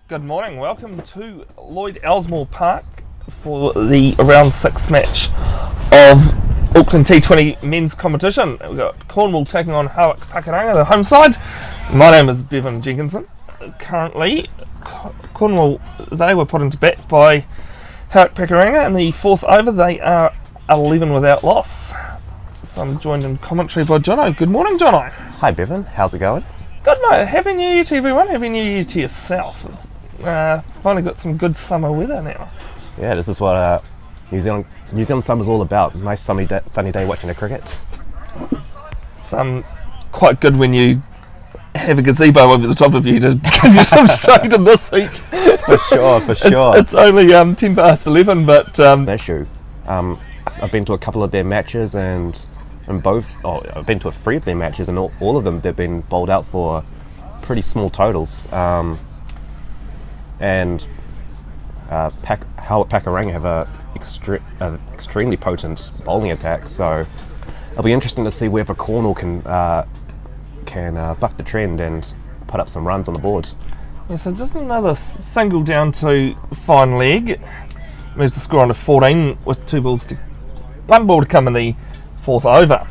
Good morning, welcome to Lloyd Elsmore Park for the round 6 match of Auckland T20 men's competition. We've got Cornwall taking on Pakuranga, the home side. My name is Bevan Jenkinson. Currently, Cornwall, they were put into bat by Pakuranga in the 4th over. They are 11 without loss. So I'm joined in commentary by Jono. Good morning, Jono. Hi Bevan, how's it going? Good mate, Happy New Year to everyone, Happy New Year to yourself. It's finally got some good summer weather now. Yeah, this is what New Zealand summer's all about. Nice sunny day watching the cricket. It's quite good when you have a gazebo over the top of you to give you some shade in this heat. For sure. It's only 10 past 11, but... That's true. I've been to a couple of their matches and I've been to 3 of their matches, and all of them they've been bowled out for pretty small totals. And Pakuranga have a extremely potent bowling attack, so it'll be interesting to see whether Cornwall can buck the trend and put up some runs on the board. Yeah, so just another single down to fine leg. Moves the score on to 14 with 1 ball to come in the 4th over.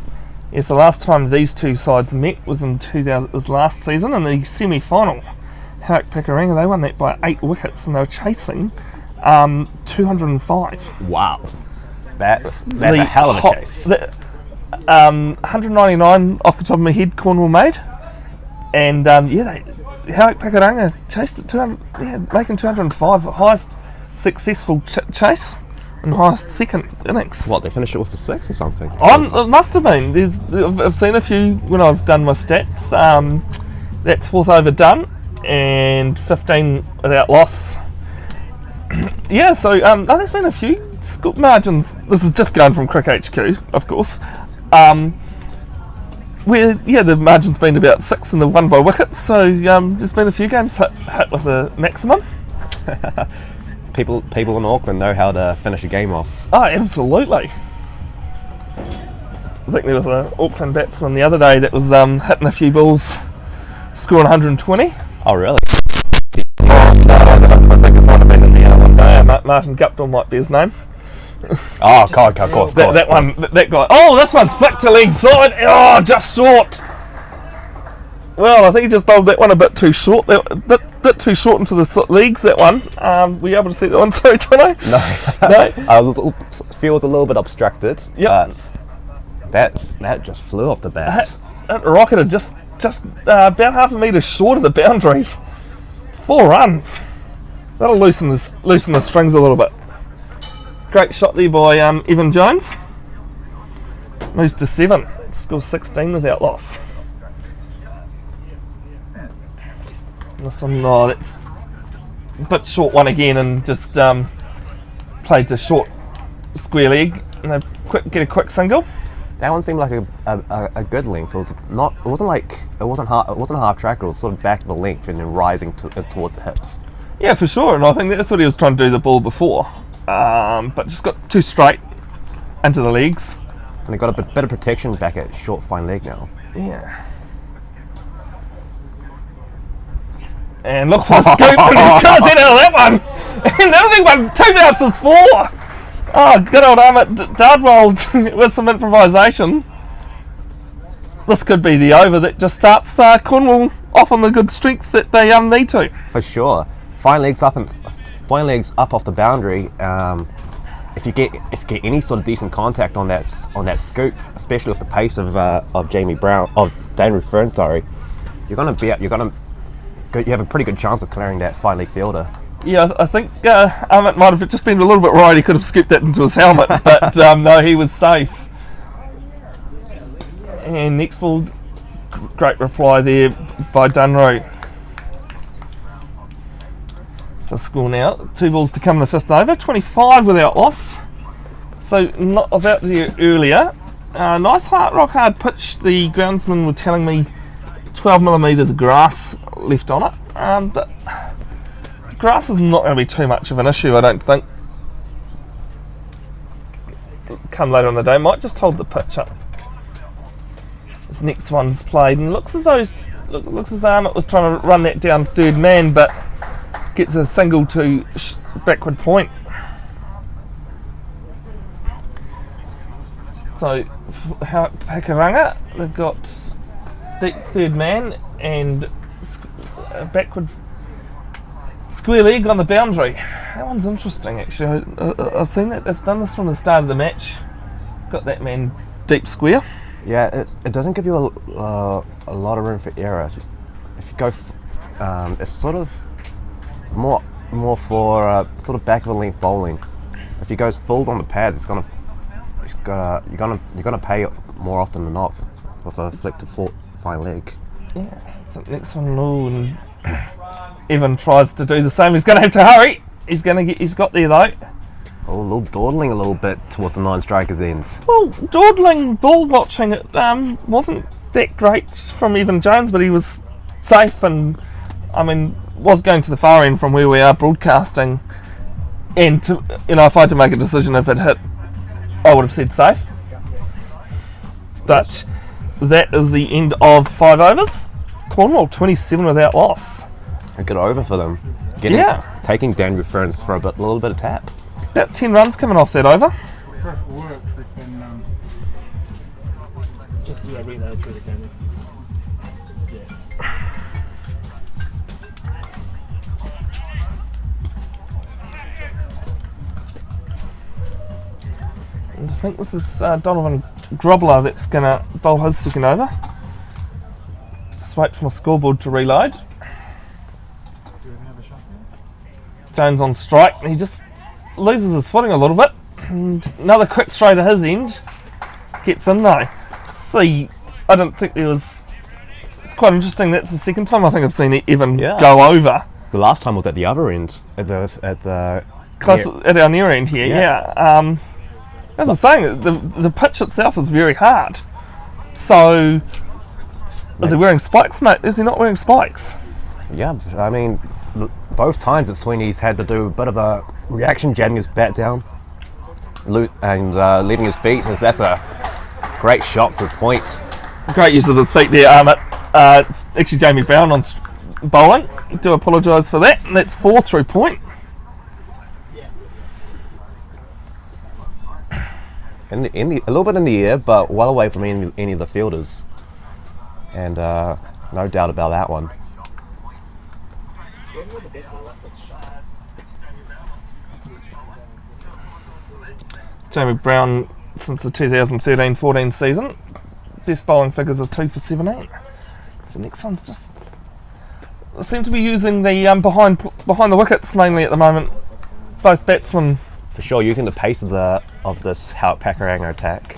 Yes, the last time these two sides met was was last season in the semi-final. Pakuranga, they won that by 8 wickets and they were chasing 205. Wow, that's a hell of a chase. 199 off the top of my head Cornwall made, and Pakuranga chased it 200, making 205, highest successful chase and highest second innings. What, they finished it with a 6 or something? It must have been. I've seen a few when I've done my stats. That's 4th over done and 15 without loss. Yeah, so there's been a few scoop margins. This is just going from Crick HQ, of course. Where the margin's been about 6 and the 1 by wickets. So there's been a few games hit with a maximum. People in Auckland know how to finish a game off. Oh, absolutely. I think there was an Auckland batsman the other day that was hitting a few balls, scoring 120. Oh, really? I think it might have been in the other one day. Martin Guptill might be his name. Oh, God, of course. That guy. Oh, this one's flicked to leg side. Oh, just short. Well, I think he just bowled that one a bit too short. Bit too short into the legs, that one. Were you able to see that one, sorry, Jono? No. I feel it's a little bit obstructed. Yep. But that just flew off the bat. That rocketed just about half a metre short of the boundary. 4 runs. That'll loosen the strings a little bit. Great shot there by Evan Jones. Moves to 7. Scores 16 without loss. This one, that's a bit short one again, and just played to short square leg, and they get a quick single. That one seemed like a good length. It wasn't half track. It was sort of back to the length and then rising towards the hips. Yeah, for sure, and I think that's what he was trying to do the ball before, but just got too straight into the legs. And he got a bit of protection back at short fine leg now. Yeah. And look for the scoop, and he's comes in out of that one. And the other one, 2 bounces 4. Oh, good old Amit Dardwell with some improvisation. This could be the over that just starts Cornwall off on the good strength that they need to. For sure, fine legs up off the boundary. If you get any sort of decent contact on that scoop, especially with the pace of Dane Fern, you have a pretty good chance of clearing that fine leg fielder. Yeah, I think Amit might have just been a little bit wide. He could have scooped that into his helmet, but no, he was safe. And next ball, great reply there by Dunro. So score now, 2 balls to come in the 5th over, 25 without loss. So not about the earlier. Nice rock hard pitch. The groundsmen were telling me 12 millimetres of grass left on it, but grass is not going to be too much of an issue, I don't think. Come later in the day, might just hold the pitch up. This next one's played and looks as though Amit was trying to run that down 3rd man, but gets a single to backward point. So Pakuranga, they've got deep third man and backward square leg on the boundary. That one's interesting actually. I've seen that they've done this from the start of the match. Got that man deep square. Yeah, it doesn't give you a lot of room for error. If you go, it's sort of more for sort of back of the length bowling. If he goes full on the pads, you're gonna pay more often than not with a flick to fine leg. Yeah. So next one, and Evan tries to do the same. He's gonna have to hurry. He's got there though. Oh, a little dawdling a little bit towards the non-strikers' ends. Well, dawdling ball watching it wasn't that great from Evan Jones, but he was safe and was going to the far end from where we are broadcasting. And if I had to make a decision if it hit, I would have said safe. But that is the end of 5 overs. Cornwall 27 without loss. A good over for them. Taking Danbury Ferns for a little bit of tap. About 10 runs coming off that over. Just reload through the camera. And I think this is Donovan Grobler that's going to bowl his second over. Just wait for my scoreboard to reload. Do we have a shot there? Jones on strike. He just loses his footing a little bit. And another quick straight at his end. Gets in though. See, I don't think there was... It's quite interesting. That's the second time I think I've seen Evan go over. The last time was at the other end, at the close at our near end here. Yeah. As I was saying, the pitch itself is very hard. So, is he wearing spikes, mate? Is he not wearing spikes? Yeah, I mean, both times that Sweeney's had to do a bit of a reaction, jamming his bat down and leaving his feet. That's a great shot for points. Great use of his feet there, Armit. It's actually Jamie Brown on bowling. Do apologise for that. And that's 4 through point. A little bit in the air, but well away from any of the fielders. And no doubt about that one. Jamie Brown since the 2013-14 season. Best bowling figures are 2 for 17. So the next one's just... They seem to be using the behind the wickets mainly at the moment. Both batsmen. For sure, using the pace of this Pakuranga attack.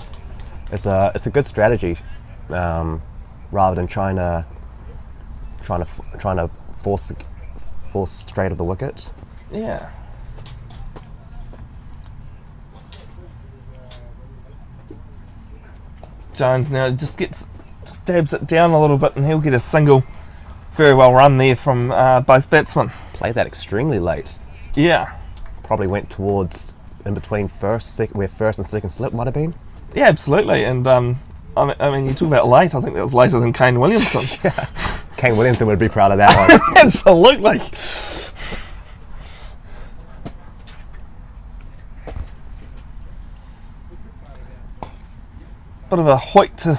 It's a good strategy, rather than trying to force straight of the wicket. Yeah. Jones now just dabs it down a little bit and he'll get a single. Very well run there from both batsmen. Played that extremely late. Yeah. Probably went towards in between where first and second slip might have been. Yeah, absolutely. And I mean, you talk about late. I think that was later than Kane Williamson. Yeah. Kane Williamson would be proud of that one. Absolutely. Bit of a hoik to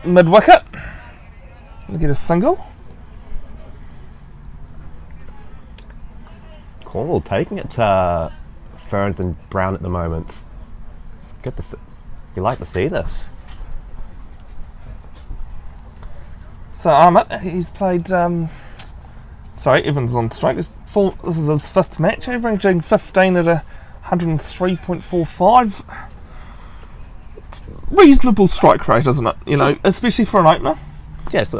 mid wicket. We'll get a single. Cornwall taking it to Ferns and Brown at the moment. It's good to see. You like to see this. So Armit, he's played. Evans on strike. This is his 5th match, averaging 15 at 103.45. It's reasonable strike rate, isn't it? You know, especially for an opener. Yes.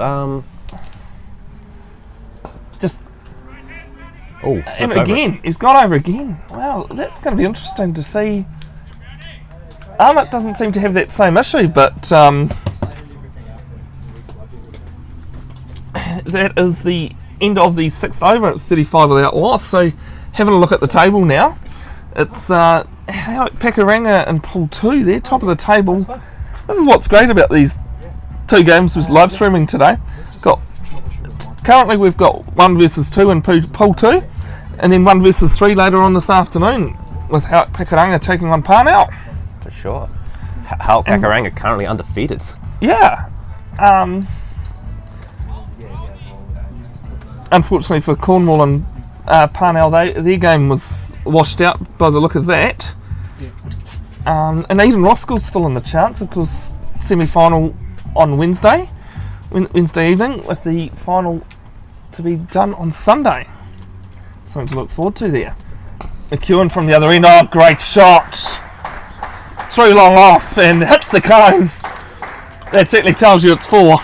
Just. Oh, and again, he's gone over again. Wow, that's going to be interesting to see. Armit doesn't seem to have that same issue, but that is the end of the 6th over. It's 35 without loss. So, having a look at the table now, it's Pakuranga and Pool 2. They're top of the table. This is what's great about these 2 games. Was live streaming today. Got currently we've got 1 versus 2 in Pool 2, and then 1 versus 3 later on this afternoon, with Hauck Pakuranga taking on Parnell. For sure. Hauck Pakuranga currently undefeated. Yeah. Unfortunately for Cornwall and Parnell, their game was washed out by the look of that. And Eden Roskill's still in the chance, of course, semi-final on Wednesday evening, with the final to be done on Sunday. Something to look forward to there. McEwen from the other end, oh, great shot! Through long off and hits the cone. That certainly tells you it's 4.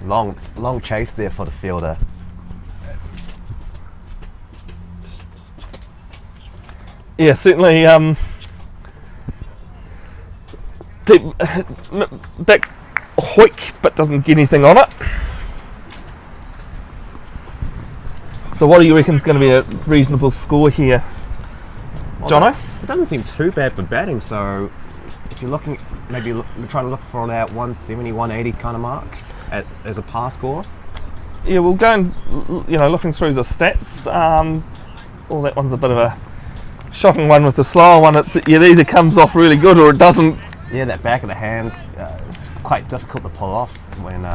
Long chase there for the fielder. Yeah, certainly deep back hoik, but doesn't get anything on it. So what do you reckon is going to be a reasonable score here, Jono? It doesn't seem too bad for batting, so if you're looking, maybe trying to look for that 170, 180 kind of mark as a par score. Yeah, we'll go and, looking through the stats, well, that one's a bit of a shocking one with the slower one. It either comes off really good or it doesn't. Yeah, that back of the hands, it's quite difficult to pull off when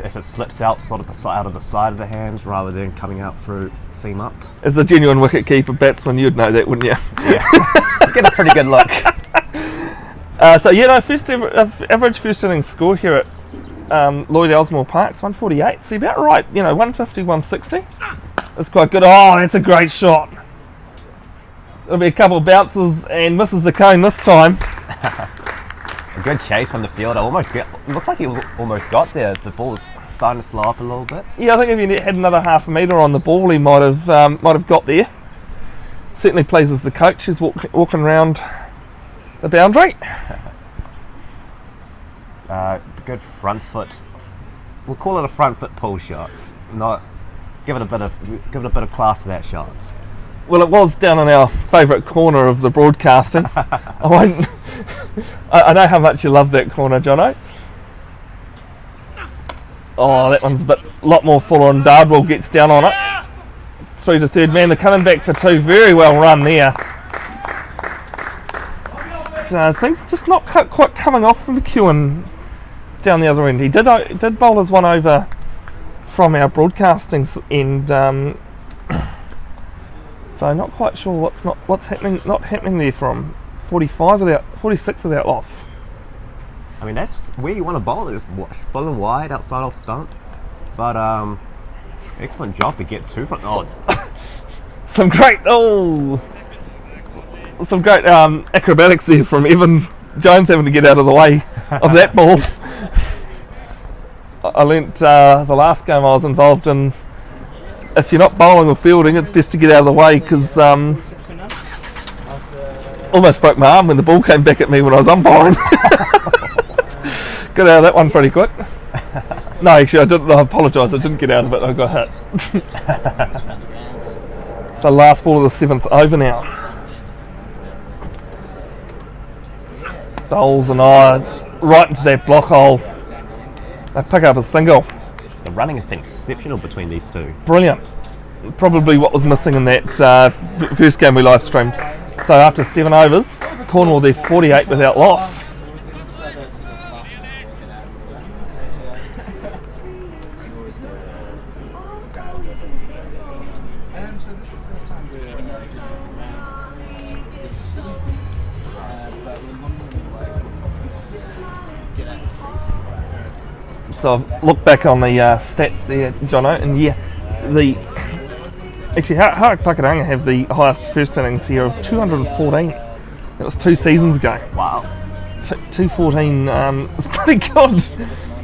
if it slips out sort of out of the side of the hands rather than coming out through seam up. As the genuine wicket-keeper batsman, you'd know that, wouldn't you? Yeah, get a pretty good look. Average first innings score here at Lloyd Elsmore Park's 148. So about right, 150, 160. That's quite good. Oh, that's a great shot. There'll be a couple of bounces and misses the cone this time. A good chase from the fielder. Looks like he almost got there. The ball's starting to slow up a little bit. Yeah, I think if he had another half a metre on the ball, he might have got there. Certainly pleases the coach who's walking around the boundary. Good front foot. We'll call it a front foot pull shots. Not give it a bit of class to that shot. Well, it was down in our favourite corner of the broadcasting. I know how much you love that corner, Jono. Oh, that one's a lot more full on. Dardwell gets down on it. Through to third man. They're coming back for 2. Very well run there. Things just not quite coming off from McEwen down the other end. He did bowl his one over from our broadcasting end. So not quite sure what's happening there from 46 without loss. I mean, that's where you want to bowl. Is full and wide outside off stump. But excellent job to get 2 front. Oh, it's some great acrobatics there from Evan Jones having to get out of the way of that ball. I learnt the last game I was involved in, if you're not bowling or fielding, it's best to get out of the way, because almost broke my arm when the ball came back at me when I was umpiring. Got out of that one pretty quick. No, actually I didn't. I apologise, I didn't get out of it, I got hit. So last ball of the 7th over now. Doles and I right into that block hole. They pick up a single. The running has been exceptional between these two. Brilliant. Probably what was missing in that first game we live streamed. So after 7 overs, Cornwall they're 48 without loss. So this is the first time we're this season, but we're wondering get out. So I've looked back on the stats there, Jono, and yeah, Hauck Pakuranga have the highest first innings here of 214. That was 2 seasons ago. Wow. 214 is pretty good.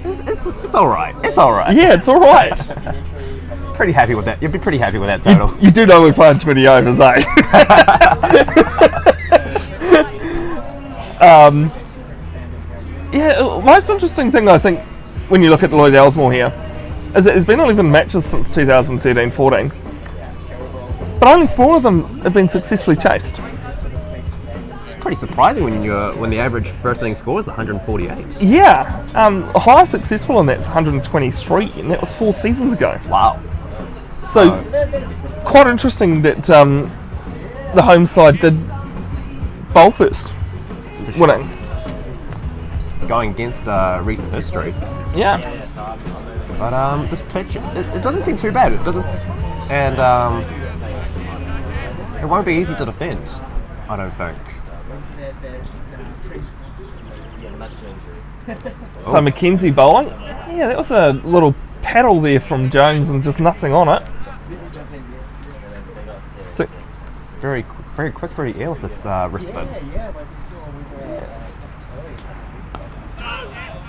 It's all right. It's all right. Yeah, it's all right. Pretty happy with that. You'd be pretty happy with that total. You do know we're playing 20 overs, eh? Yeah, most interesting thing I think when you look at Lloyd Elsmore here is that there's been 11 matches since 2013-14, but only 4 of them have been successfully chased. pretty surprising when the average first inning score is 148. Yeah, highest successful in that's 123, and that was 4 seasons ago. Wow. So, quite interesting that the home side did bowl first, winning. Going against recent history. Yeah. But this pitch, it doesn't seem too bad. It doesn't, and it won't be easy to defend, I don't think. So Mackenzie bowling. Yeah, that was a little paddle there from Jones and just nothing on it. So, Very quick for the air with this wrist spin.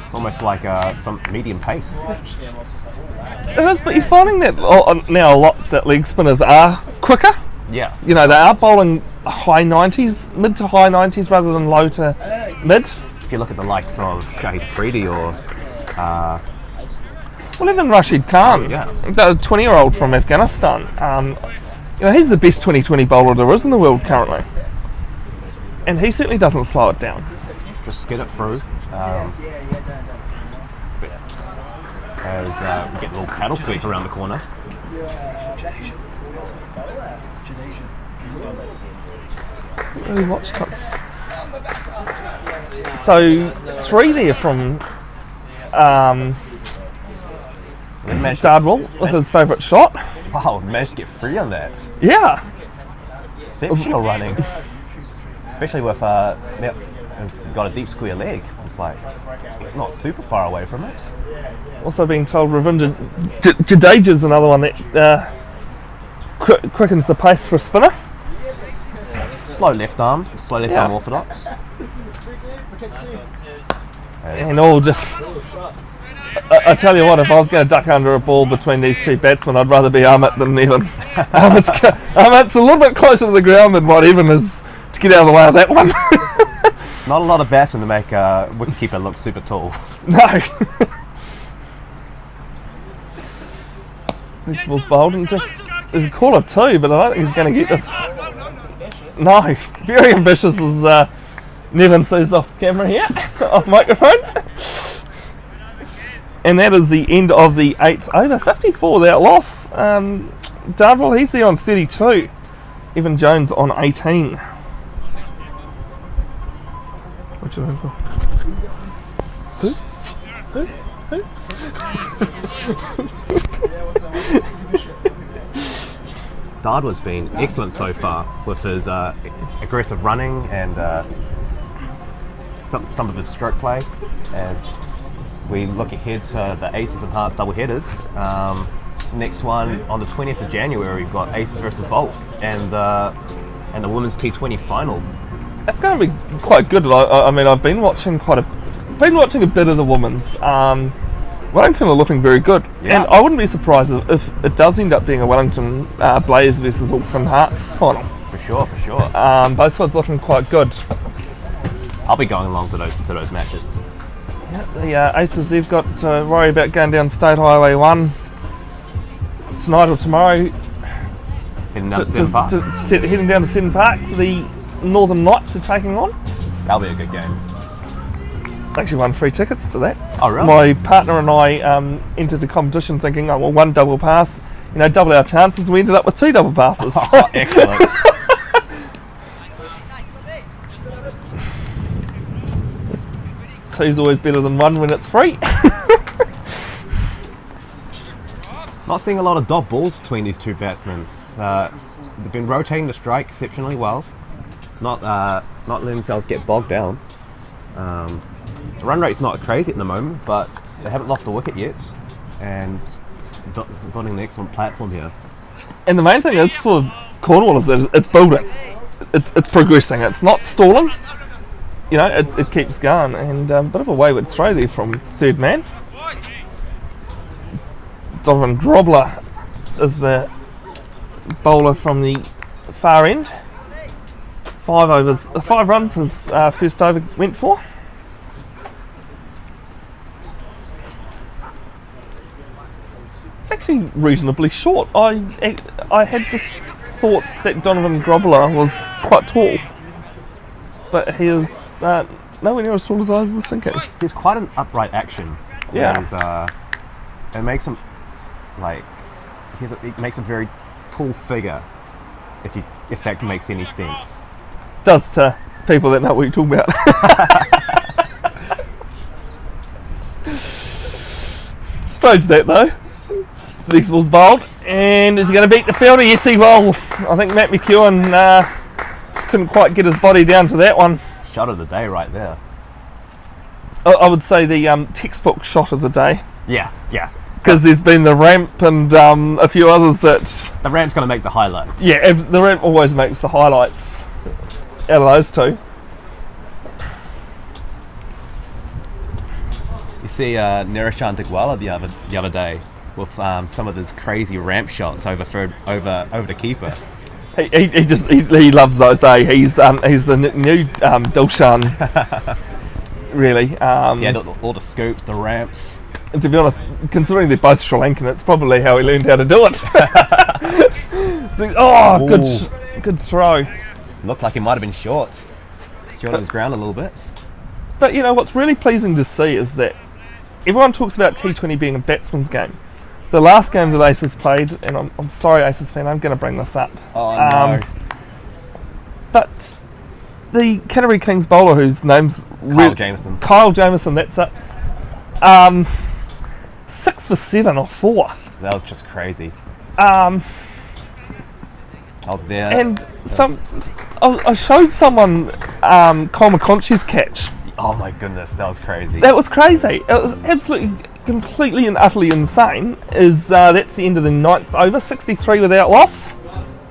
It's almost like some medium pace. it is, but you're finding that now a lot that leg spinners are quicker. Yeah. You know, they are bowling high 90s, mid to high 90s rather than low to mid. If you look at the likes of Shahid Afridi or Well, even Rashid Khan, Yeah. the 20-year-old from Afghanistan, you know, he's the best 2020 bowler there is in the world currently. And he certainly doesn't slow it down. just skid it through. As we get a little paddle sweep around the corner. Really watched it. So 3 there from Dardwell with his favourite shot. Wow, managed to get 3 on that. Yeah. Exceptional running. Especially with, it's got a deep square leg. It's like, it's not super far away from it. Also being told Ravinder Jadeja's another one that quickens the pace for a spinner. Slow left arm orthodox. And all just... I tell you what, if I was going to duck under a ball between these 2 batsmen, I'd rather be Amit than Evan. Amit's a little bit closer to the ground than what Evan is to get out of the way of that one. Not a lot of batsmen to make a wicketkeeper look super tall. No. Next ball's bowled and just... There's a call of 2, but I don't think he's going to get this. No. Very ambitious as Nevin sees off camera here, off microphone. And that is the end of the 8th over. 54 that loss. Dardwell, he's there on 32. Evan Jones on 18. What you looking for? Who? Dardwell's been excellent so far with his aggressive running and some of his stroke play. As we look ahead to the Aces Enhanced double headers, next one on the 20th of January, we've got Aces versus Volts and the Women's T20 final. It's going to be quite good. I mean, I've been watching a bit of the women's. Wellington are looking very good, Yeah. and I wouldn't be surprised if it does end up being a Wellington Blaze versus Auckland Hearts final. For sure. Both sides looking quite good. I'll be going along to those matches. Yeah, the Aces, they've got to worry about going down State Highway 1 tonight or tomorrow. Heading down to Seton Park. Heading down to Seton Park. The Northern Knights are taking on. That'll be a good game. Actually won free tickets to that. Oh, really? My partner and I entered the competition thinking, oh, well, 1 double pass, double our chances. We ended up with 2 double passes. Oh, excellent. Two's always better than 1 when it's free. Not seeing a lot of dot balls between these 2 batsmen. They've been rotating the strike exceptionally well. Not letting themselves get bogged down. The run rate's not crazy at the moment, but they haven't lost a wicket yet, and building an excellent platform here. And the main thing is for Cornwall is that it's building. It's progressing. It's not stalling. It keeps going. And a bit of a wayward throw there from third man. Donovan Grobler is the bowler from the far end. 5 runs his first over went for. It's actually reasonably short. I had this thought that Donovan Grobler was quite tall. but he is nowhere near as tall as I was thinking. He's quite an upright action. Yeah. It makes him like it makes a very tall figure. If that makes any sense. Does to people that know what you're talking about. Strange that though. This was bold, and is he going to beat the fielder? Yes, he will. I think Matt McEwen just couldn't quite get his body down to that one. Shot of the day right there. I would say the textbook shot of the day. Yeah. Because there's been the ramp and a few others that... The ramp's going to make the highlights. Yeah, the ramp always makes the highlights out of those two. You see Nirashan Tikwala the other day with some of his crazy ramp shots over the keeper. He loves those. He's the new Dilshan. Really. Yeah, all the scoops, the ramps. And to be honest, considering they're both Sri Lankan, it's probably how he learned how to do it. Good throw. Looked like he might have been short of his ground a little bit. But you know what's really pleasing to see is that everyone talks about T20 being a batsman's game. The last game that Aces played, and I'm sorry Aces fan, I'm going to bring this up. Oh no. But the Canterbury Kings bowler, whose name's Kyle Jamieson, that's it. 6 for 7 or 4. That was just crazy. I was there. And I showed someone Cole McConchie's catch. Oh my goodness, that was crazy. That was crazy. It was absolutely, completely and utterly insane. That's the end of the 9th over, 63 without loss.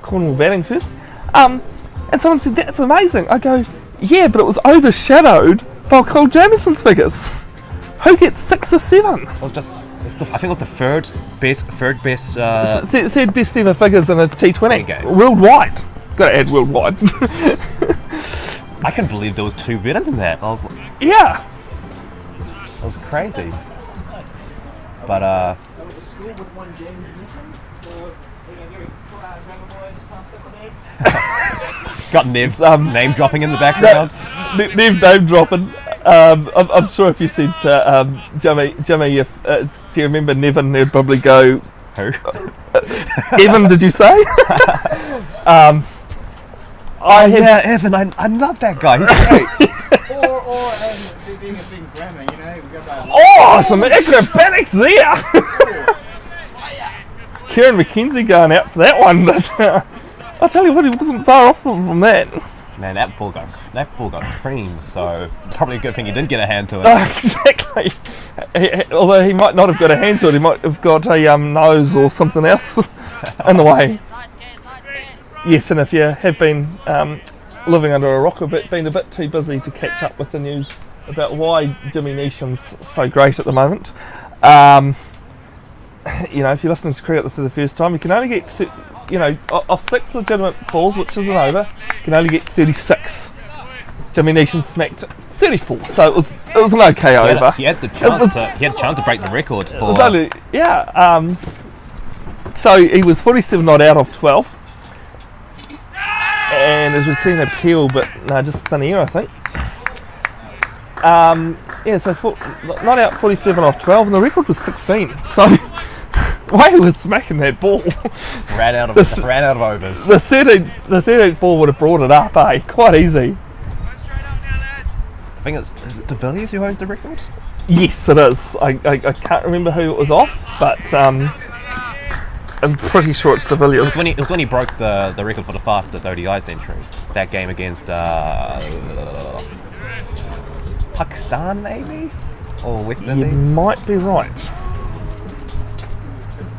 Cornwall batting first. And someone said, that's amazing. I go, yeah, but it was overshadowed by Cole Jamieson's figures. Who gets 6 or 7? I think it was the third best. Third best ever figures in a T20 game. Worldwide. Got to add worldwide. I couldn't believe there was 2 better than that. I was like, yeah. It was crazy. But I went to school with one James Newton, so very drummer boy this past couple of days. got Nev name dropping in the background. Nev name dropping. I'm sure if you said to Jimmy, do you remember Nevin? They'd probably go, who? Evan, did you say? Evan, I love that guy. He's great. or being a big grammar, you know. We got Oh, some acrobatics there. Kieran McKenzie going out for that one, but I'll tell you what, he wasn't far off from that. Man, that ball got creamed, so probably a good thing he didn't get a hand to it. Exactly. Although he might not have got a hand to it, he might have got a nose or something else in the way. Yes, and if you have been living under a rock a bit, been a bit too busy to catch up with the news about why Jimmy Neesham's so great at the moment, you know, if you're listening to cricket for the first time, you can only get, off 6 legitimate balls, which is an over, you can only get 36. Jimmy Neesham smacked 34, so it was an okay over. He had a chance to break the record for. So he was 47 not out of 12. And as we've seen, appeal, but no, just thin air, I think. So not out 47 off 12, and the record was 16. So, way he was smacking that ball. ran out of overs. The 13th ball would have brought it up, quite easy. I think is it De Villiers who owns the record? Yes, it is. I can't remember who it was off, but I'm pretty sure it's De Villiers. It was when he broke the record for the fastest ODI century. That game against Pakistan, maybe? Or West Indies? You might be right.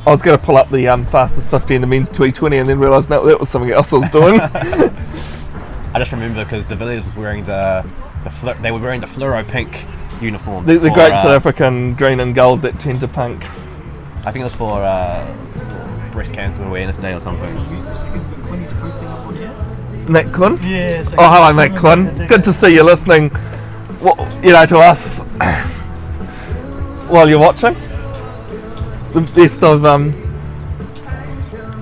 I was going to pull up the fastest 50 in the men's T20 and then realised no, that was something else I was doing. I just remember because De Villiers was wearing they were wearing the fluoro pink uniforms. The great South African green and gold that tend to pink. I think it was for Breast Cancer Awareness Day or something. Quinny's posting up on here. Matt Quinn? Yeah. Oh, hello, Matt Quinn. Good to see you listening. To us while you're watching. The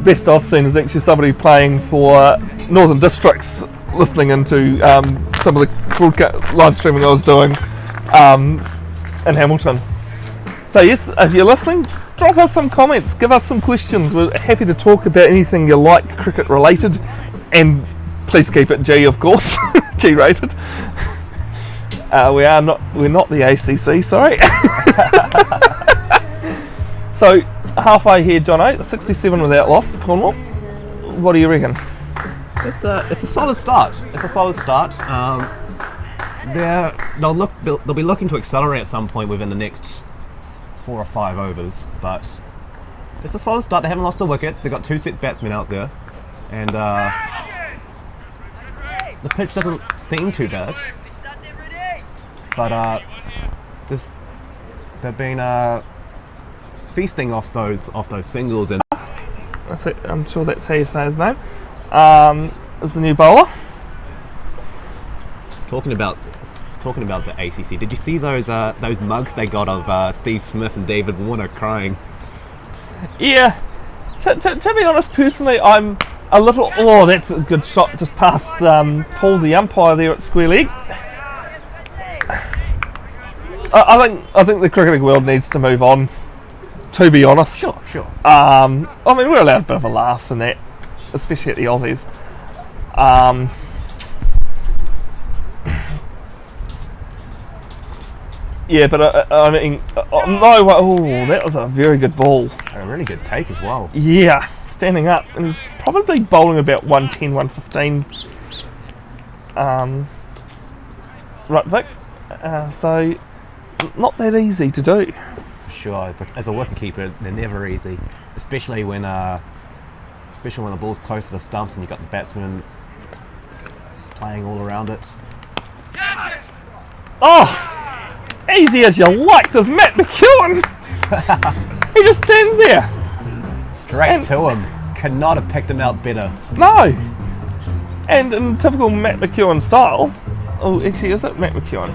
best I've seen is actually somebody playing for Northern Districts listening into some of the live streaming I was doing in Hamilton. So yes, if you're listening, drop us some comments, give us some questions. We're happy to talk about anything you like cricket related, and please keep it G, of course, G rated. We're not the ACC, sorry. So halfway here, Jono, 67 without loss, Cornwall. What do you reckon? It's a solid start. It's a solid start. They'll be looking to accelerate at some point within the next 4 or 5 overs, but it's a solid start. They haven't lost a wicket. They've got 2 set batsmen out there, and the pitch doesn't seem too bad. But they've been feasting off those singles, and I'm sure that's how you say his name. Is the new bowler. Talking about the ACC, did you see those mugs they got of Steve Smith and David Warner crying? Yeah. To be honest, personally, I'm a little. Oh, that's a good shot just past Paul, the umpire there at square leg. I think the cricketing world needs to move on. To be honest. Sure. I mean, we're allowed a bit of a laugh in that, especially at the Aussies. Yeah, but I mean, no way. Oh, that was a very good ball. A really good take as well. Yeah, standing up and probably bowling about 110, 115. Right, Vic. So not that easy to do. For sure, as a wicketkeeper, they're never easy, especially when the ball's close to the stumps and you've got the batsman playing all around it. Oh, easy as you like, does Matt McEwen. He just stands there. Straight to him. Cannot have picked him out better. No. And in typical Matt McEwen styles, oh, actually, is it Matt McEwen?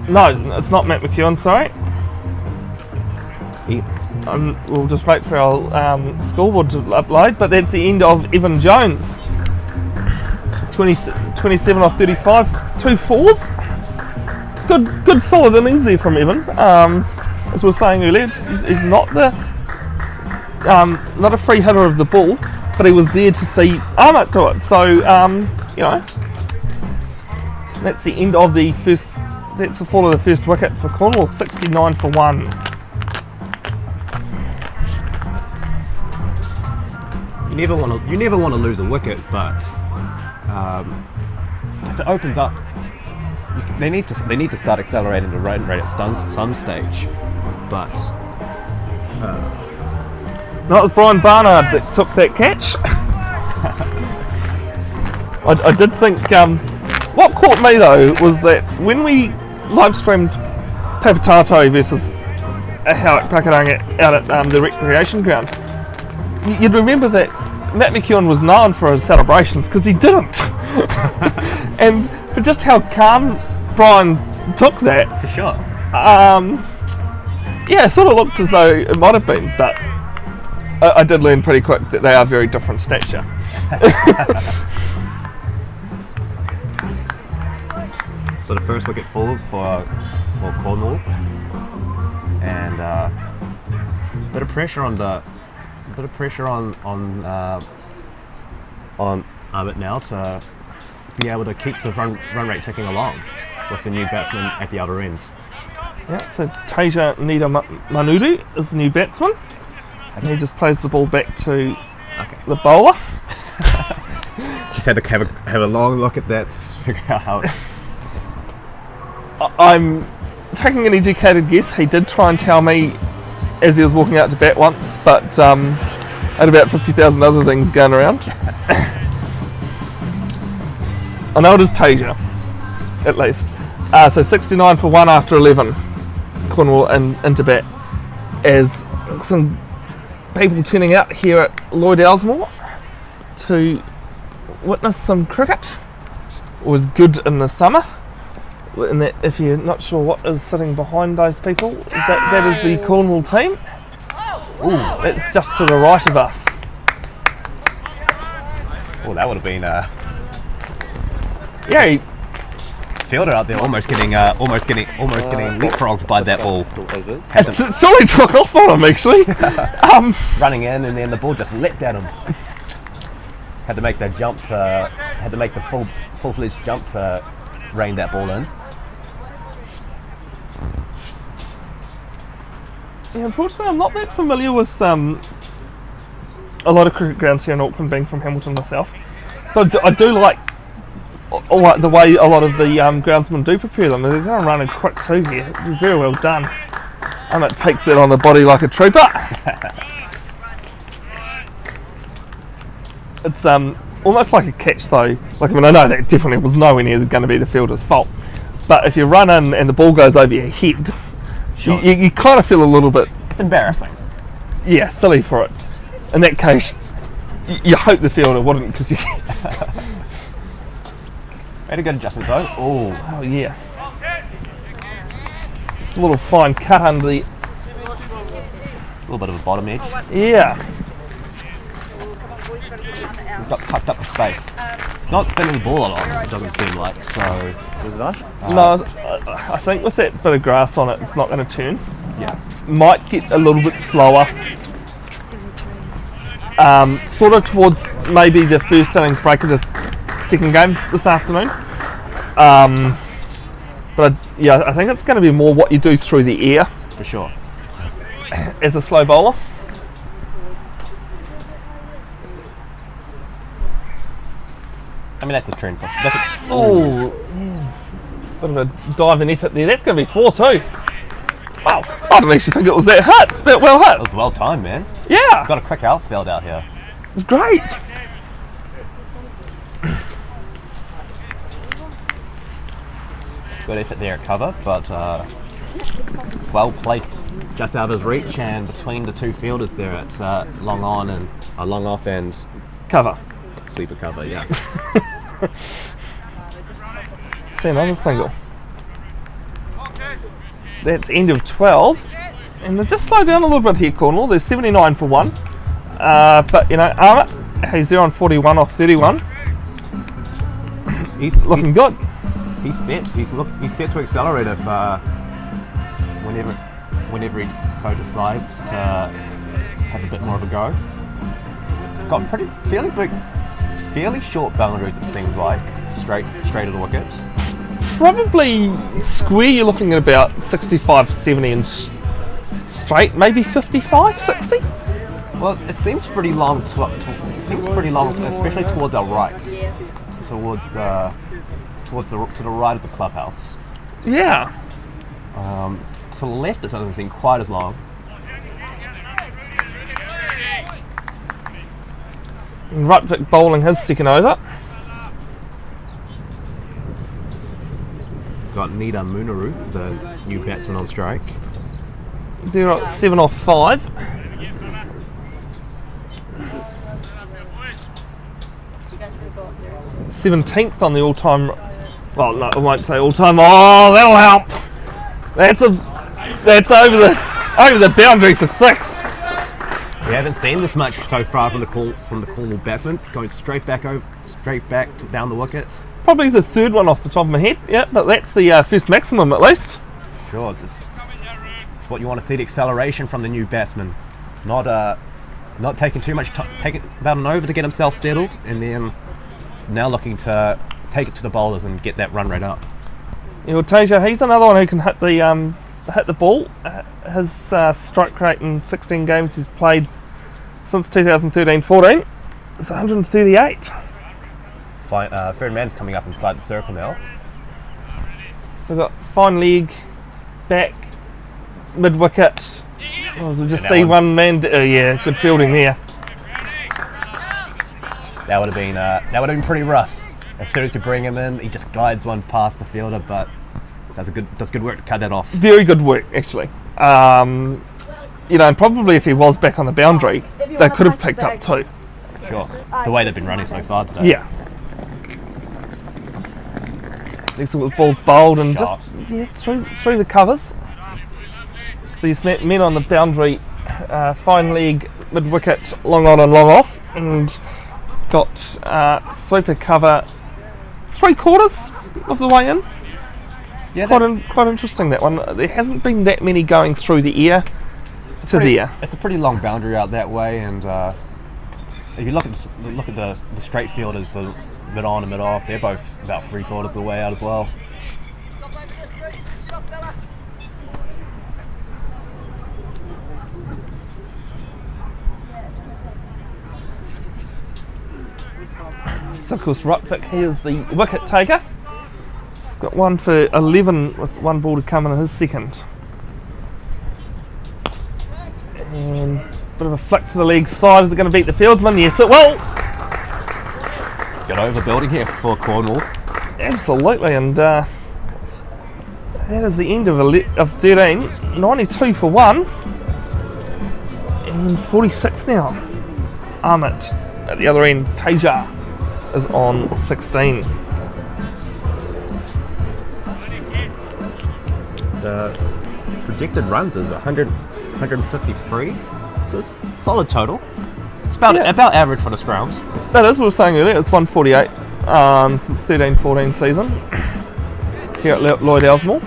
No, it's not Matt McEwen, sorry. We'll just wait for our scoreboard to upload, but that's the end of Evan Jones. 27 off 35, 2 fours. Good solid innings there from Evan. As we were saying earlier, he's not a free hitter of the ball, but he was there to see Arnott do it. So, that's the end of the first. That's the fall of the first wicket for Cornwall. 69 for 1. You never want to lose a wicket, but if it opens up, they need to start accelerating the run rate at some stage. But no, it was Brian Barnard that took that catch. I did think. What caught me though was that when we live streamed Papatato versus Howard Pakaranga out at the recreation ground, you'd remember that Matt McEwen was known for his celebrations because he didn't. And for just how calm Brian took that. For sure. Yeah, it sort of looked as though it might have been, but I did learn pretty quick that they are very different stature. So the first wicket falls for Cornwall, and a bit of pressure on Amit now to be able to keep the run rate ticking along with the new batsman at the other end. Yeah, so Teja Manudu is the new batsman. And he just plays the ball back to the bowler. Just had to have a long look at that to figure out how it... I'm taking an educated guess. He did try and tell me as he was walking out to bat once, but I had about 50,000 other things going around. I know it is Tasia, at least. So 69 for 1 after 11. Cornwall into bat as some people turning out here at Lloyd Elsmore to witness some cricket. It was good in the summer. In that, if you're not sure what is sitting behind those people, that is the Cornwall team. Ooh, that's just to the right of us. Oh, that would have been Yeah, he, fielder out there, almost getting leapfrogged by that ball. it sort of took off on him actually. Running in, and then the ball just leapt at him. Had to make the jump to, had to make the full-fledged jump to rein that ball in. Yeah, unfortunately, I'm not that familiar with a lot of cricket grounds here in Auckland, being from Hamilton myself. But I do like the way a lot of the groundsmen do prepare them. They're going to run in quick too here. Very well done. And it takes that on the body like a trooper. It's almost like a catch though. Like, I mean, I know that definitely was nowhere near going to be the fielder's fault. But if you run in and the ball goes over your head, Sure. you kind of feel a little bit, It's embarrassing. yeah, silly for it. In that case, you hope the fielder wouldn't, because you... Made a good adjustment though. Oh, Oh yeah. It's a little fine cut under the... a little bit of a bottom edge. Yeah. Got tucked up the space. It's not spinning the ball a lot, it doesn't seem like, so... Was it nice? No, I think with that bit of grass on it, it's not going to turn. Yeah. Might get a little bit slower. Sort of towards maybe the first innings break of the second game this afternoon. But yeah, I think it's going to be more what you do through the air For sure. as a slow bowler. I mean, that's a trend for... That's a, Oh, yeah. Bit of a diving effort there. That's going to be 4 too. Wow, I didn't actually think it was that well that hit. was well timed, man. Yeah, Got a quick outfield out here. it's great. Good effort there at cover, but well placed just out of his reach and between the two fielders there at long on and long off and Cover. sweeper cover, yeah. See another single. That's end of 12. And they've just slowed down a little bit here, Cornwall. There's 79 for 1. But, you know, Armit, he's there on 41 off 31. He's Looking good. He's set. He's set to accelerate if whenever he so decides to have a bit more of a go. Got fairly short boundaries, it seems like, straight of the wickets. Probably square, you're looking at about 65, 70 and straight, maybe 55, 60. Well, it seems pretty long. It seems pretty long, especially towards our right, to the right of the clubhouse. Yeah. To the left, it doesn't seem quite as long. And Rutvik bowling his second over. Got Nida Munaru, the new batsman on strike. They're at 7 off 5. '17th on the all-time. Well, no, I won't say all-time. Oh, that'll help. That's over the boundary for 6. We haven't seen this much so far from the Cornwall batsman, going straight back down the wickets. Probably the third one off the top of my head. Yeah, but that's the first maximum at least. Sure, it's what you want to see, the acceleration from the new batsman. Not taking too much time, taking about an over to get himself settled, and then now looking to take it to the bowlers and get that run rate up. Yeah, well, Tasia, he's another one who can hit the ball. His strike rate in 16 games he's played since 2013-14 is 138. Third man's coming up inside the circle now. So we've got fine leg, back, mid wicket. As we just And that see one's- one man. Yeah, good fielding there. That would have been pretty rough. As soon as you bring him in, he just glides one past the fielder, but does good work to cut that off. Very good work, actually. You know, and probably if he was back on the boundary, they could have picked up 2. Sure. The way they've been running so far today. Yeah. Next one with balls bowled and Shot. just through the covers. So you snap men on the boundary, fine leg, mid wicket, long on and long off, and got sweeper cover 3/4 of the way in. Yeah, Quite interesting, that one. There hasn't been that many going through the air to there. It's a pretty long boundary out that way, and if you look at the straight fielders, the mid on and mid off, they're both about 3/4 of the way out as well. So of course Rutvick, he is the wicket taker. He's got one for 11 with one ball to come in his second. And a bit of a flick to the leg side. Is it going to beat the fieldsman? Yes it will! Got overbuilding here for Cornwall. Absolutely, and that is the end of 13. 92 for 1. And 46 now. Ahmet at the other end, Teja is on 16. The projected runs is 153. So it's a solid total. It's about average for the scrums. That is, we were saying earlier, it's 148 since 13-14 season here at Lloyd Elsmore.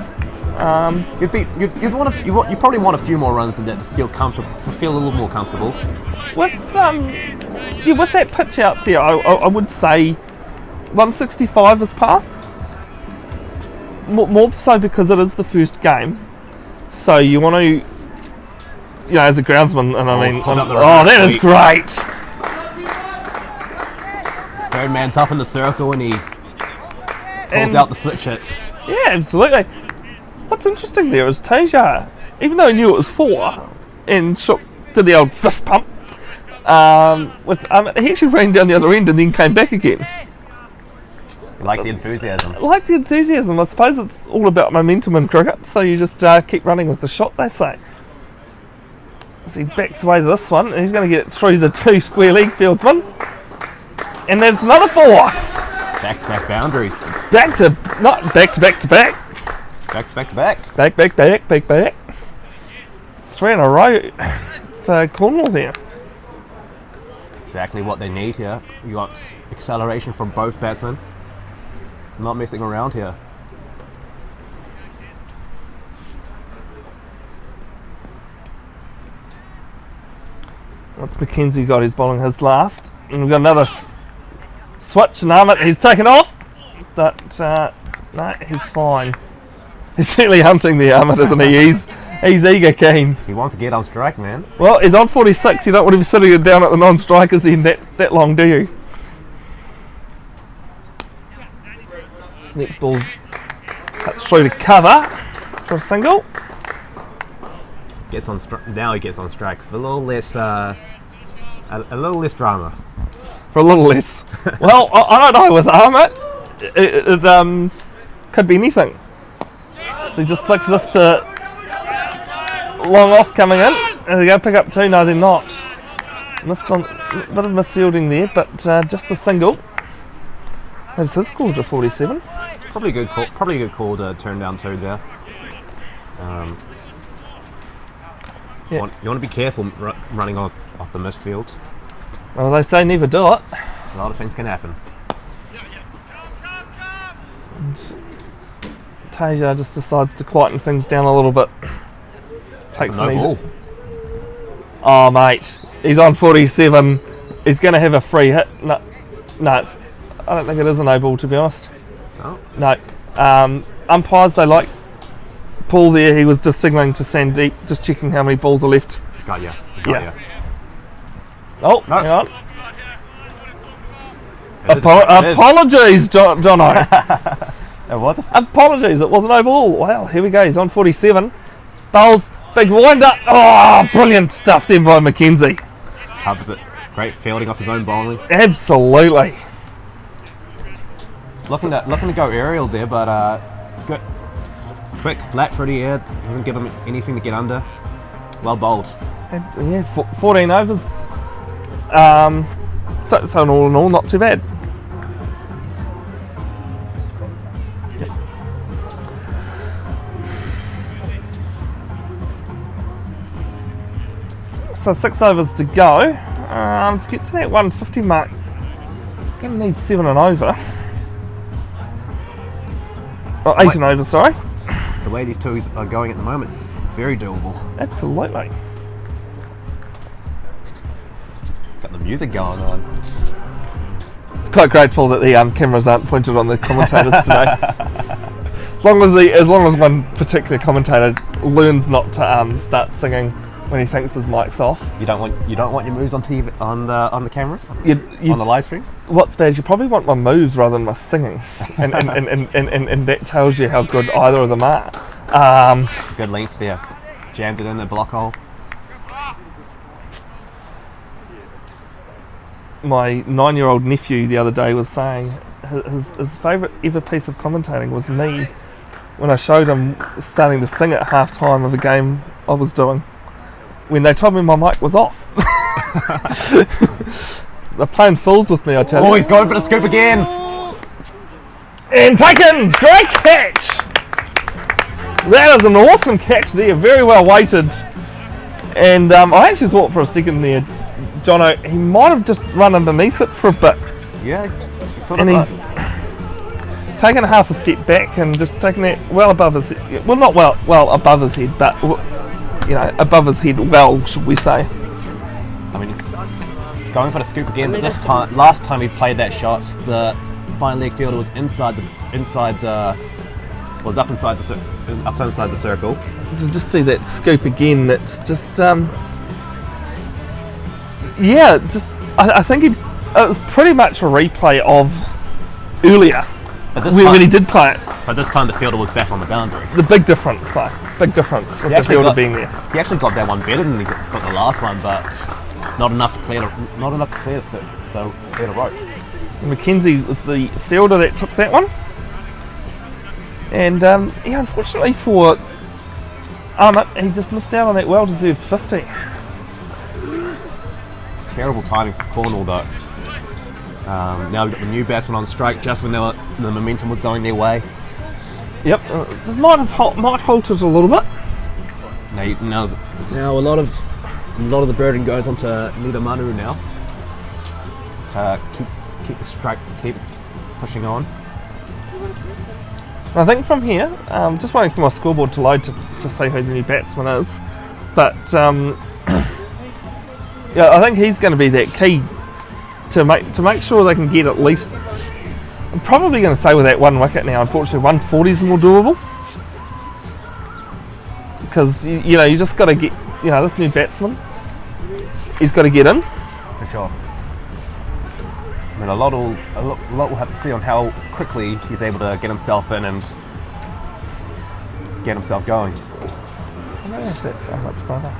You probably want a few more runs than that to feel comfortable, to feel a little more comfortable. With that pitch out there, I would say 165 is par. More so because it is the first game, so you want to, as a groundsman, and that is great. Third man top in the circle, and he pulls out the switch hits. Yeah, absolutely. What's interesting there is Teja, even though he knew it was 4, and did the old fist pump. He actually ran down the other end and then came back again. Like the enthusiasm. I suppose it's all about momentum in cricket, so you just keep running with the shot, they say. So he backs away to this one, and he's going to get it through the 2 square leg fieldsman. And there's another 4. Back boundaries. Back to back. Back. 3 in a row for Cornwall there. Exactly what they need here. You got acceleration from both batsmen. Not messing around here. Once Mackenzie got his bowling his last, and we've got another switch, and Ahmet, he's taken off, but no, he's fine. He's certainly hunting the Ahmet, isn't he? He's eager keen. He wants to get on strike, man. Well, he's on 46. You don't want to be sitting down at the non-strikers end that long, do you? This next ball's cut through to cover for a single. Gets on now he gets on strike for a little less drama. For a little less. Well, I don't know with Ahmet. It could be anything. So he just flicks this to long off coming in. Are they going to pick up 2? No, they're not. Missed on a bit of misfielding there, but just a single. That's his score to 47. It's probably a good call. Probably a good call to turn down 2 there. You want to be careful running off the misfield. Well, they say never do it. A lot of things can happen. And Teja just decides to quieten things down a little bit. Takes no ball. Oh, mate, he's on 47. He's going to have a free hit. No, I don't think it is a no ball, to be honest. Oh. No. Umpires, they like Paul there. He was just signalling to Sandeep, just checking how many balls are left. Got ya. Oh, no. Hang on. Apologies, Jono. Apologies, it wasn't no ball. Well, here we go. He's on 47. Bowls, big winder. Oh, brilliant stuff then by Mackenzie. Covers it. Great fielding off his own bowling. Absolutely. He's looking to go aerial there, but good. Quick, flat through the air. Doesn't give him anything to get under. Well bowled. Yeah, 14 overs. So all in all, not too bad. So 6 overs to go to get to that 150 mark. Gonna need 7 and over. Oh, 8 and over, sorry. The way these two are going at the moment, it's very doable. Absolutely. Got the music going on. It's quite grateful that the cameras aren't pointed on the commentators today. As long as one particular commentator learns not to start singing when he thinks his mic's off. You don't want your moves on TV on the cameras You, on the live stream. what's bad is you probably want my moves rather than my singing, and that tells you how good either of them are. Good length there. Jammed it in the block hole. My 9-year-old nephew the other day was saying his favourite ever piece of commentating was me when I showed him starting to sing at half time of a game I was doing when they told me my mic was off. They're playing fools with me, I tell you. Oh, he's going for the scoop again. And taken! Great catch! That is an awesome catch there, very well weighted. And I actually thought for a second there, Jono, he might have just run underneath it for a bit. Yeah, sort of. And he's taken half a step back and just taken it well above his head. Well, not well above his head, but above his head well, should we say. I mean, he's going for the scoop again, but this time, last time he played that shot, the fine leg fielder was up inside the circle. So just see that scoop again. It's just, I think it was pretty much a replay of earlier when he did play it. But this time the fielder was back on the boundary. The big difference, though. Big difference with the fielder being there. He actually got that one better than he got the last one, but not enough to clear the rope. Mackenzie was the fielder that took that one. And unfortunately for Armit, he just missed out on that well-deserved 50. Terrible timing for Cornwall though. Now we've got the new batsman on strike just when the momentum was going their way. Yep, this might halted a little bit. Now a lot of the burden goes onto Nita Manu now to keep the strike, keep pushing on. I think from here, just waiting for my scoreboard to load to say who the new batsman is, but yeah, I think he's going to be that key to make sure they can get at least. I'm probably going to say with that one wicket now. Unfortunately, 140 is more doable because you just got to get this new batsman. He's got to get in for sure. I mean, a lot will have to see on how quickly he's able to get himself in and get himself going. I don't know if that's Ahmed's brother.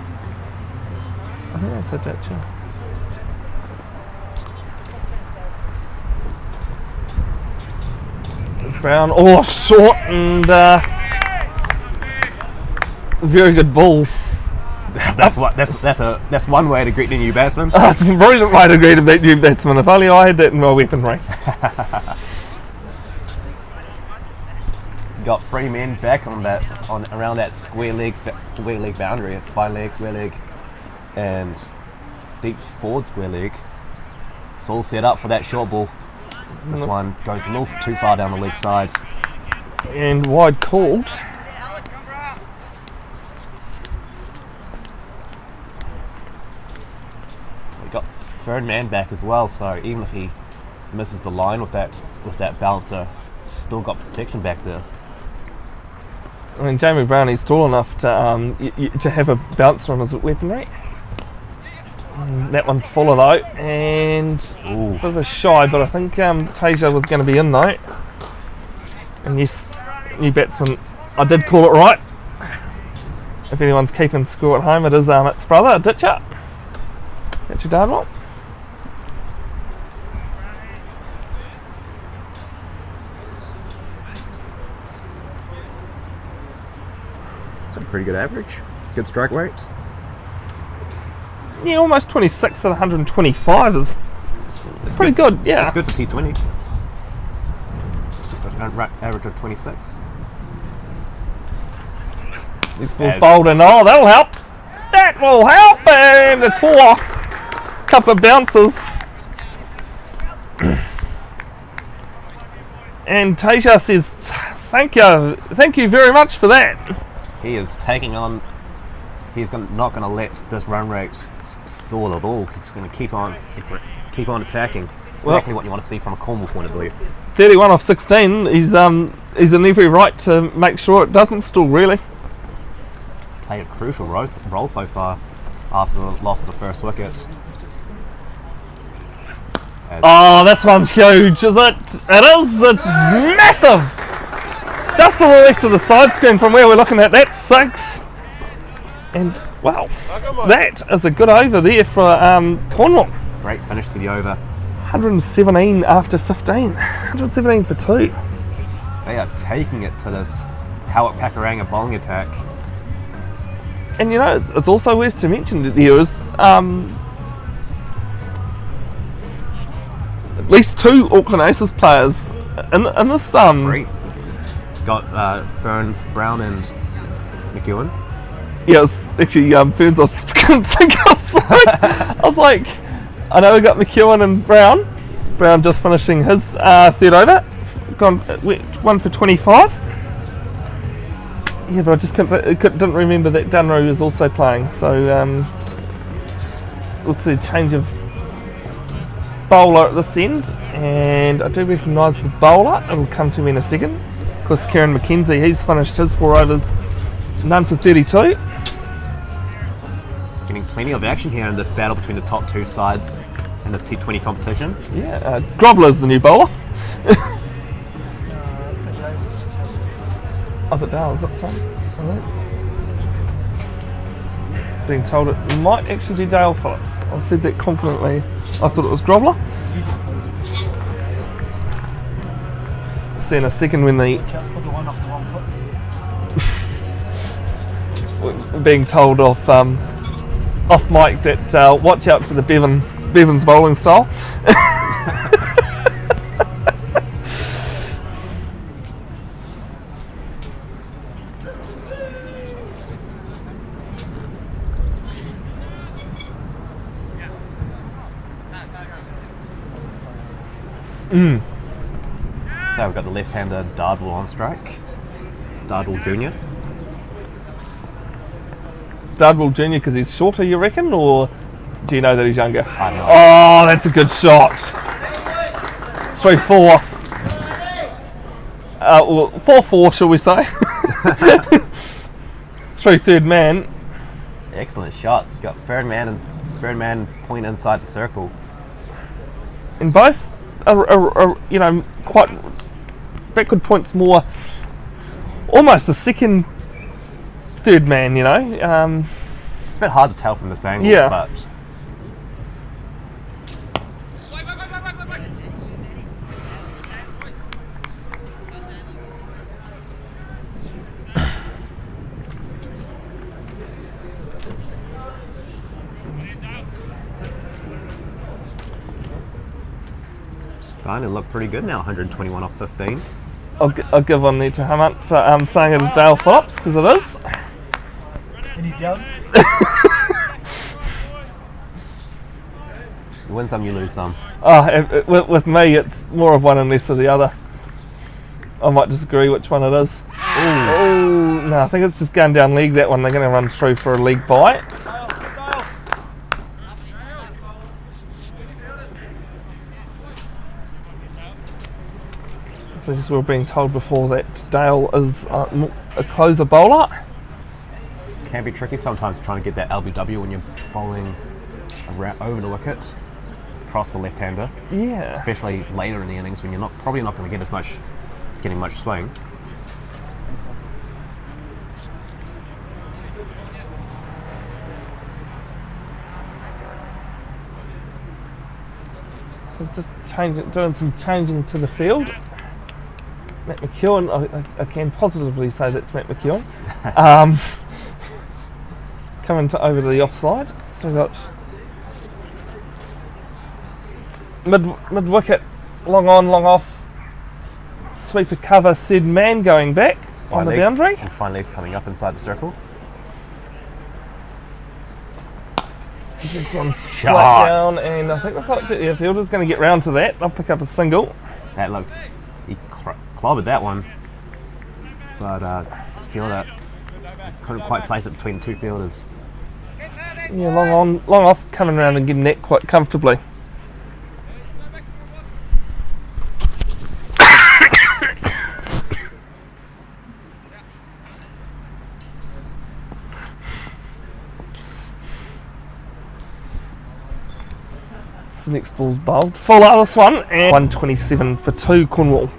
I think that's a ditcher. It's Brown. Oh, short and very good ball. That's one way to greet the new batsman. It's a brilliant way to greet a new batsman. If only I had that in my weaponry. Got 3 men back around that square leg boundary. It's 5 leg, square leg, and deep forward square leg. It's all set up for that short ball. This one goes a little too far down the leg side. And wide called. We got third man back as well, so even if he misses the line with that bouncer, still got protection back there. I mean, Jamie Brown, he's tall enough to have a bouncer on his weaponry. That one's fuller though, and a bit of a shy, but I think Tasia was going to be in though. And yes, new batsman, I did call it right. If anyone's keeping score at home, it is Amit's brother, Ditcher. That's your dad one. It's got a pretty good average, good strike rates. Yeah, almost 26 at 125 is pretty good. Yeah, it's good for T20. Average of 26. Next ball bowled in. Oh, that'll help. That will help, and it's 4. Couple of bounces. And Tasia says, thank you very much for that. He is taking on. He's not going to let this run rate stall at all. He's going to keep on attacking. Exactly what you want to see from a Cornwall point of view. 31 off 16. He's in every right to make sure it doesn't stall. Really, He's played a crucial role so far after the loss of the first wicket. Oh, this one's huge, is it? It is. It's massive. Just to the left of the side screen from where we're looking at. That's 6. And wow, that is a good over there for Cornwall. Great finish to the over. 117 after 15. 117 for 2. They are taking it to this Howard Pakuranga bowling attack. And you know, it's also worth to mention that there is at least 2 Auckland Aces players in this. 3. Got Ferns, Brown and McEwen. Yes, actually, Ferns, I couldn't think of. I was like, I know we got McEwen and Brown. Brown just finishing his third over. Gone 1 for 25. Yeah, but I just didn't remember that Dunro was also playing. So let's see, change of bowler at this end, and I do recognise the bowler. It'll come to me in a second. Of course, Kieran McKenzie, he's finished his 4 overs, none for 32. Getting plenty of action here in this battle between the top 2 sides in this T20 competition. Yeah, Grobler's the new bowler. Oh, is it Dale? Is it Tom? Being told it might actually be Dale Phillips. I said that confidently. I thought it was Grobler. We'll see in a second when the being told off mic that watch out for the Bevan's bowling style. So we've got the left-hander Dardwell on strike. Dardwell Jr. Dardwell Jr. because he's shorter, you reckon, or do you know that he's younger? I don't know. Oh, that's a good shot. 3-4. Well, 4-4, shall we say? 3 third man. Excellent shot. You've got third man point inside the circle. And both are you know, quite backward points, more almost a second third man, you know. It's a bit hard to tell from this angle, Yeah. but starting to look pretty good now. 121 off 15. I'll give one there to Hamant for saying it is Dale Phillips, because it is. Any doubt? You win some, you lose some. Oh, with me, it's more of one and less of the other. I might disagree which one it is. Oh, no, I think it's just going down leg, that one. They're going to run through for a leg bye. So just we were being told before that Dale is a closer bowler. Can be tricky sometimes trying to get that LBW when you're bowling around, over the wicket, across the left-hander. Yeah. Especially later in the innings when you're probably not going to get getting much swing. So just doing some changing to the field. Matt McEwen, I can positively say that's Matt McEwen. Coming over to the offside. So we've got mid wicket, long on, long off, sweeper cover, third man going back on the boundary. And fine legs coming up inside the circle. This one's flat down, and I think the fielder's going to get round to that. They'll pick up a single. That look, clobbered that one, but fielder couldn't quite place it between two fielders. Yeah, long off, coming around and getting that quite comfortably. The next ball's bowled. Full out this one, and 127 for 2 Cornwall.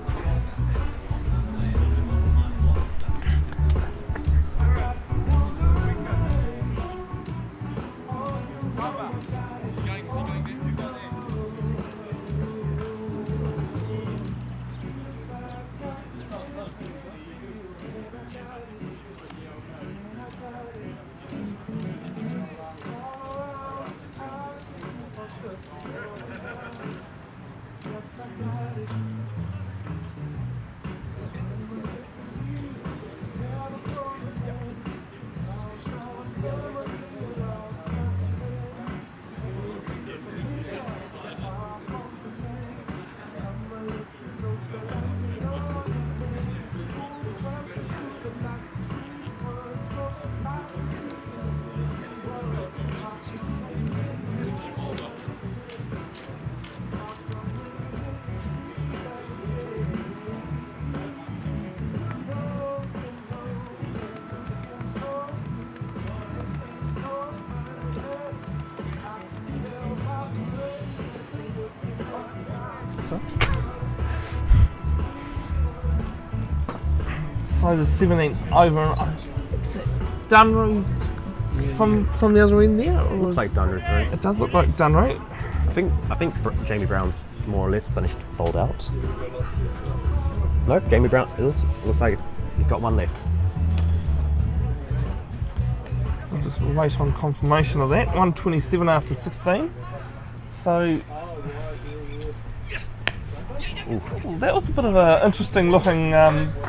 So the 17th over. Is that Dunry from the other end there? Or Looks like Dunry first. It does look like Dunry. I think Jamie Brown's more or less finished bowled out. No, Jamie Brown. It looks like he's got one left. So I'll just wait on confirmation of that. 127 after 16. So. Ooh, that was a bit of an interesting looking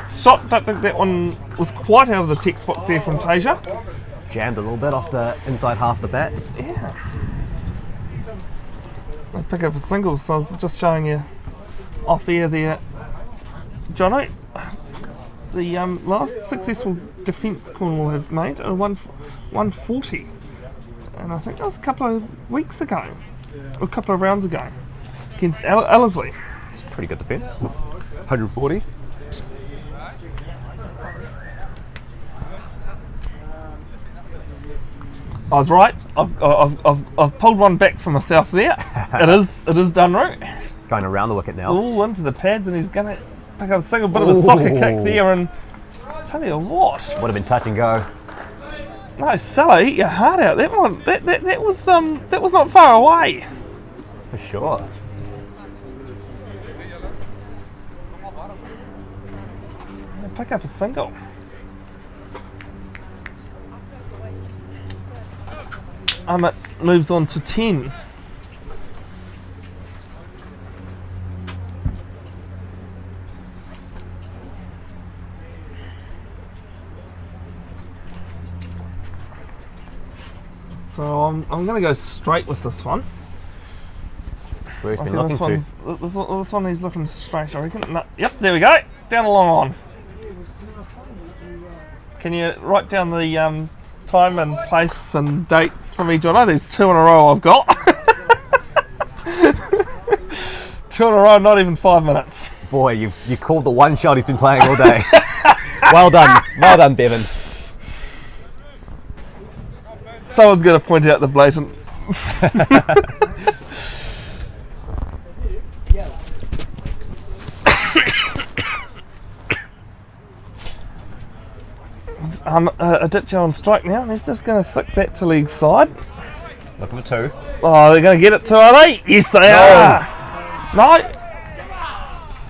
shot. Don't think that one was quite out of the textbook there from Tasia. Jammed a little bit off the inside half of the bat. Yeah. I pick up a single, so I was just showing you off air there, Jono. The last successful defence Cornwall have made are 140, and I think that was a couple of weeks ago, or a couple of rounds ago, against Ellerslie. It's pretty good defence. 140. I was right. I've pulled one back for myself there. It is done right. It's going around the wicket now. All into the pads, and he's going to pick up a single bit of a soccer kick there. And tell you what, Would have been touch and go. no, Salah, eat your heart out. That one, that was not far away. For sure. Pick up a single. It moves on to 10. So I'm going to go straight with this one. That's where he's been Okay, looking to. this one he's looking straight, I reckon. No, yep, there we go. Down the long on. Can you write down the time and place and date for me, John? There's 2 in a row I've got. 2 in a row, not even 5 minutes. Boy, you called the one shot he's been playing all day. Well done, Bevan. Someone's going to point out the blatant. A ditcher on strike now, and he's just going to flick that to leg side. Looking for 2. Oh, they're going to get it to, are they? Yes, they are. No.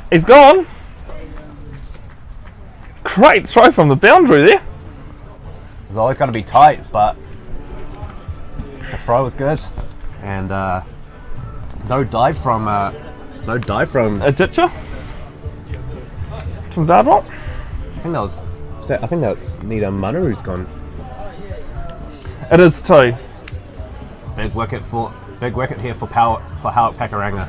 He's gone. Great throw from the boundary there. It's always going to be tight, but the throw was good, and no dive from A ditcher from Dardmont. I think that was Nita Munner who's gone. It is 2. Big wicket here for Howard Pakaranga.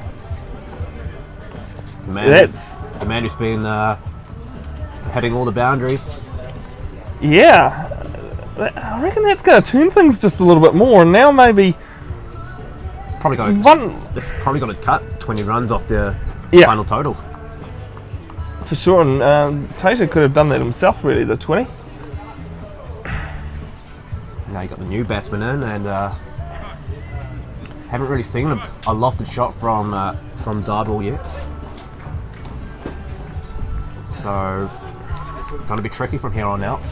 Man, That's the man who's been hitting all the boundaries. Yeah, I reckon that's going to turn things just a little bit more, and now maybe It's probably going to cut 20 runs off the final total. for sure, and Tater could have done that himself, really, the 20. Now you got the new batsman in, and haven't really seen a lofted shot from Dardwell yet. So it's going to be tricky from here on out.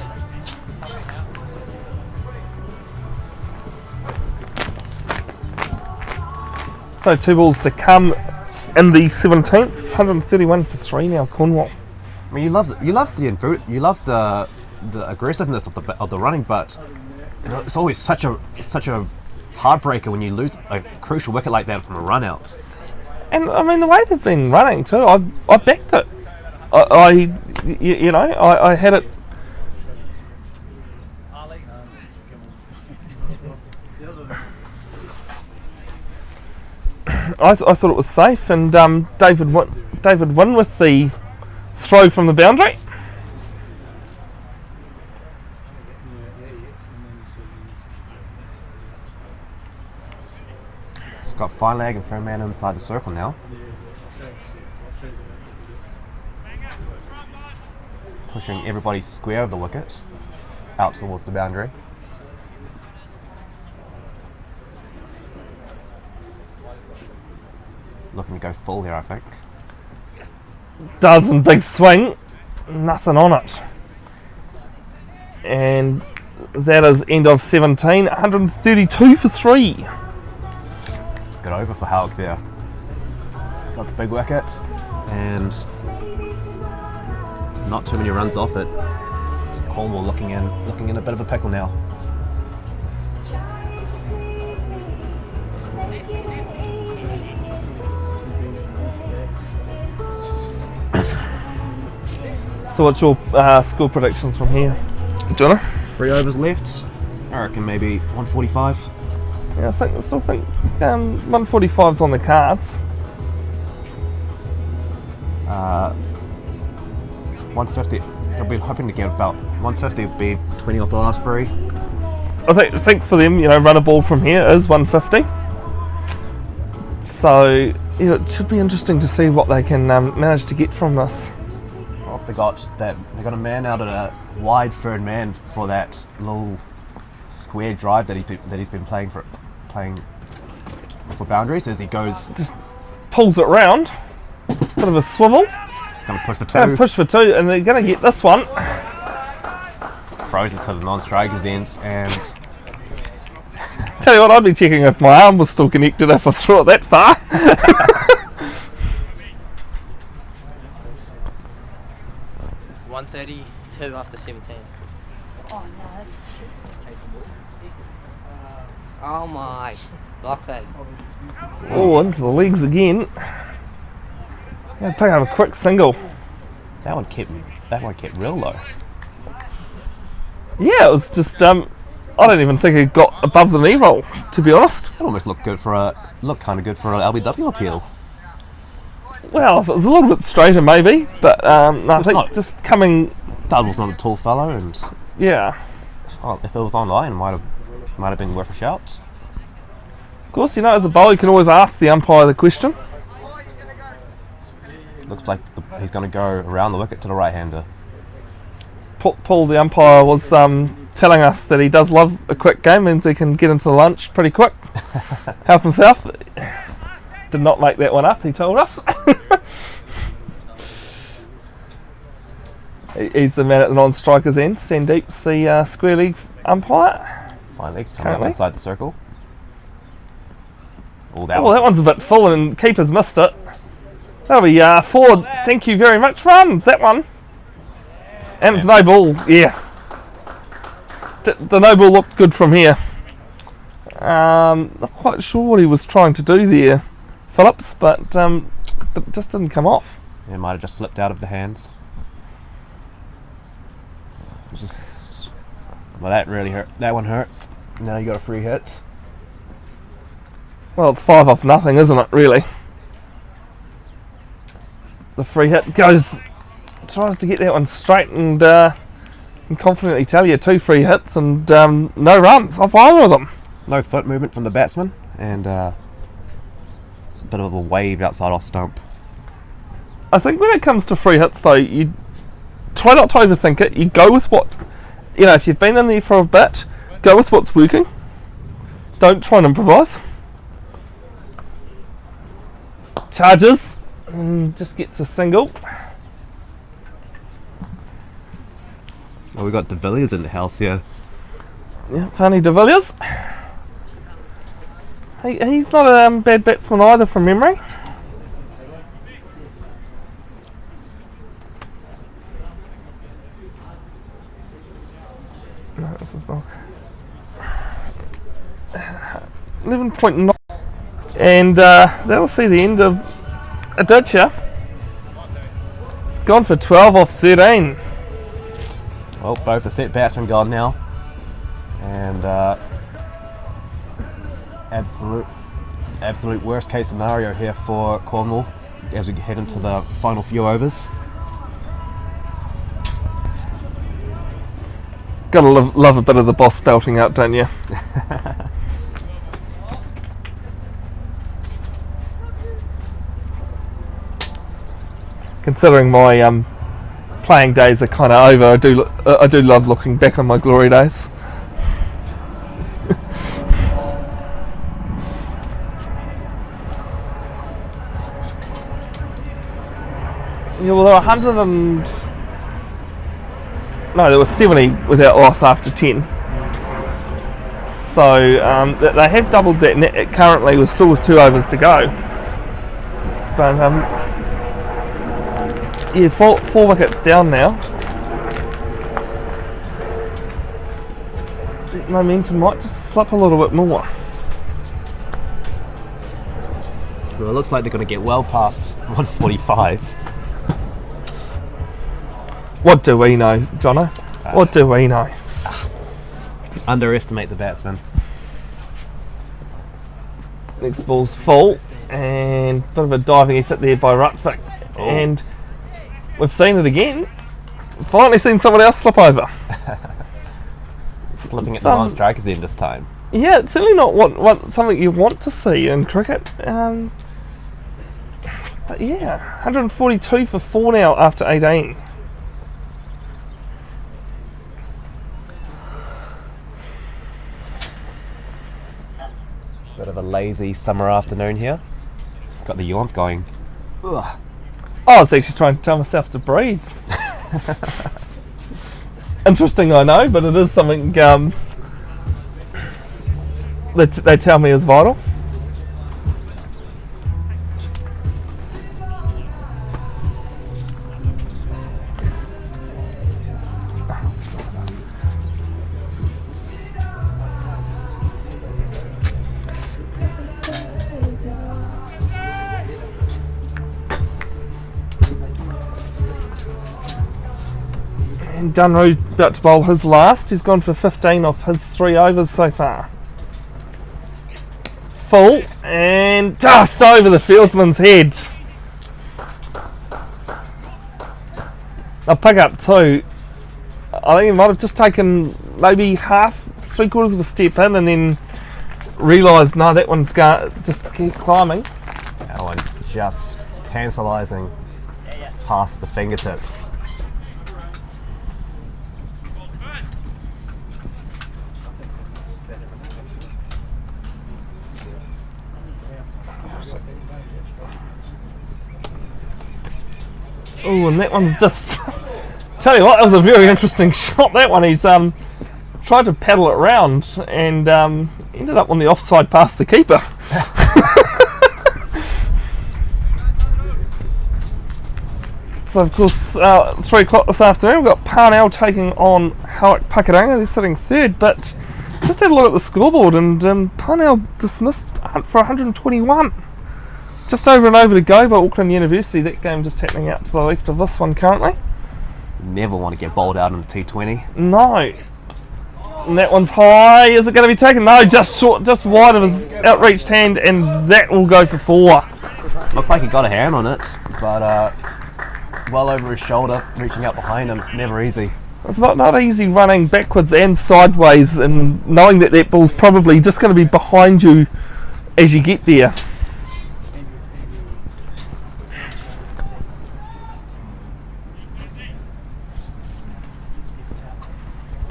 So 2 balls to come in the 17th. It's 131 for 3 now, Cornwall. I mean, you love the aggressiveness of the running, but you know, it's always such a heartbreaker when you lose a crucial wicket like that from a run out. And I mean, the way they've been running too, I backed it. I had it. I thought it was safe, and David won with the throw from the boundary. It's got fine leg and fair man inside the circle now. Pushing everybody square of the wicket out towards the boundary. Looking to go full here, I think. Dozen big swing, nothing on it. And that is end of 17, 132 for 3. Good over for Hauk there. Got the big wicket and not too many runs off it. Cornwall looking in a bit of a pickle now. So what's your score predictions from here, Jonah? 3 overs left. I reckon maybe 145. Yeah, I still think 145's on the cards. 150. They'll be hoping to get about 150. Would be 20 off the last 3. I think for them, run a ball from here is 150. So it should be interesting to see what they can manage to get from this. Well, they got a man out at a wide third man for that little square drive that he's been playing for boundaries as he goes. Just pulls it round. Bit of a swivel. He's going to push for 2. Push for 2, and they're going to get this one. Throws it to the non-strikers end, and Tell you what, I'd be checking if my arm was still connected if I threw it that far. It's 132 after 17. Oh no, that's Oh my, blockhead. Oh, into the legs again. Yeah, pick up a quick single. that one kept real low. Yeah, it was just I don't even think it got above the knee roll, to be honest. It almost looked kind of good for an LBW appeal. Well, if it was a little bit straighter maybe, but no, I It's think not. just coming, Dudley's not a tall fellow, and yeah. if it was online, it might have been worth a shout. Of course, as a bowler you can always ask the umpire the question. Looks like he's going to go around the wicket to the right-hander. Paul, the umpire, was telling us that he does love a quick game, means he can get into the lunch pretty quick. Help himself. Did not make that one up, he told us. He's the man at the non-strikers end. Sandeep's the square leg umpire. Fine legs coming up Currently. inside the circle. Oh, That one's a bit full and keeper's missed it. That'll be 4, thank you very much, runs, that one. And it's no ball, yeah. The no ball looked good from here. Not quite sure what he was trying to do there, Phillips, but it just didn't come off. It might have just slipped out of the hands. Well, that really hurt. That one hurts. Now you got a free hit. Well, it's 5 off nothing, isn't it, really? The free hit tries to get that one straight, and can confidently tell you 2 free hits and no runs off either of them. No foot movement from the batsman, and it's a bit of a wave outside off stump. I think when it comes to free hits though, you try not to overthink it. You go with what, if you've been in there for a bit, go with what's working. Don't try and improvise. Charges, and just gets a single. Well, we've got De Villiers in the house here. Yeah, Fanny De Villiers. He's not a bad batsman either from memory. No, this is well. 11.9, and that'll see the end of Aditya. It's gone for 12 off 13. Well, both the set batsmen gone now, and absolute worst case scenario here for Cornwall as we head into the final few overs. Gotta love a bit of the boss belting out, don't you? Considering my playing days are kind of over, I do love looking back on my glory days. Yeah, well, there were 100 and... No, there were 70 without loss after 10. So they have doubled that net currently with still 2 overs to go. But yeah, four wickets down now. The momentum might just slip a little bit more. Well, it looks like they're going to get well past 145. What do we know, Jono? What do we know? Underestimate the batsman. Next ball's full, and bit of a diving effort there by Rutvick. And we've seen it again. Finally seen someone else slip over. Slipping at the non-strikers end this time. Yeah, it's certainly not what something you want to see in cricket. But yeah, 142 for 4 now after 18. Bit of a lazy summer afternoon here. Got the yawns going. Ugh. I was actually trying to tell myself to breathe. Interesting, I know, but it is something that they tell me is vital. And Dunro's about to bowl his last. He's gone for 15 off his 3 overs so far. Full and just over the fieldsman's head. I'll pick up 2. I think he might have just taken maybe half, 3/4 of a step in and then realised, no, that one's going to just keep climbing. That one just tantalising past the fingertips. Oh, and that one's just... Tell you what, that was a very interesting shot, that one. He's tried to paddle it round and ended up on the offside past the keeper. So, of course, 3 o'clock this afternoon, we've got Parnell taking on Howick Pakuranga. They're sitting 3rd, but just had a look at the scoreboard and Parnell dismissed for 121. Just over and over to go by Auckland University. That game just happening out to the left of this one currently. Never want to get bowled out in the T20. No. And that one's high. Is it going to be taken? No, just short, just wide of his outreached hand, and that will go for 4. Looks like he got a hand on it, but well over his shoulder, reaching out behind him. It's never easy. It's not easy running backwards and sideways and knowing that that ball's probably just going to be behind you as you get there.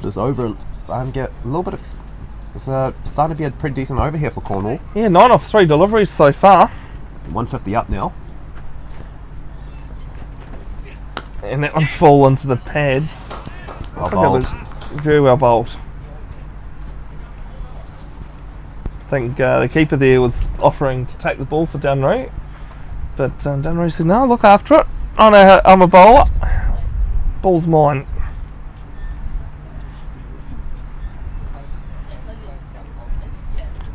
Just over, get a little bit of. It's starting to be a pretty decent over here for Cornwall. Yeah, 9 off 3 deliveries so far. 150 up now. And that one's full into the pads. Well Look at bowled. this. Very well bowled. I think the keeper there was offering to take the ball for Dunray, but Dunray said, no, look after it. I know I'm a bowler. Ball's mine.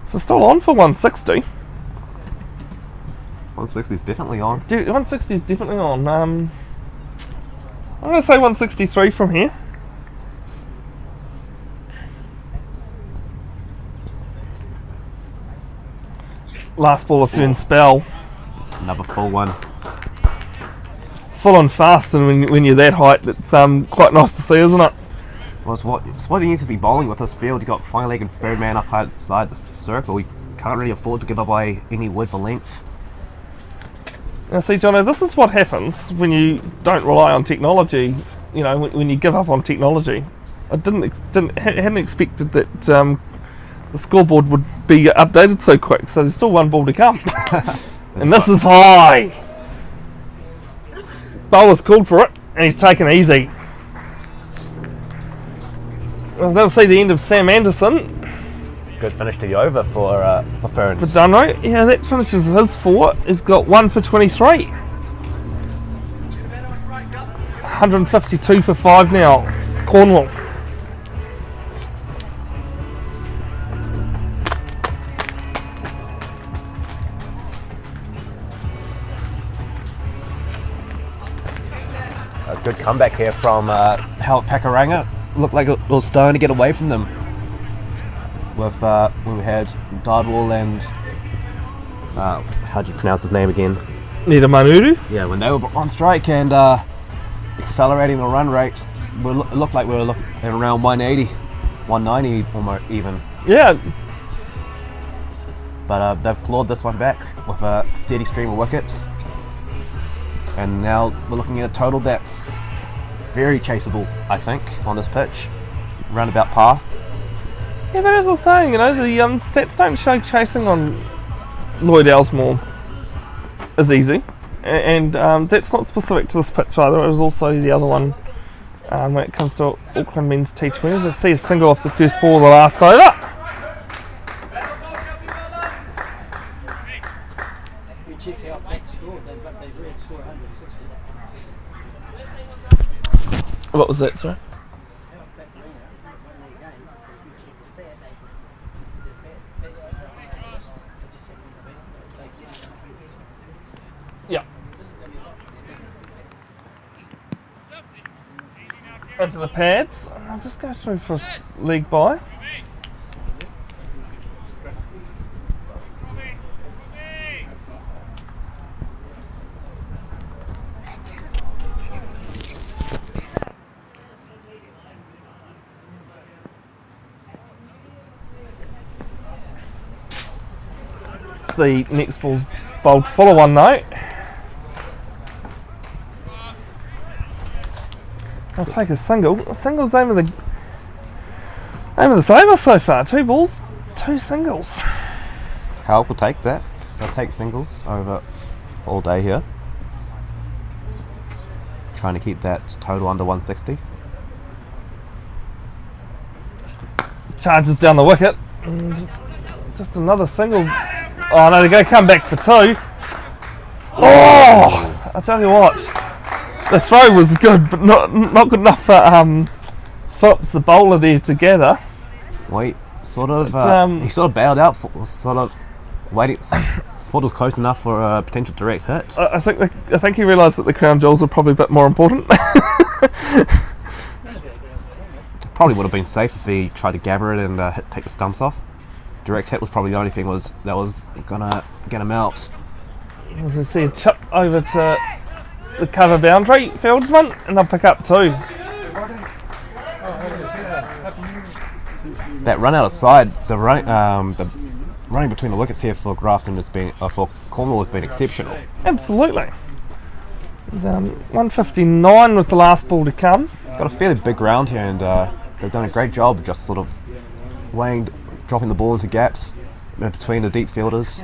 So still on for 160. 160 is definitely on. Dude, 160 is definitely on. I'm going to say 163 from here. Last ball of Fern Spell. Another full one. Full on fast, and when you're that height, it's quite nice to see, isn't it? Well, it's what he needs to be bowling with this field. You got fine leg and third man up outside the circle. We can't really afford to give away any wood for length. Now, see, Jono, this is what happens when you don't rely on technology. You know, when you give up on technology. I hadn't expected that the scoreboard would be updated so quick. So there's still one ball to come, and this is high. Bowler's called for it, and he's taken it easy. Well, that'll see the end of Sam Anderson. Good finish to the over for Ferns. For Dunray, yeah, that finishes his 4. He's got 1 for 23. 152 for 5 now. Cornwall. A good comeback here from Howard Pakuranga. Looked like it was starting to get away from them. With when we had Dardwall and how do you pronounce his name again? Nida Manuru. Yeah, when they were on strike and accelerating the run rates, it looked like we were looking at around 180, 190 almost even. Yeah. But they've clawed this one back with a steady stream of wickets. And now we're looking at a total that's very chaseable, I think, on this pitch. Round about par. Yeah, but as I was saying, you know, the stats don't show chasing on Lloyd Elsmore is easy. And that's not specific to this pitch either. It was also the other one when it comes to Auckland men's T20s. I see a single off the first ball of the last over. We checked out back score, but they've read score 160. What was that, sorry? Out back arena, won their games, we checked the stats. The batsmen are on our list. They just said they're getting between these and 30s. Yeah. This is going to be a lot for them. Into the pads. I'll just go through for a leg by. The next ball's bowled full of one note. I'll take a single. A single's aim of the over so far. 2 balls, 2 singles. Hal will take that. They'll take singles over all day here. Trying to keep that total under 160. Charges down the wicket. And just another single. Oh no, they're going to come back for 2. Oh! I tell you what, the throw was good, but not good enough for Phillips, the bowler, there to gather. Wait, sort of. But, he sort of bailed out, sort of waiting. Thought it was close enough for a potential direct hit. I think he realised that the crown jewels are probably a bit more important. Probably would have been safe if he tried to gather it and take the stumps off. Direct hit was probably the only thing that was gonna get him out. As we see a chip over to the cover boundary fieldsman, and they'll pick up 2. That run out of side, the running between the wickets here for Grafton has been, for Cornwall has been exceptional. Absolutely. And, 159 was the last ball to come. Got a fairly big ground here, and they've done a great job of just sort of dropping the ball into gaps between the deep fielders.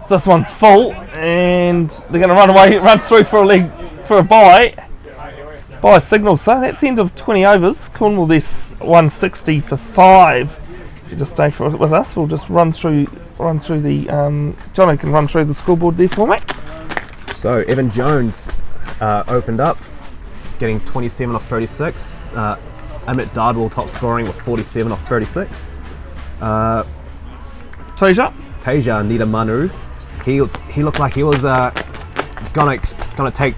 So this one's full, and they're going to run through for a bye signal. So that's the end of 20 overs. Cornwall this 160 for 5. If you just stay with us, we'll just run through the. Johnny can run through the scoreboard there for me. So Evan Jones opened up, getting 27 off 36. Amit Dardwell top scoring with 47 off 36. Teja Nita Manu, he looked like he was gonna take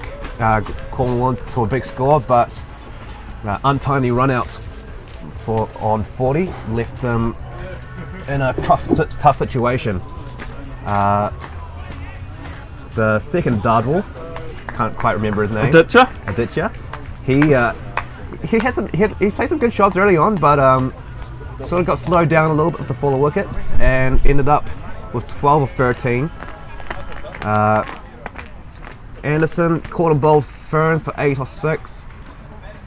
Cornwall to a big score, but untimely runouts on 40 left them in a tough situation. The second Dardwell, can't quite remember his name. Aditya. He played some good shots early on, but sort of got slowed down a little bit with the fall of wickets and ended up with 12 of 13. Anderson caught and bowled Ferns for 8 off 6,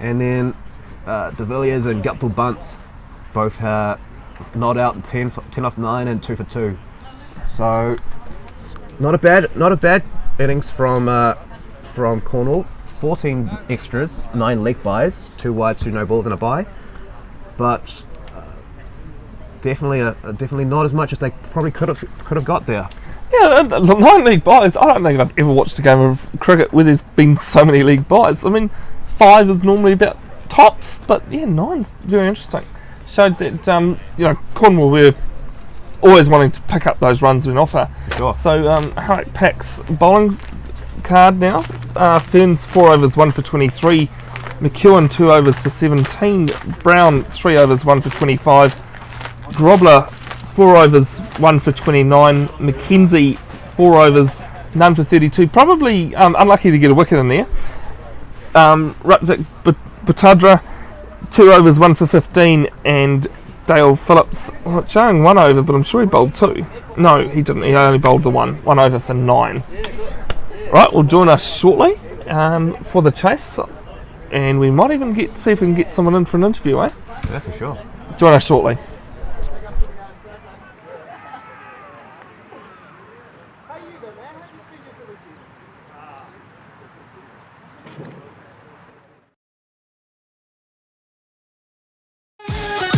and then De Villiers and Guptill Bunce both not out 10 off 9 and 2 for 2. So not a bad innings from Cornwall. 14 extras, 9 leg byes, 2 wides, 2 no balls and a bye, but definitely not as much as they probably could have got there. Yeah, 9 league byes. I don't think I've ever watched a game of cricket where there's been so many league byes. I mean, 5 is normally about tops, but yeah, 9's very interesting. Showed that Cornwall were always wanting to pick up those runs in offer. For sure. So Harrick Pack's bowling card now. Ferns 4 overs 1 for 23. McEwen 2 overs for 17. Brown 3 overs 1 for 25. Grobler 4 overs 1 for 29. Mackenzie 4 overs none for 32. Probably unlucky to get a wicket in there. Rutvik Butadra 2 overs 1 for 15, and Dale Phillips showing 1 over, but I'm sure he bowled 2. No, he didn't. He only bowled the 1 over for 9. Right, will join us shortly for the chase, and we might even see if we can get someone in for an interview, eh? Yeah, for sure. Join us shortly.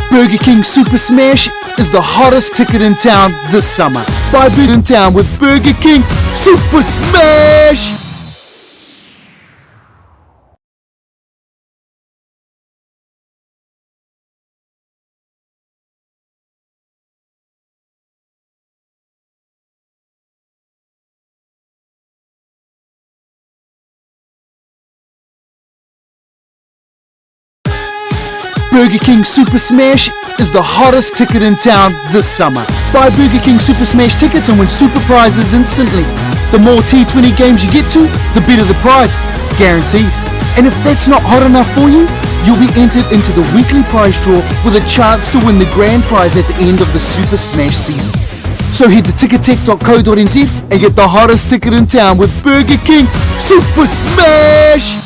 Burger King Super Smash is the hottest ticket in town this summer. Buy Burger in town with Burger King Super Smash! Burger King Super Smash is the hottest ticket in town this summer. Buy Burger King Super Smash tickets and win super prizes instantly. The more T20 games you get to, the better the prize. Guaranteed. And if that's not hot enough for you, you'll be entered into the weekly prize draw with a chance to win the grand prize at the end of the Super Smash season. So head to ticketek.co.nz and get the hottest ticket in town with Burger King Super Smash!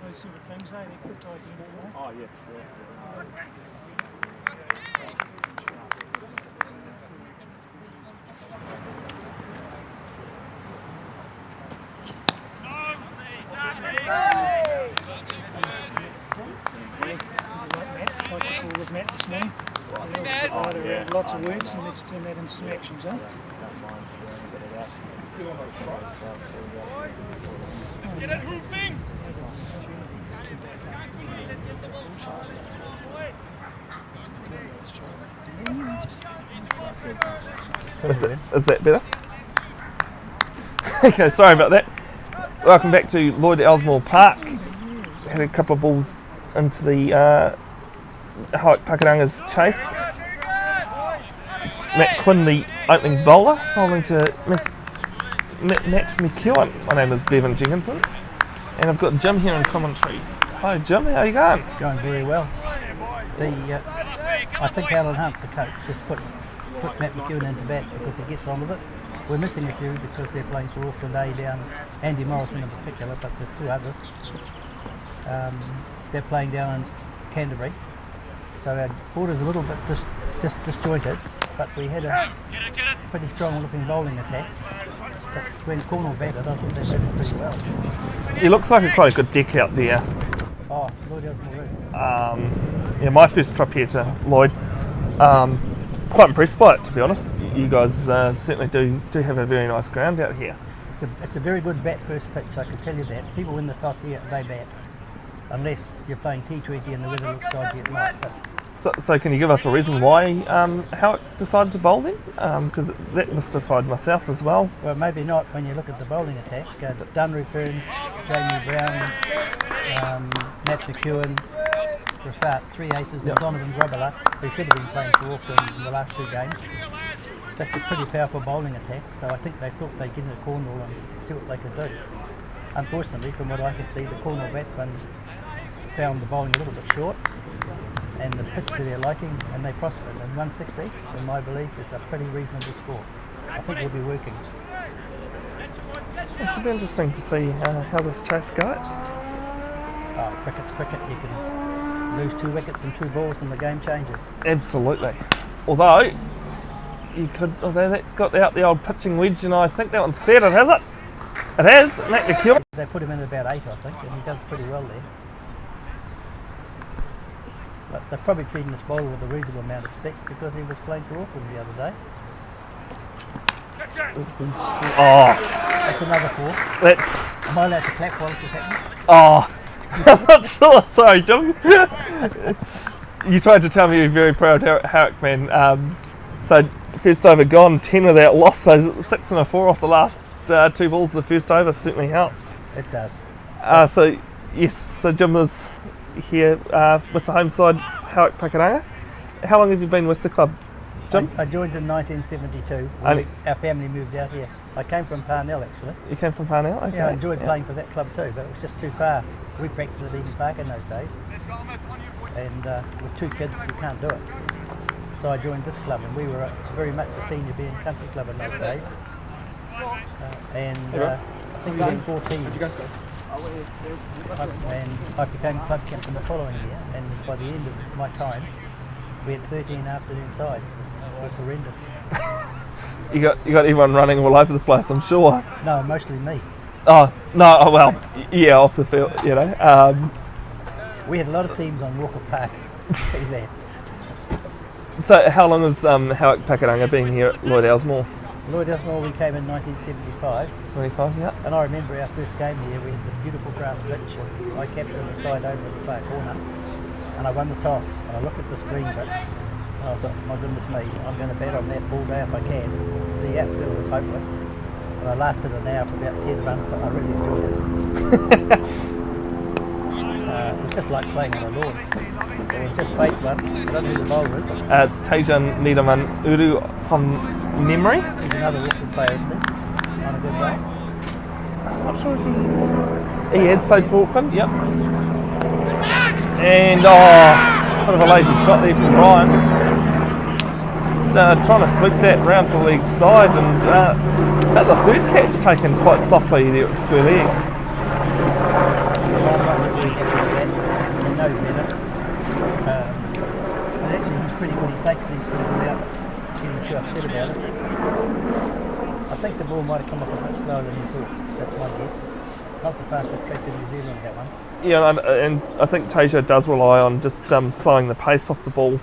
Those sort of things, eh? They're quick to identify. Oh, yeah, sure. Like before with Matt this morning. Lots of words, and let's turn that into some actions, eh? Get it hooping! Is that better? Okay, sorry about that. Welcome back to Lloyd Elsmore Park. Had a couple of balls into the Howick Pakaranga's chase. Matt Quinn, the opening bowler, following to Matt McEwen. My name is Bevan Jenkinson, and I've got Jim here in commentary. Hi Jim, how you going? Going very well. I think Alan Hunt, the coach, just put Matt McEwen into bat because he gets on with it. We're missing a few because they're playing for Auckland A down, Andy Morrison in particular, but there's two others. They're playing down in Canterbury, so our order's a little bit disjointed, but we had a pretty strong looking bowling attack. But when Cornwall batted, I thought they batted pretty well. It looks like quite a good deck out there. Oh, Lloyd Elsmore is. Yeah, my first trip here to Lloyd. Quite impressed by it, to be honest. You guys certainly do have a very nice ground out here. It's a very good bat first pitch, I can tell you that. People win the toss here, they bat. Unless you're playing T20 and the weather looks dodgy at night. But so can you give us a reason why Howick decided to bowl then? Because that mystified myself as well. Well, maybe not when you look at the bowling attack. Dunru Ferns, Jamie Brown, Matt McEwen, for a start, 3 aces, and Donovan Grubbler, who should have been playing for Auckland in the last 2 games. That's a pretty powerful bowling attack, so I think they thought they'd get into Cornwall and see what they could do. Unfortunately, from what I could see, the Cornwall batsmen found the bowling a little bit short and the pitch to their liking, and they prospered. And 160, in my belief, is a pretty reasonable score. I think we'll be working. It should be interesting to see how this chase goes. Oh, cricket's cricket. You can lose 2 wickets and 2 balls and the game changes. Absolutely. Although that's got out the old pitching wedge, and I think that one's cleared it, has it? It has. Matt McEwen. They put him in at about 8, I think, and he does pretty well there. But they're probably treating this bowler with a reasonable amount of respect because he was playing for Auckland the other day. That's another 4. Am I allowed to clap while this is happening? I'm not sure. Sorry, Jim. You tried to tell me you're very proud Howick man. So first over gone, 10 without loss. So 6 and a 4 off the last 2 balls. The first over certainly helps. It does. So Jim was here with the home side, Howick Pakaranga. How long have you been with the club, Jim? I joined in 1972. Our family moved out here. I came from Parnell actually. You came from Parnell? Okay. Yeah, I enjoyed playing for that club too, but it was just too far. We practiced at Eden Park in those days, and with 2 kids you can't do it. So I joined this club, and we were very much a senior B and country club in those days. I think we had 4 teams. And I became club captain the following year, and by the end of my time we had 13 afternoon sides. It was horrendous. You got everyone running all over the place, I'm sure. No, mostly me. Oh no! Oh well, yeah, off the field, you know. We had a lot of teams on Walker Park. Tell you that. So how long has Howick Pakaranga been here at Lloyd Elsmore? Lloyd Elsmore, we came in 1975. 75, yeah. And I remember our first game here, we had this beautiful grass pitch, and I captained the side over in the far corner, and I won the toss, and I looked at the screen, but I thought, my goodness me, I'm going to bat on that all day if I can. The outfield was hopeless, and I lasted an hour for about 10 runs, but I really enjoyed it. It was just like playing on a lawn. So we've just faced one. I don't know who the bowler is. It's Tejan Nidaman Uru from memory. He's another Auckland player, isn't he? On a good day. I'm not sure if he has played for Auckland, yep. And bit of a lazy shot there from Brian. Just trying to sweep that round to the leg side, and about the third catch taken quite softly there at square leg. Well, I'm not really happy with that. He knows better. But actually, he's pretty good. He takes these things without getting too upset about it. I think the ball might have come up a bit slower than he thought. That's my guess. It's not the fastest track in New Zealand, that one. Yeah, and I think Tasia does rely on just slowing the pace off the ball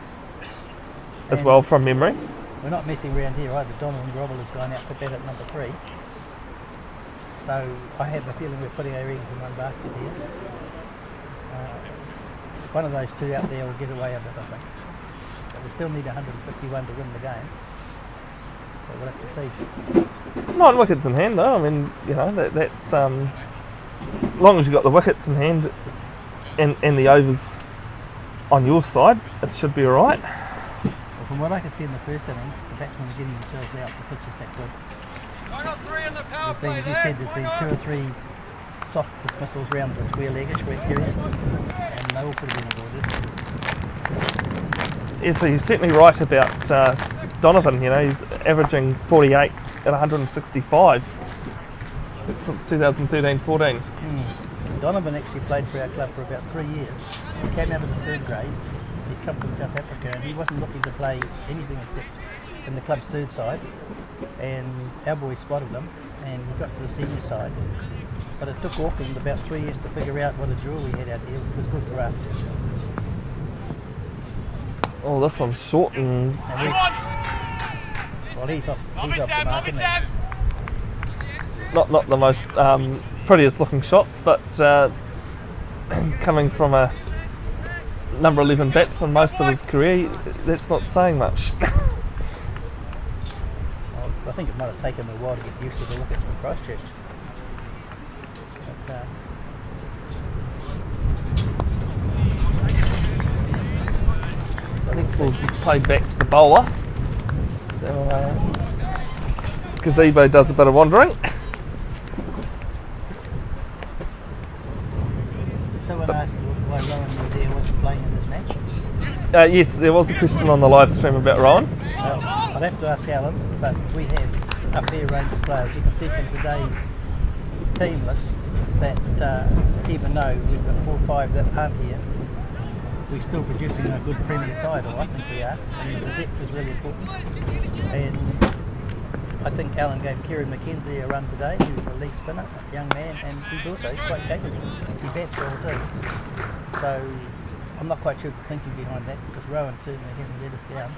as And well from memory. We're not messing around here either. Donovan Grobbel has gone out to bat at number 3. So I have a feeling we're putting our eggs in one basket here. One of those two out there will get away a bit, I think. But we still need 151 to win the game. So we'll have to see. 9 wickets in hand though. I mean, you know, that's as long as you've got the wickets in hand and the overs on your side, it should be alright. Well, from what I could see in the first innings, the batsmen are getting themselves out. The pitch is that good. There's been, as you said, there's been 2 or 3 soft dismissals around the square leg area, and they all could have been avoided. Yeah, so you're certainly right about Donovan. You know, he's averaging 48 at 165 since 2013-14. Donovan actually played for our club for about 3 years. He came out of the 3rd grade. He'd come from South Africa, and he wasn't looking to play anything except in the club's 3rd side. And our boys spotted him, and he got to the senior side. But it took Auckland about 3 years to figure out what a jewel we had out here, which was good for us. Oh, this one's short and he's off the mark, isn't he? not the most prettiest looking shots, but coming from a number 11 batsman most of his career, that's not saying much. I think it might have taken him a while to get used to the wickets from Christchurch. But, Next ball's just played back to the bowler. So Gazebo does a bit of wandering. someone asked why Rowan Madea wasn't playing in this match. Yes, there was a question on the live stream about Rowan. Well, I'd have to ask Alan, but we have a fair range of players. You can see from today's team list that even though we've got 4 or 5 that aren't here, we're still producing a good Premier side, or I think we are, and the depth is really important. And I think Alan gave Kieran McKenzie a run today. He was a leg spinner, a young man, and he's also quite capable. He bats well too. So I'm not quite sure the thinking behind that, because Rowan certainly hasn't let us down.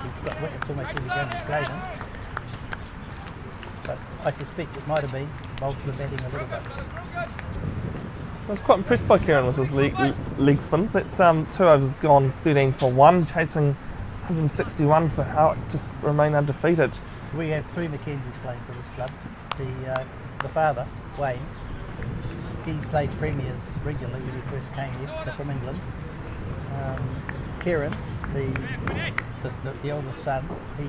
He's got wickets almost every game he's played in. But I suspect it might have been bulged the batting a little bit. I was quite impressed by Kieran with his leg spins. That's 2 overs gone 13 for 1, chasing 161 for Howick to remain undefeated. We have 3 Mackenzies playing for this club. The father, Wayne, he played premiers regularly when he first came here. They're from England. Kieran, the oldest son, he's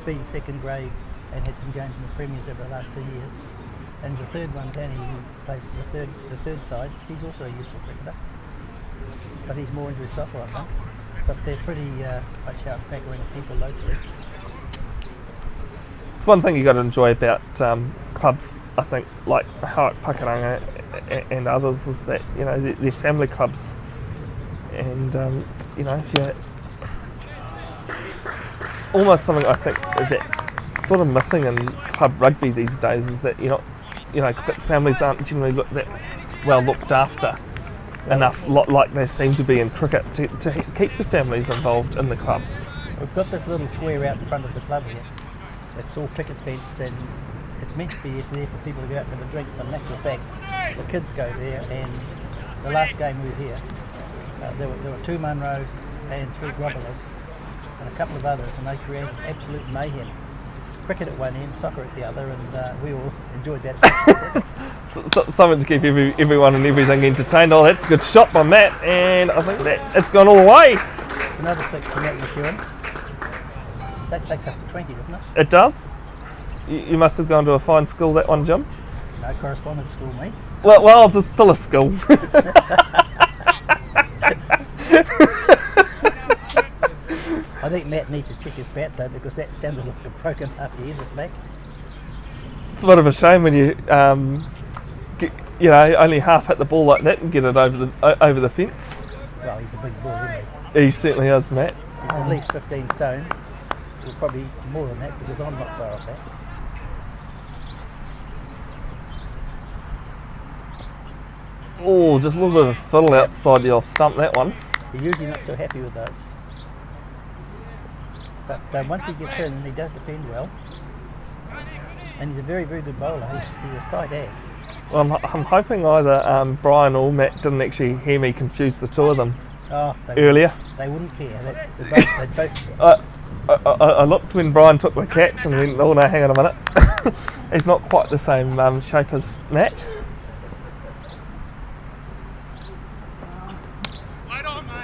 been 2nd grade and had some games in the premiers over the last 2 years. And the third one, Danny, who plays for the third side, he's also a useful cricketer. But he's more into his soccer, I think. But they're pretty much out-packering people, those 3. It's one thing you got to enjoy about clubs, I think, like Howick, Pakuranga and others, is that, you know, they're family clubs. And, you know, if you... It's almost something I think that's sort of missing in club rugby these days, is that you're not, you know, families aren't generally that well looked after enough, like they seem to be in cricket, to keep the families involved in the clubs. We've got this little square out in front of the club here. It's all picket fenced, and it's meant to be there for people to go out and have a drink, but in actual fact, the kids go there. And the last game we were here, there were 2 Munros and 3 Grobbelers and a couple of others, and they created absolute mayhem. Cricket at one end, soccer at the other, and we all enjoyed that. Something to keep everyone and everything entertained. Oh, that's a good shot by Matt, and I think that it's gone all the way. It's another 6 to Matt McEwen. That takes up to 20, doesn't it? It does. You must have gone to a fine school, that one, Jim. No, correspondence school, me. Well, it's still a school. I think Matt needs to check his bat though, because that sounded like a broken up here, the smack. It's a bit of a shame when you, only half hit the ball like that and get it over the fence. Well, he's a big boy, isn't he? He certainly is, Matt. He's at least 15 stone. Well, probably more than that, because I'm not far off that. Oh, just a little bit of a fiddle outside the off stump, that one. You're usually not so happy with those. But once he gets in, he does defend well. And he's a very, very good bowler. He's as tight as. Well, I'm hoping either Brian or Matt didn't actually hear me confuse the two of them earlier. They wouldn't care. They'd both I looked when Brian took the catch and went, oh no, hang on a minute. He's not quite the same shape as Matt.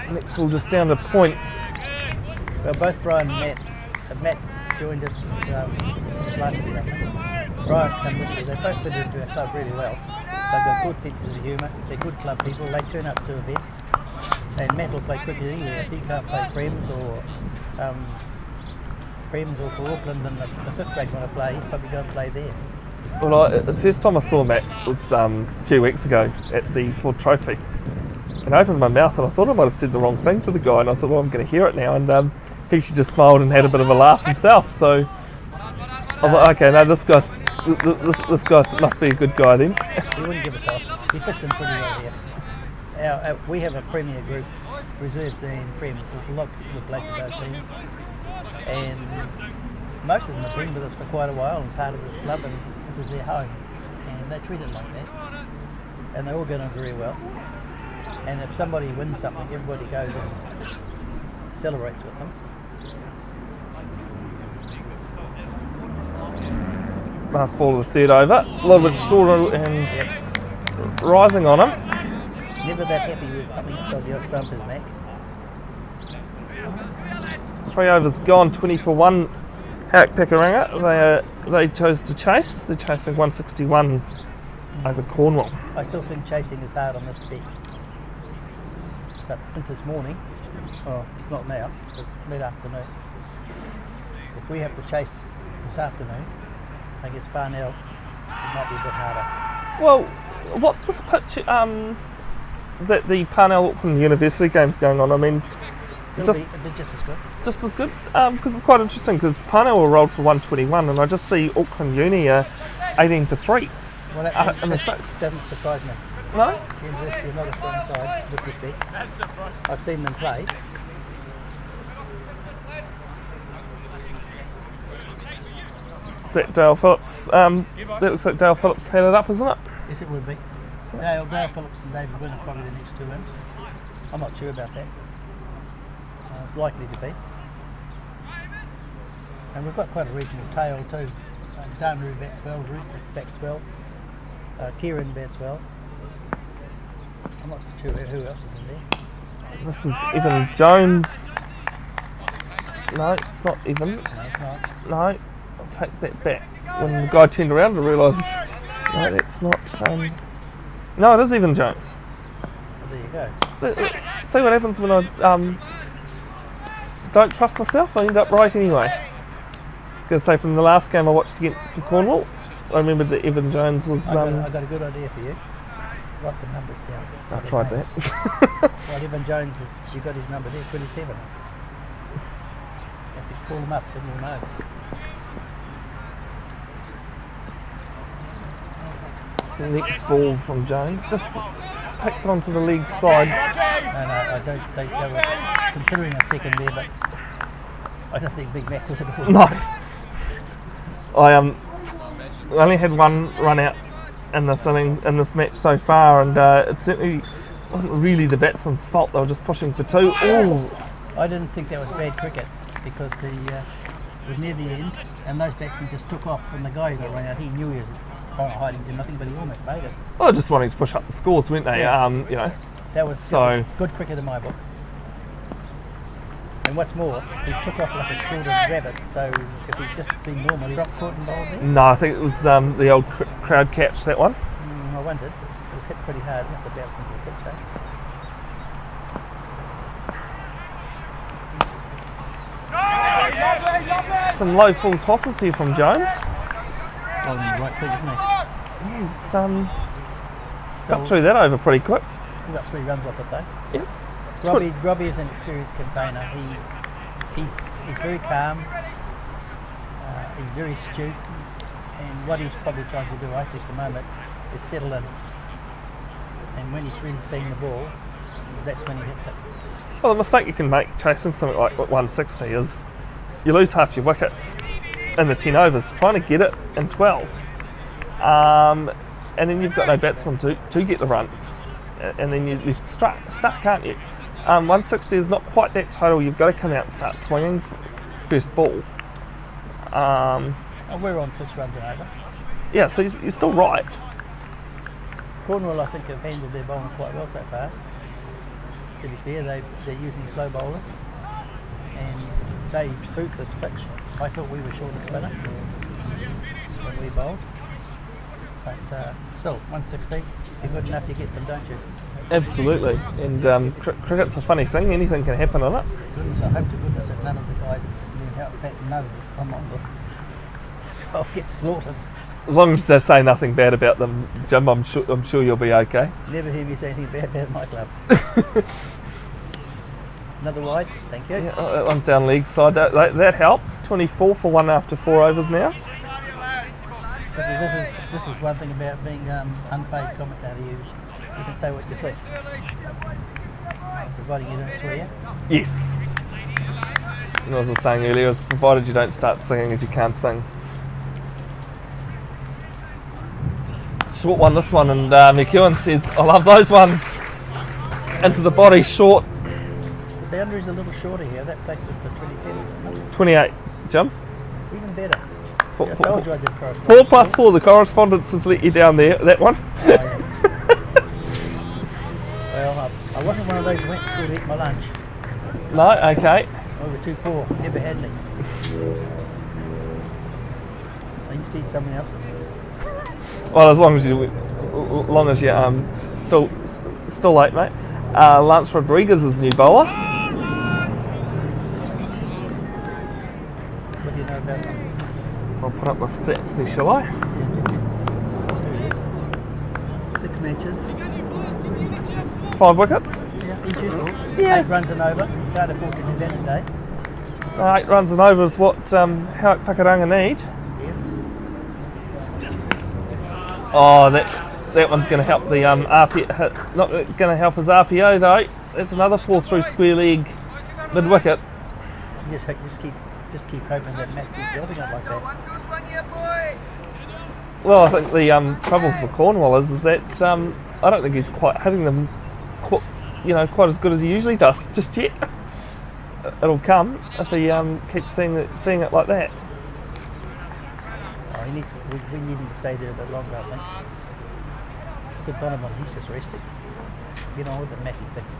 Next ball just down to point. Well, both Brian and Matt joined us last year, I think. Brian's come this year. They both fit into our club really well. They've got good senses of humour. They're good club people. They turn up to events. And Matt will play cricket anywhere. If he can't play Prems or for Auckland and the fifth grade want to play, he'd probably go and play there. Well, the first time I saw Matt was a few weeks ago at the Ford Trophy. And I opened my mouth and I thought I might have said the wrong thing to the guy, and I thought, well, I'm going to hear it now. And he just smiled and had a bit of a laugh himself. So I was like, okay, no, this guy must be a good guy then. He wouldn't give a toss. He fits in pretty well here. We have a premier group, reserves and Prems. There's a lot of people who play for both teams. And most of them have been with us for quite a while and part of this club, and this is their home. And they treat it like that. And they all get on very well. And if somebody wins something, everybody goes and celebrates with them. Last ball of the third over, a little bit shorter and rising on him. Never that happy with something outside the off stump is Mac. 3 overs gone, 20 for 1. Hack Pakuranga, they chose to chase. They're chasing 161 over Cornwall. I still think chasing is hard on this deck. But since this morning, it's not now, it's mid-afternoon. If we have to chase this afternoon against Parnell, it might be a bit harder. Well, what's this pitch that the Parnell Auckland University game's going on? I mean, It'll be just as good. Just as good? Because it's quite interesting, because Parnell were rolled for 121 and I just see Auckland Uni 18 for 3 in the sixth. Doesn't surprise me. No? University are not a strong side, with respect. I've seen them play. Is that Dale Phillips? That looks like Dale Phillips had it up, isn't it? Yes, it would be. Dale Phillips and David Wynn are probably the next two in. I'm not sure about that. It's likely to be. And we've got quite a regional tail too. Darnru bats well, Root bats well, Kieran bats well. I'm not sure who else is in there. This is Evan Jones. No, it's not Evan. No, it's not. No, I'll take that back. When the guy turned around, I realised, no, that's not. No, it is Evan Jones. Well, there you go. See what happens when I don't trust myself. I end up right anyway. I was going to say, from the last game I watched again for Cornwall, I remember that Evan Jones was. I got a good idea for you. Write the numbers down. I tried that. Well, Evan Jones you got his number there, 27. I said, call him up, then we'll know. It's the next ball from Jones, just picked onto the leg side. No, I don't. They were considering a second there, but I don't think Big Mac was at all. No. I only had one run out in this match so far, and it certainly wasn't really the batsman's fault. They were just pushing for 2. Oh! I didn't think that was bad cricket because it was near the end, and those batsmen just took off. And the guy who got run out, he knew he was hiding to nothing, but he almost made it. Well, just wanting to push up the scores, weren't they? Yeah. That was good cricket in my book. And what's more, he took off like a scolded rabbit, so if he'd just been normal, he dropped caught and bowled there. No, I think it was the old crowd catch, that one. I wondered. It was hit pretty hard. It must have bounced into the pitch, Some low full tosses here from Jones. On the right seat, isn't he? Yeah, it's got through that over pretty quick. We got 3 runs off it though. Yep. Robbie is an experienced campaigner. He's very calm. He's very astute, and what he's probably trying to do, I think, at the moment, is settle in. And when he's really seeing the ball, that's when he hits it. Well, the mistake you can make chasing something like 160 is you lose half your wickets in the 10 overs trying to get it in 12. And then you've got no batsman to get the runs. And then you're stuck, can't you? 160 is not quite that total. You've got to come out and start swinging first ball. We're on 6 runs and over. Yeah, so you're still right. Cornwall, I think, have handled their bowling quite well so far. To be fair, they're using slow bowlers, and they suit this pitch. I thought we were short of spinner when we bowled, but still, 160. If you're good enough, you get them, don't you? Absolutely, and cricket's a funny thing. Anything can happen in it. Goodness, I hope to goodness that none of the guys that sit in the outback know that I'm on this. I'll get slaughtered. As long as they say nothing bad about them, Jim, I'm sure you'll be okay. Never hear me say anything bad about my club. Another wide, thank you. Yeah, that one's down leg side. That helps. 24 for 1 after 4 overs now. This is one thing about being unpaid commentator. You can say what you think, providing you don't swear. Yes. And as I was saying earlier, it's provided you don't start singing if you can't sing. Short one, this one, and McEwen says, I love those ones. Into the body, short. The boundary's a little shorter here. That takes us to 27, doesn't it? 28, Jim. Even better. I told you I did correspondence. 4 plus 4, the correspondence has let you down there, that one. Oh, yeah. Well, I wasn't one of those who went to school to eat my lunch. No, okay. We were too poor. Never had any. I used to eat someone else's. Well, as long as you're still late, mate. Lance Rodriguez is new bowler. What do you know about them? I'll put up my stats there, shall I? 6 matches. 5 wickets. Yeah, as usual. Yeah. 8 runs and over. Can't afford to do that today. 8 runs and over is what Howak Pakuranga need. Yes. Oh, that one's going to help the RPO. Not going to help his RPO though. That's another 4 through square leg mid wicket. Just keep hoping that Matt keeps building it like that. Well, I think the trouble for Cornwall is that I don't think he's quite hitting them, quite as good as he usually does just yet. It'll come if he keeps seeing it like that. Oh, we need him to stay there a bit longer, I think. Look at Donovan, he's just resting. Get on with it, Mackie thinks.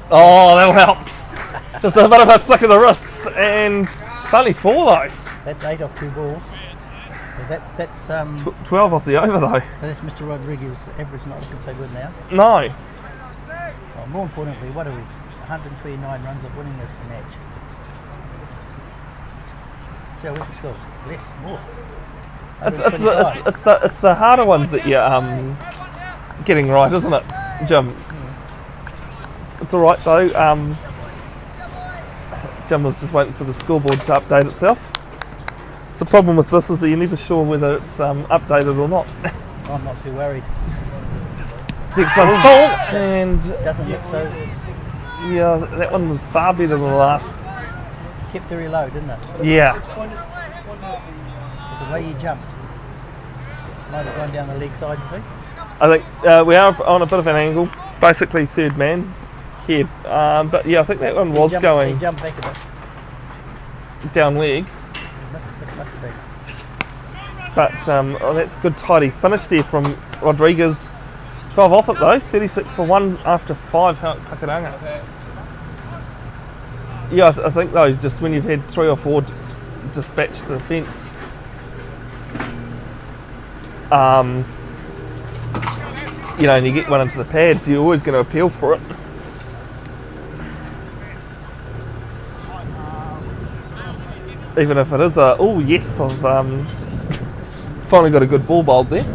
Oh, that'll help. Just a bit of a flick of the wrists, and it's only 4 though. That's 8 off 2 balls. So that's 12 off the over though. That's Mr. Rodriguez' average not looking so good now. No. Well, more importantly, what are we? 129 runs of winning this match. So we can score less, more. It's the harder ones that you're getting right, isn't it, Jim? It's all right though. Jim was just waiting for the scoreboard to update itself. So the problem with this is that you're never sure whether it's updated or not. I'm not too worried. Next one's full, and Doesn't look so. yeah, that one was far better than the last. Kept very low, didn't it? Yeah. But the way you jumped, might have gone down the leg side, you think? I think we are on a bit of an angle, basically third man here. But yeah, I think that one was going He jumped back a bit. down leg. Must have been. But that's good tidy finish there from Rodriguez. 12 off it though, 36 for 1 after 5 Howak Pakuranga. Yeah, I think though, just when you've had 3 or 4 dispatched to the fence, and you get one into the pads, you're always going to appeal for it. Even if it is a, oh yes, I've finally got a good ball bowled there.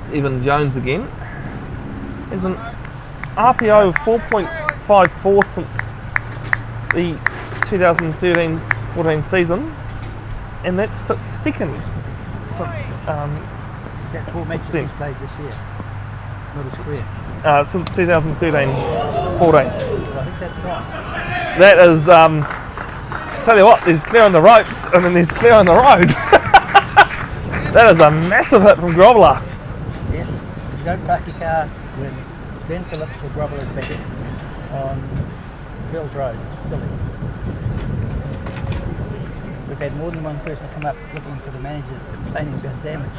It's Evan Jones again. There's an RPO of 4.54 since the 2013-14 season, and that's second since Is that 4 matches then. he's played this year? Not his career. Since 2013-14. Well, I think that's gone. That is, tell you what, there's clear on the ropes and then there's clear on the road. That is a massive hit from Grobbler. Yes, you don't park your car when Ben Phillips or Grobbler's batting on Bills Road. It's silly. We've had more than one person come up looking for the manager complaining about damage.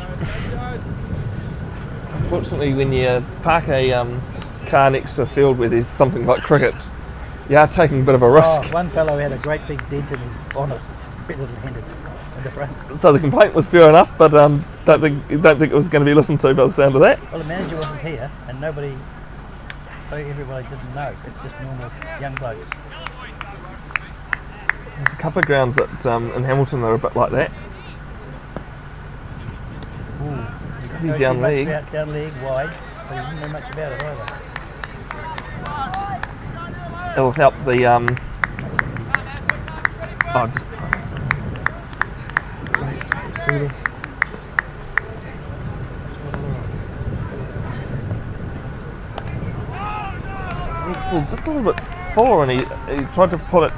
Unfortunately, when you park a car next to a field where there's something like cricket, you are taking a bit of a risk. Oh, one fellow had a great big dent in his bonnet, very little-handed in the front. So the complaint was fair enough, but don't think it was going to be listened to by the sound of that. Well, the manager wasn't here, and everybody didn't know. It's just normal young blokes. There's a couple of grounds that in Hamilton that are a bit like that. He Down leg. Down leg, wide, but he didn't know much about it either. It'll help the oh, just try. Wait, see. Next ball's just a little bit fuller, and he tried to put it.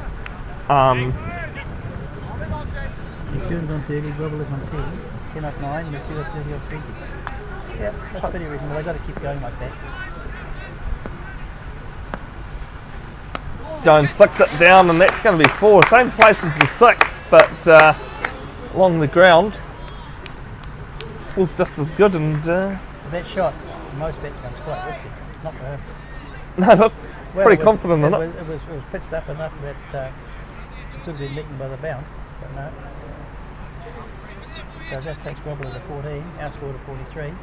McEwen's on 30, Grobbler's on 10, 10 off 9, McEwen 30 off 20. Yeah, that's pretty reasonable. They've got to keep going like that. Jones flicks it down, and that's going to be 4. Same place as the 6, but along the ground. Feels just as good, and But that shot, for most batsmen's quite risky. Not for him. no, look, Well, pretty confident in it. It was pitched up enough that it could have been beaten by the bounce, but no. So that takes Grobbler to 14, our score to 43, and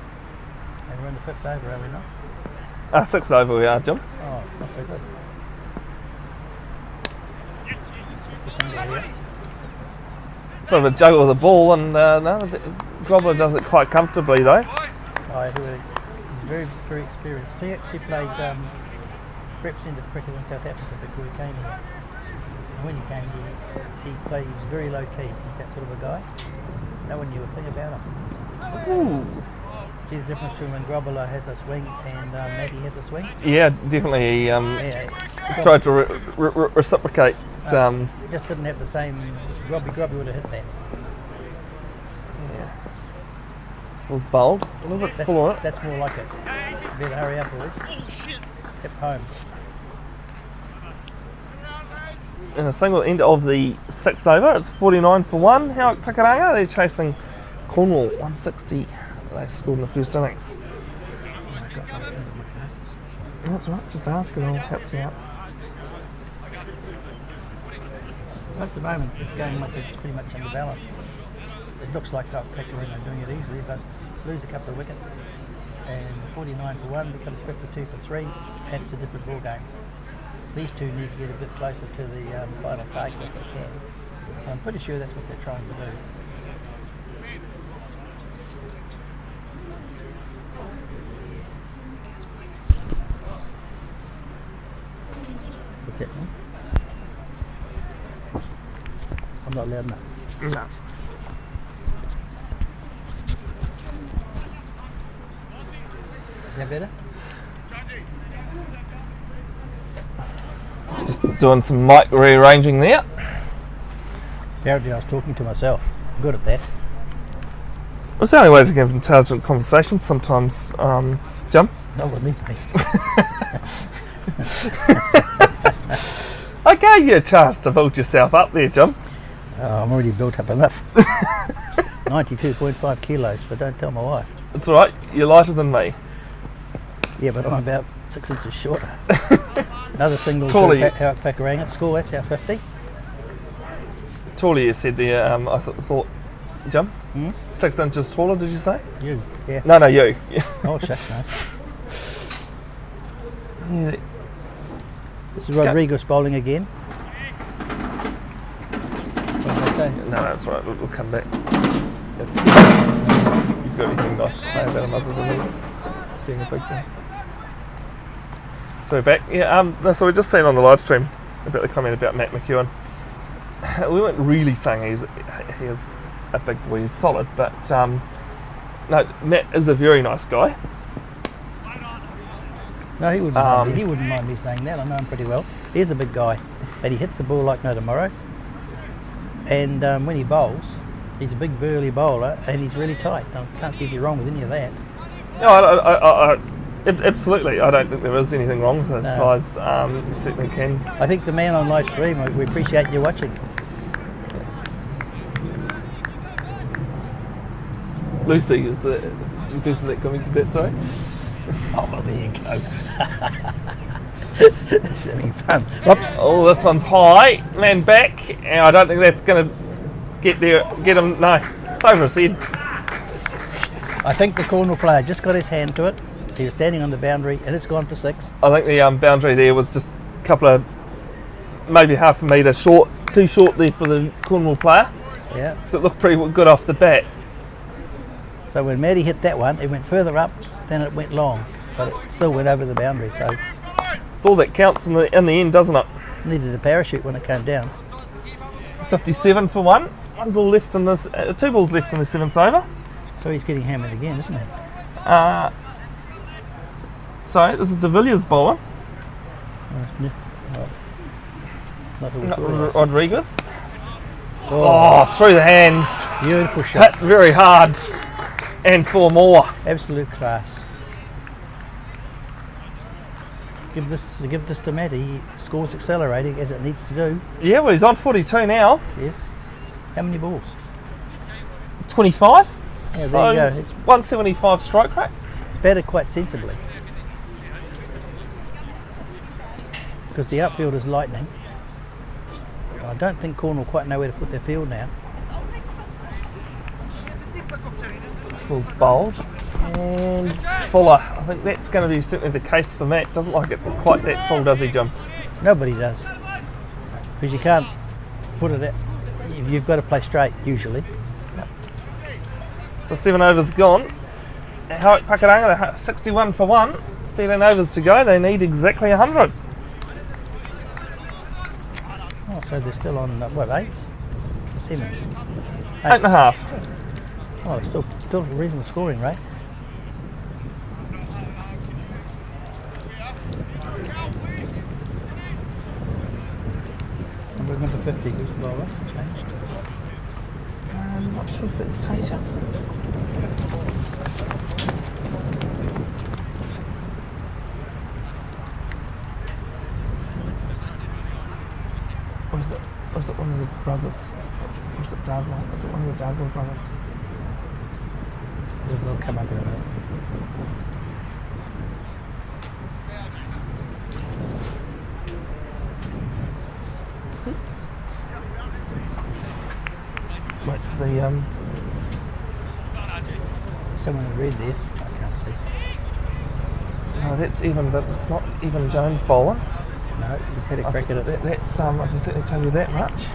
we're in the 5th over, are we not? 6th over we are, Jim. Oh, not so good. Just a single here. Bit of a juggle with the ball, and no, Grobbler does it quite comfortably though. He's very, very experienced. He actually played representative cricket in South Africa before he came here. And when he came here, he was very low key. He's that sort of a guy. No one knew a thing about him. Ooh. See the difference between when Grobbler has a swing and Matty has a swing? Yeah, definitely. He Yeah. tried to reciprocate. He just didn't have the same. Grobby would have hit that. Yeah. This was bowled. A little bit full on it. That's more like it. Better hurry up, boys. Hip home. And a single end of the 6th over. It's 49 for 1. Howick Pakaranga, they're chasing Cornwall 160. They scored in the first innings. That's right, just ask and I'll help you out. At the moment, this game I think is pretty much under balance. It looks like Howick Pakaranga are doing it easily, but lose a couple of wickets, and 49 for 1 becomes 52 for 3, and it's a different ball game. These two need to get a bit closer to the final target if they can. I'm pretty sure that's what they're trying to do. What's happening? I'm not loud enough. No. Is that better? Just doing some mic rearranging there. Apparently I was talking to myself. I'm good at that. It's the only way to have intelligent conversations sometimes, Jim. Not with me, mate. I gave you a chance to build yourself up there, Jim. Oh, I'm already built up enough. 92.5 kilos, but don't tell my wife. It's alright, you're lighter than me. Yeah, but I'm about 6 inches shorter. Another single Taller to Howick Pakaranga score, that's our 50. Taller you said there, I thought, Jim. Hmm? 6 inches taller, did you say? You, yeah. No, you. Oh, shit, no. Yeah. This is Rodriguez bowling again. What did I say? No, that's right. We'll come back. It's, you've got anything nice to say about him other than being a big boy? So we're back. Yeah. So we're just saying on the live stream about the comment about Matt McEwen. We weren't really saying he is a big boy. He's solid, but no, Matt is a very nice guy. No, he wouldn't mind me saying that. I know him pretty well. He's a big guy, but he hits the ball like no tomorrow. And when he bowls, he's a big burly bowler, and he's really tight. I can't see anything wrong with any of that. No, I absolutely. I don't think there is anything wrong with his size. You certainly can. I think the man on live stream, we appreciate you watching. Lucy is the person that commented that, sorry. Oh, well, there you go. It's having fun. Whoops. Oh, this one's high. Man back. And I don't think that's going to get him. No, it's over his head. I think the Cornwall player just got his hand to it. He was standing on the boundary, and it's gone for 6. I think the boundary there was just a couple of, maybe half a metre short, too short there for the Cornwall player. Yeah. Because it looked pretty good off the bat. So when Maddie hit that one, it went further up than it went long, but it still went over the boundary. So it's all that counts in the end, doesn't it? Needed a parachute when it came down. 57 for one. 1 ball left in this. 2 balls left in the 7th over. So he's getting hammered again, isn't he? So this is De Villiers' bowler. Rodriguez. Oh, through the hands. Beautiful shot. Hit very hard. And 4 more. Absolute class. Give this to Matty. He scores accelerating as it needs to do. Yeah, well, he's on 42 now. Yes. How many balls? 25. Yeah, so there you go. It's 175 strike rate. batted quite sensibly. Because the outfield is lightning. I don't think Cornwall quite know where to put their field now. This ball's bowled. And fuller. I think that's going to be certainly the case for Matt. Doesn't like it quite that full, does he, Jim? Nobody does. Because you can't put it at... You've got to play straight, usually. So 7 overs gone. Howick Pakuranga, they're 61 for 1. 13 overs to go. They need exactly 100. Oh, so they're still on, what, 8s? 7s? 8.5. Oh, it's still a reasonable scoring rate. Number 50, who's the bowler? Changed. I'm not sure if that's Tasia. Or is it one of the brothers? Or is it Darwell? Is it one of the Darwell brothers? They'll come up in a minute. Wait for the Someone in red there. I can't see. No, that's even, but it's not even Jones bowling. No, he's had a crack at it. That's I can certainly tell you that much.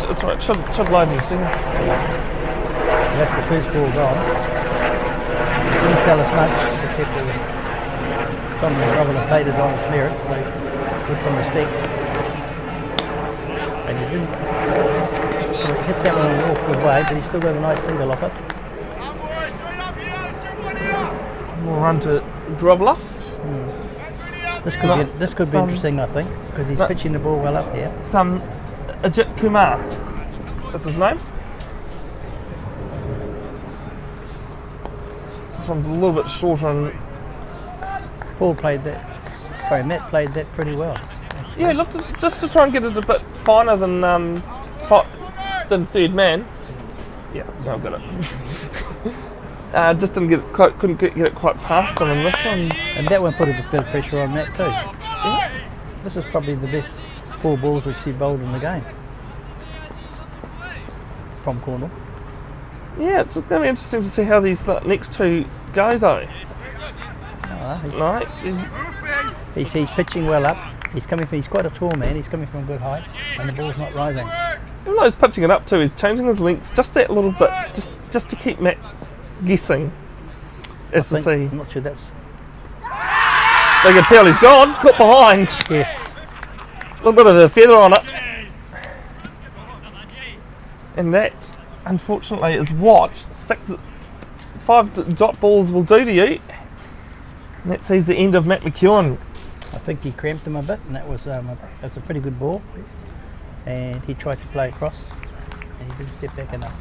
It's alright, should load me a second. That's the first ball gone. It didn't tell us much, except it was Dominic Groveler played it on its merits, so with some respect. And he didn't he hit that one in an awkward way, but he still got a nice single off it. One more run to Groveler. This could be interesting, I think, because he's pitching the ball well up here. It's Ajit Kumar. That's his name. So this one's a little bit shorter and Matt played that pretty well. Actually. yeah, look, just to try and get it a bit finer than third man. Yeah, no, I've got it. Just didn't get it quite, couldn't get it quite past him, and this one's... And that one put a bit of pressure on Matt too. Yeah. This is probably the best 4 balls we've seen bowled in the game. From Cornwall. Yeah, it's going to be interesting to see how these next two go, though. Oh, he's pitching well up. He's quite a tall man. He's coming from a good height, and the ball's not rising. Even though he's pitching it up too, he's changing his lengths just that little bit, just to keep Matt guessing. As to see. I'm not sure that's. They can tell he's gone, caught behind. Yes. A little bit of a feather on it. And that, unfortunately, is what 5 dot balls will do to you. And that sees the end of Matt McEwen. I think he cramped him a bit, and that's a pretty good ball. And he tried to play across, and he didn't step back enough.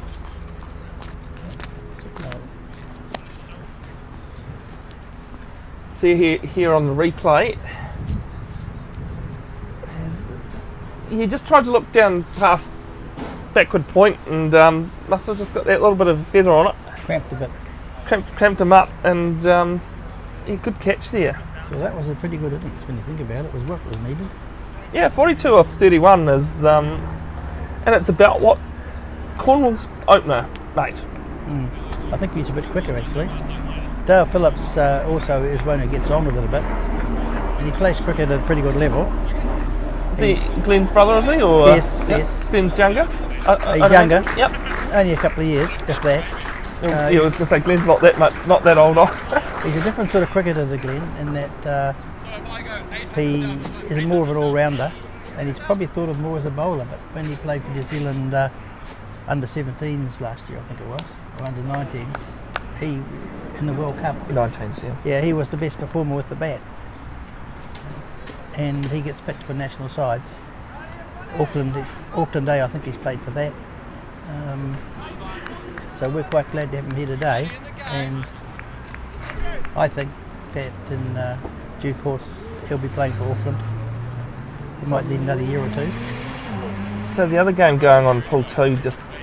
See here on the replay, he just tried to look down past backward point and must have just got that little bit of feather on it. Cramped a bit. Cramped him up, and he could catch there. So that was a pretty good innings when you think about it. It was what was needed. Yeah, 42 off 31 is, and it's about what Cornwall's opener made. I think he's a bit quicker actually. Dale Phillips also is one who gets on with it a bit, and he plays cricket at a pretty good level. Is he Glenn's brother, is he? Or, yes, yes. Glenn's younger? He's younger. Yep. Only a couple of years, if that. Yeah, I was going to say Glenn's not that old. He's a different sort of cricketer to Glenn in that he is more of an all-rounder, and he's probably thought of more as a bowler. But when he played for New Zealand under 17s last year, I think it was, or under 19s, he in the World Cup. 19s, yeah. Yeah, he was the best performer with the bat, and he gets picked for national sides. Auckland Day, I think he's played for that. So we're quite glad to have him here today, and I think that in due course he'll be playing for Auckland. He might need another year or 2. So the other game going on Pool 2 just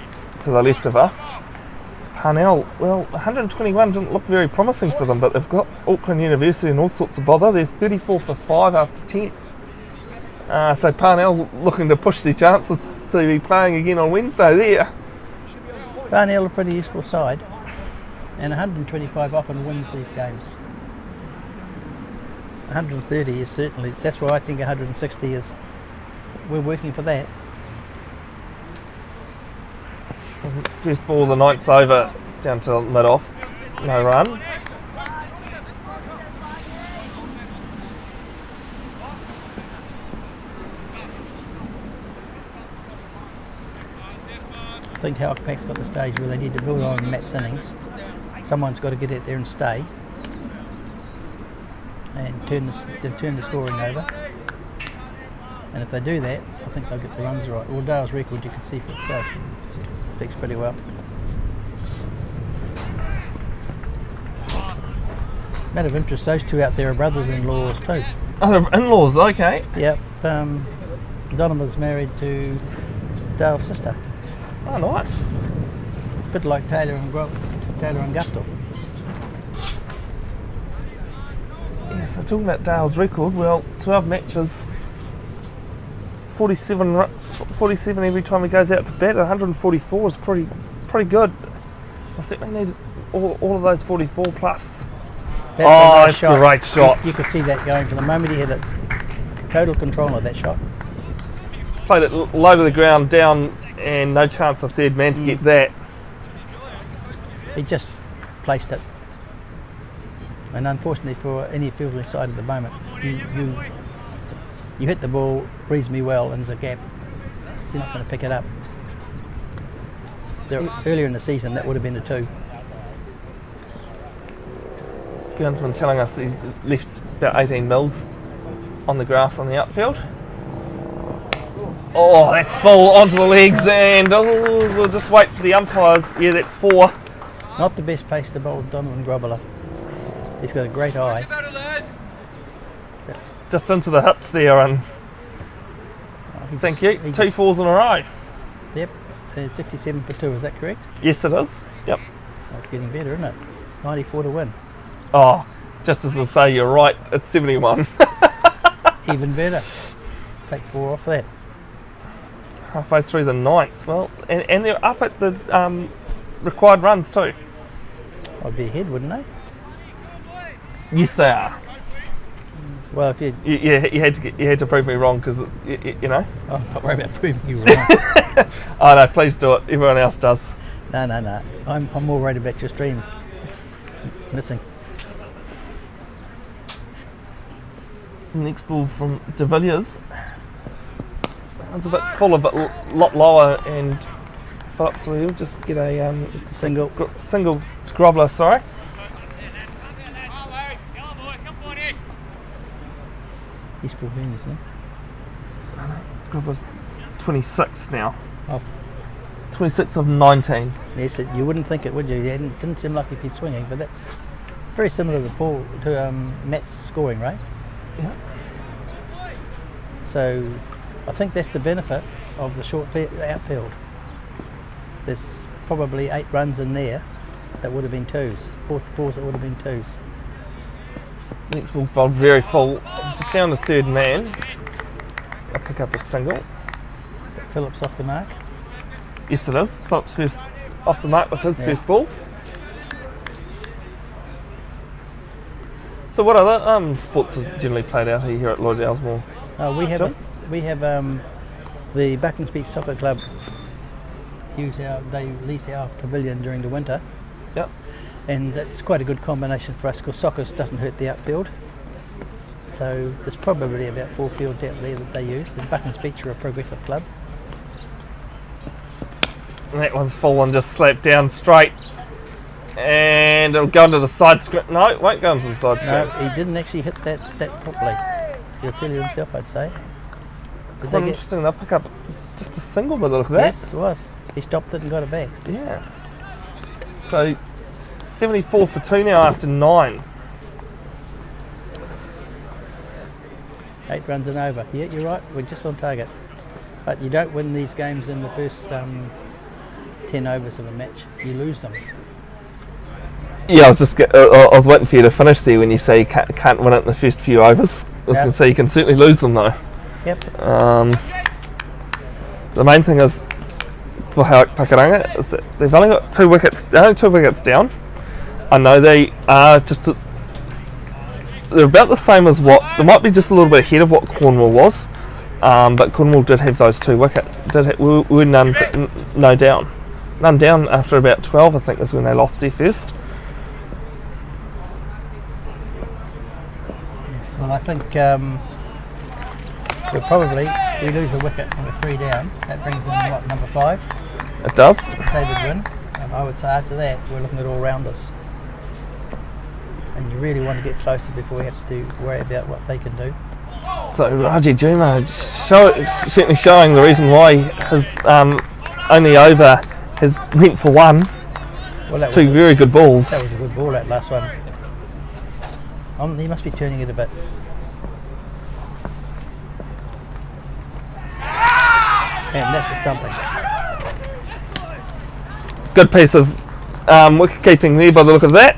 to the left of us, Parnell, well, 121 didn't look very promising for them, but they've got Auckland University and all sorts of bother. They're 34 for 5 after 10. So Parnell looking to push their chances to be playing again on Wednesday there. Parnell a pretty useful side, and 125 often wins these games. 130 is certainly, that's why I think 160 is, we're working for that. So first ball of the 9th over, down to mid-off, no run. I think Howard Pack's got the stage where they need to build on Matt's innings. Someone's got to get out there and stay, and turn the scoring over. And if they do that, I think they'll get the runs right. Well, Dale's record you can see for itself speaks pretty well. Matter of interest, those two out there are brothers-in-laws too. Oh, in-laws, okay. Yep. Donovan's married to Dale's sister. Oh, nice. A bit like Taylor and Guptill. Yeah, so talking about Dale's record, well, 12 matches, 47 every time he goes out to bat. 144 is pretty good. I certainly need all of those 44 plus. That's a great shot. You could see that going from the moment he hit it. Total control of that shot. He's played it low to the ground, down, and no chance of third man to get that. He just placed it. And unfortunately for any fielding side at the moment, you hit the ball reasonably well and there's a gap, you're not going to pick it up. Earlier in the season that would have been a 2. Groundsman telling us he left about 18 mils on the grass on the outfield. Oh, that's full onto the legs, and we'll just wait for the umpires. Yeah, that's 4. Not the best pace to bowl Donovan Grobbler. He's got a great eye. Just into the hips there, and thank you. 2 4s in a row. Yep. And 67 for 2, is that correct? Yes, it is. Yep. That's getting better, isn't it? 94 to win. Oh, just as I say, you're right. It's 71. Even better. Take 4 off that. Halfway through the 9th. Well, and they're up at the required runs too. I'd be ahead, wouldn't they? Yes, they are. Well, if you... You had to prove me wrong because you know. I'm not worried about proving you wrong. Oh no, please do it. Everyone else does. No. I'm more worried about your stream missing. The next ball from De Villiers. That one's a bit full, a bit lot lower, and Phillips will just get a Just a single. single to Grobler. Sorry. He's 14, isn't he? Grobler's 26 now. Off. 26 of 19. Yes, you wouldn't think it, would you? It didn't seem like he'd been swinging, but that's very similar to Matt's scoring rate. Yeah. So I think that's the benefit of the short outfield. There's probably 8 runs in there that would have been 2s, 4s that would have been 2s. Next ball bowled very full, just down to third man. I'll pick up a single. Phillips off the mark. Yes, it is. Phillips first off the mark with his first ball. So, what other sports are generally played out here at Lloyd Elsmore? We have the Bucklands Beach Soccer Club. They lease our pavilion during the winter. Yep. And that's quite a good combination for us because soccer doesn't hurt the outfield. So there's probably about 4 fields out there that they use. And Bucklands Beach are a progressive club. And that one's full and just slapped down straight. And it'll go into the side screen. No, it won't go into the side screen. No, he didn't actually hit that properly. He'll tell you himself, I'd say. Quite interesting. They'll pick up just a single by the look of that. Yes, it was. He stopped it and got it back. Yeah. So 74 for 2 now after 9. 8 runs and over. Yeah, you're right. We're just on target. But you don't win these games in the first 10 overs of a match. You lose them. Yeah, I was waiting for you to finish there when you say you can't win it in the first few overs. I was going to say you can certainly lose them though. Yep. The main thing is for Hawak Pakuranga is that they've only got 2 wickets. They're only 2 wickets down. I know they are they're about the same as what they might be just a little bit ahead of what Cornwall was, but Cornwall did have those 2 wickets. Were none down. None down after about 12, I think, is when they lost their first. Yes, well, I think we lose a wicket and we're 3 down. That brings in what, number 5? It does. David win. I would say after that we're looking at all rounders. And you really want to get closer before we have to worry about what they can do. So Raji Juma certainly showing the reason why his only over has went for 1. Well, 2 very good balls. That was a good ball, that last one. He must be turning it a bit. And that's a stumping. Good piece of wicket keeping there by the look of that.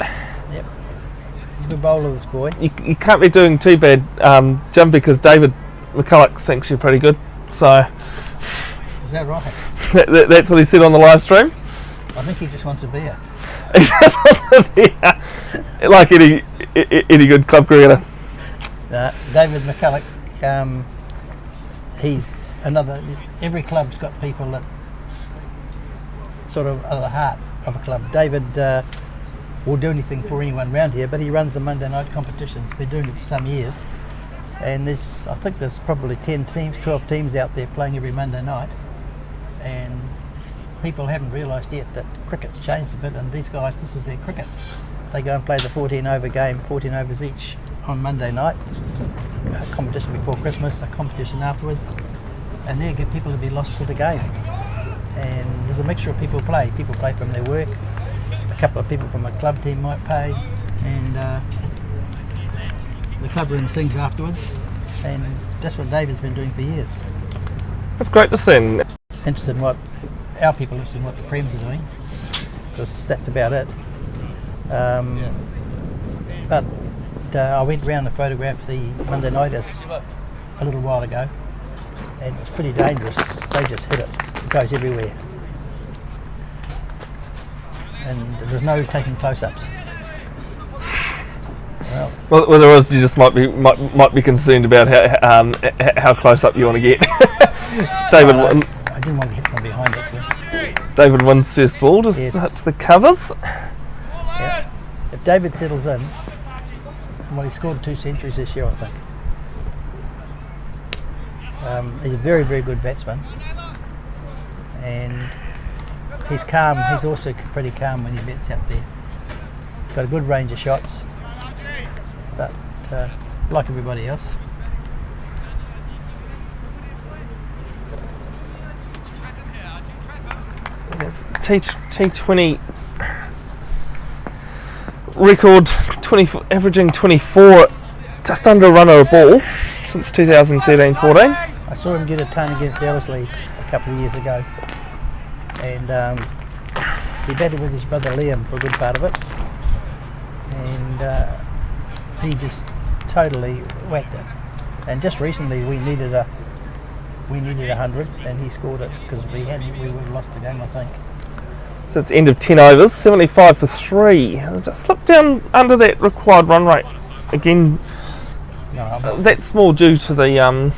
Yep. He's a good bowler, this boy. You can't be doing too bad, Jim, because David McCulloch thinks you're pretty good. So Is that right? that's what he said on the live stream. I think he just wants a beer. He just wants a beer, like any good club cricketer. David McCulloch, he's another. Every club's got people that sort of are the heart of a club. David will do anything for anyone around here, but he runs the Monday night competitions. Been doing it for some years, and I think there's probably 10 teams, 12 teams out there playing every Monday night, and people haven't realised yet that cricket's changed a bit, and these guys, this is their cricket. They go and play the 14 over game, 14 overs each on Monday night, a competition before Christmas, a competition afterwards, and they get people to be lost to the game. And there's a mixture of people play. People play from their work, a couple of people from a club team might play, and the club room sings afterwards, and that's what David's been doing for years. That's great to see. Interested in what our people are interested in what the Prems are doing, because that's about it. But I went round and photographed the Monday nighters a little while ago, and it's pretty dangerous. They just hit it. It goes everywhere. And there's no taking close-ups. Well, there is. You just might be concerned about how close up you want to get. David, I didn't want to hit from behind actually. David wins first ball, just hits the covers. Yeah. If David settles in, well, he scored 2 centuries this year, I think. He's a very, very good batsman, and he's calm. He's also pretty calm when he bats out there. Got a good range of shots, but like everybody else. Yes, T20 record, averaging 24, just under a runner a ball since 2013-14. I saw him get a ton against Ellerslie a couple of years ago, and he batted with his brother Liam for a good part of it, and he just totally whacked it. And just recently we needed 100, and he scored it, because we would have lost the game, I think. So it's end of 10 overs, 75 for 3. Just slipped down under that required run rate again. No, that's more due to the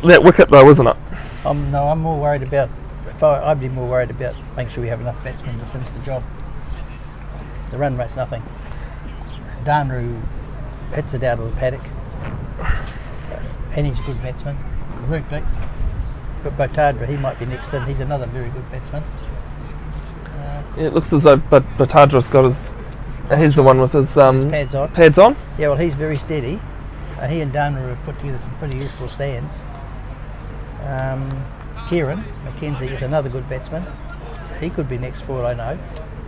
that wicket though, isn't it? I'm more worried about. I'd be more worried about making sure we have enough batsmen to finish the job. The run rate's nothing. Darnru hits it out of the paddock, and he's a good batsman. Rupert, but Botadra, he might be next in. He's another very good batsman. It looks as though Botadra's got his. He's the one with his pads on. Pads on. Yeah, well, he's very steady. He and Darnru have put together some pretty useful stands. Kieran McKenzie is another good batsman. He could be next for all I know,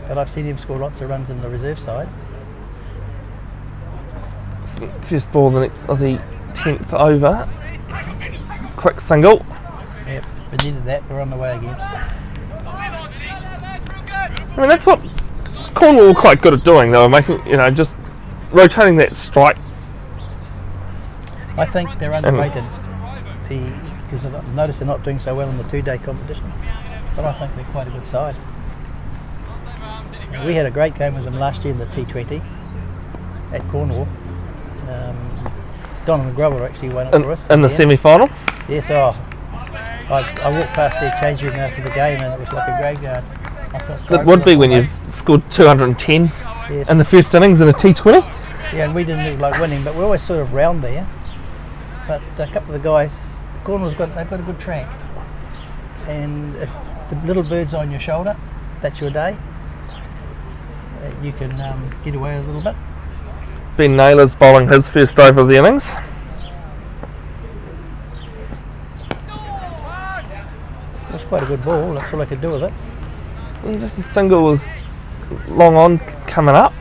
but I've seen him score lots of runs in the reserve side. First ball of the 10th over. Quick single. Yep, we needed that. We're on the way again. I mean, that's what Cornwall were quite good at doing. They were making, just rotating that strike. I think they're underrated. Because I've noticed they're not doing so well in the 2-day competition, but I think they're quite a good side. We had a great game with them last year in the T20 at Cornwall. Donovan Grubber actually won it for us. In the semi-final? Yes, I walked past their change room after the game, and it was like a graveyard. It would be when you've scored 210 in the first innings in a T20. Yeah, and we didn't look like winning, but we're always sort of round there. But a couple of the guys, Cornwall's they've got a good track, and if the little bird's on your shoulder, that's your day. You can get away a little bit. Ben Naylor's bowling his first over of the innings. It was quite a good ball. That's all I could do with it. Yeah, just a single was long on coming up.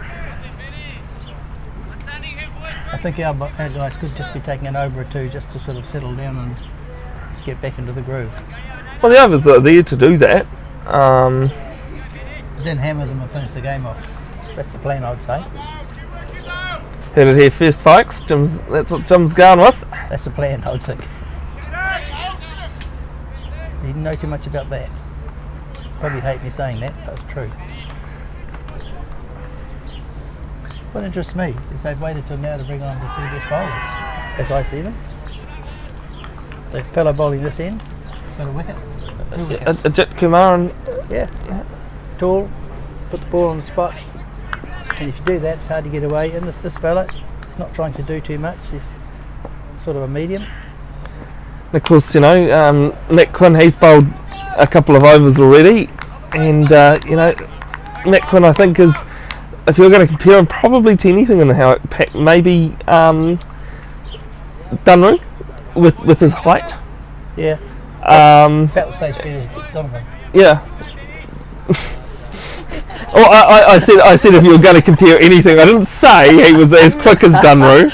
I think our guys could just be taking an over or two just to sort of settle down and get back into the groove. Well, the overs are there to do that. Then hammer them and finish the game off. That's the plan, I would say. Heard it here first, folks. That's what Jim's going with. That's the plan, I would think. He didn't know too much about that. Probably hate me saying that, but it's true. What interests me is they've waited till now to bring on the 2 best bowlers, as I see them. The fellow bowling this end got a wicket. 2 wickets. Ajit Kumar and yeah, tall, put the ball on the spot, and if you do that, it's hard to get away. And this fella, he's not trying to do too much. He's sort of a medium. And of course, Nick Quinn, he's bowled a couple of overs already, and Nick Quinn, I think, is, if you're going to compare him probably to anything in the Howard pack, maybe Dunru with his height. Yeah. About the same speed as Donovan. Yeah. Well, I said if you were going to compare anything, I didn't say he was as quick as Dunru.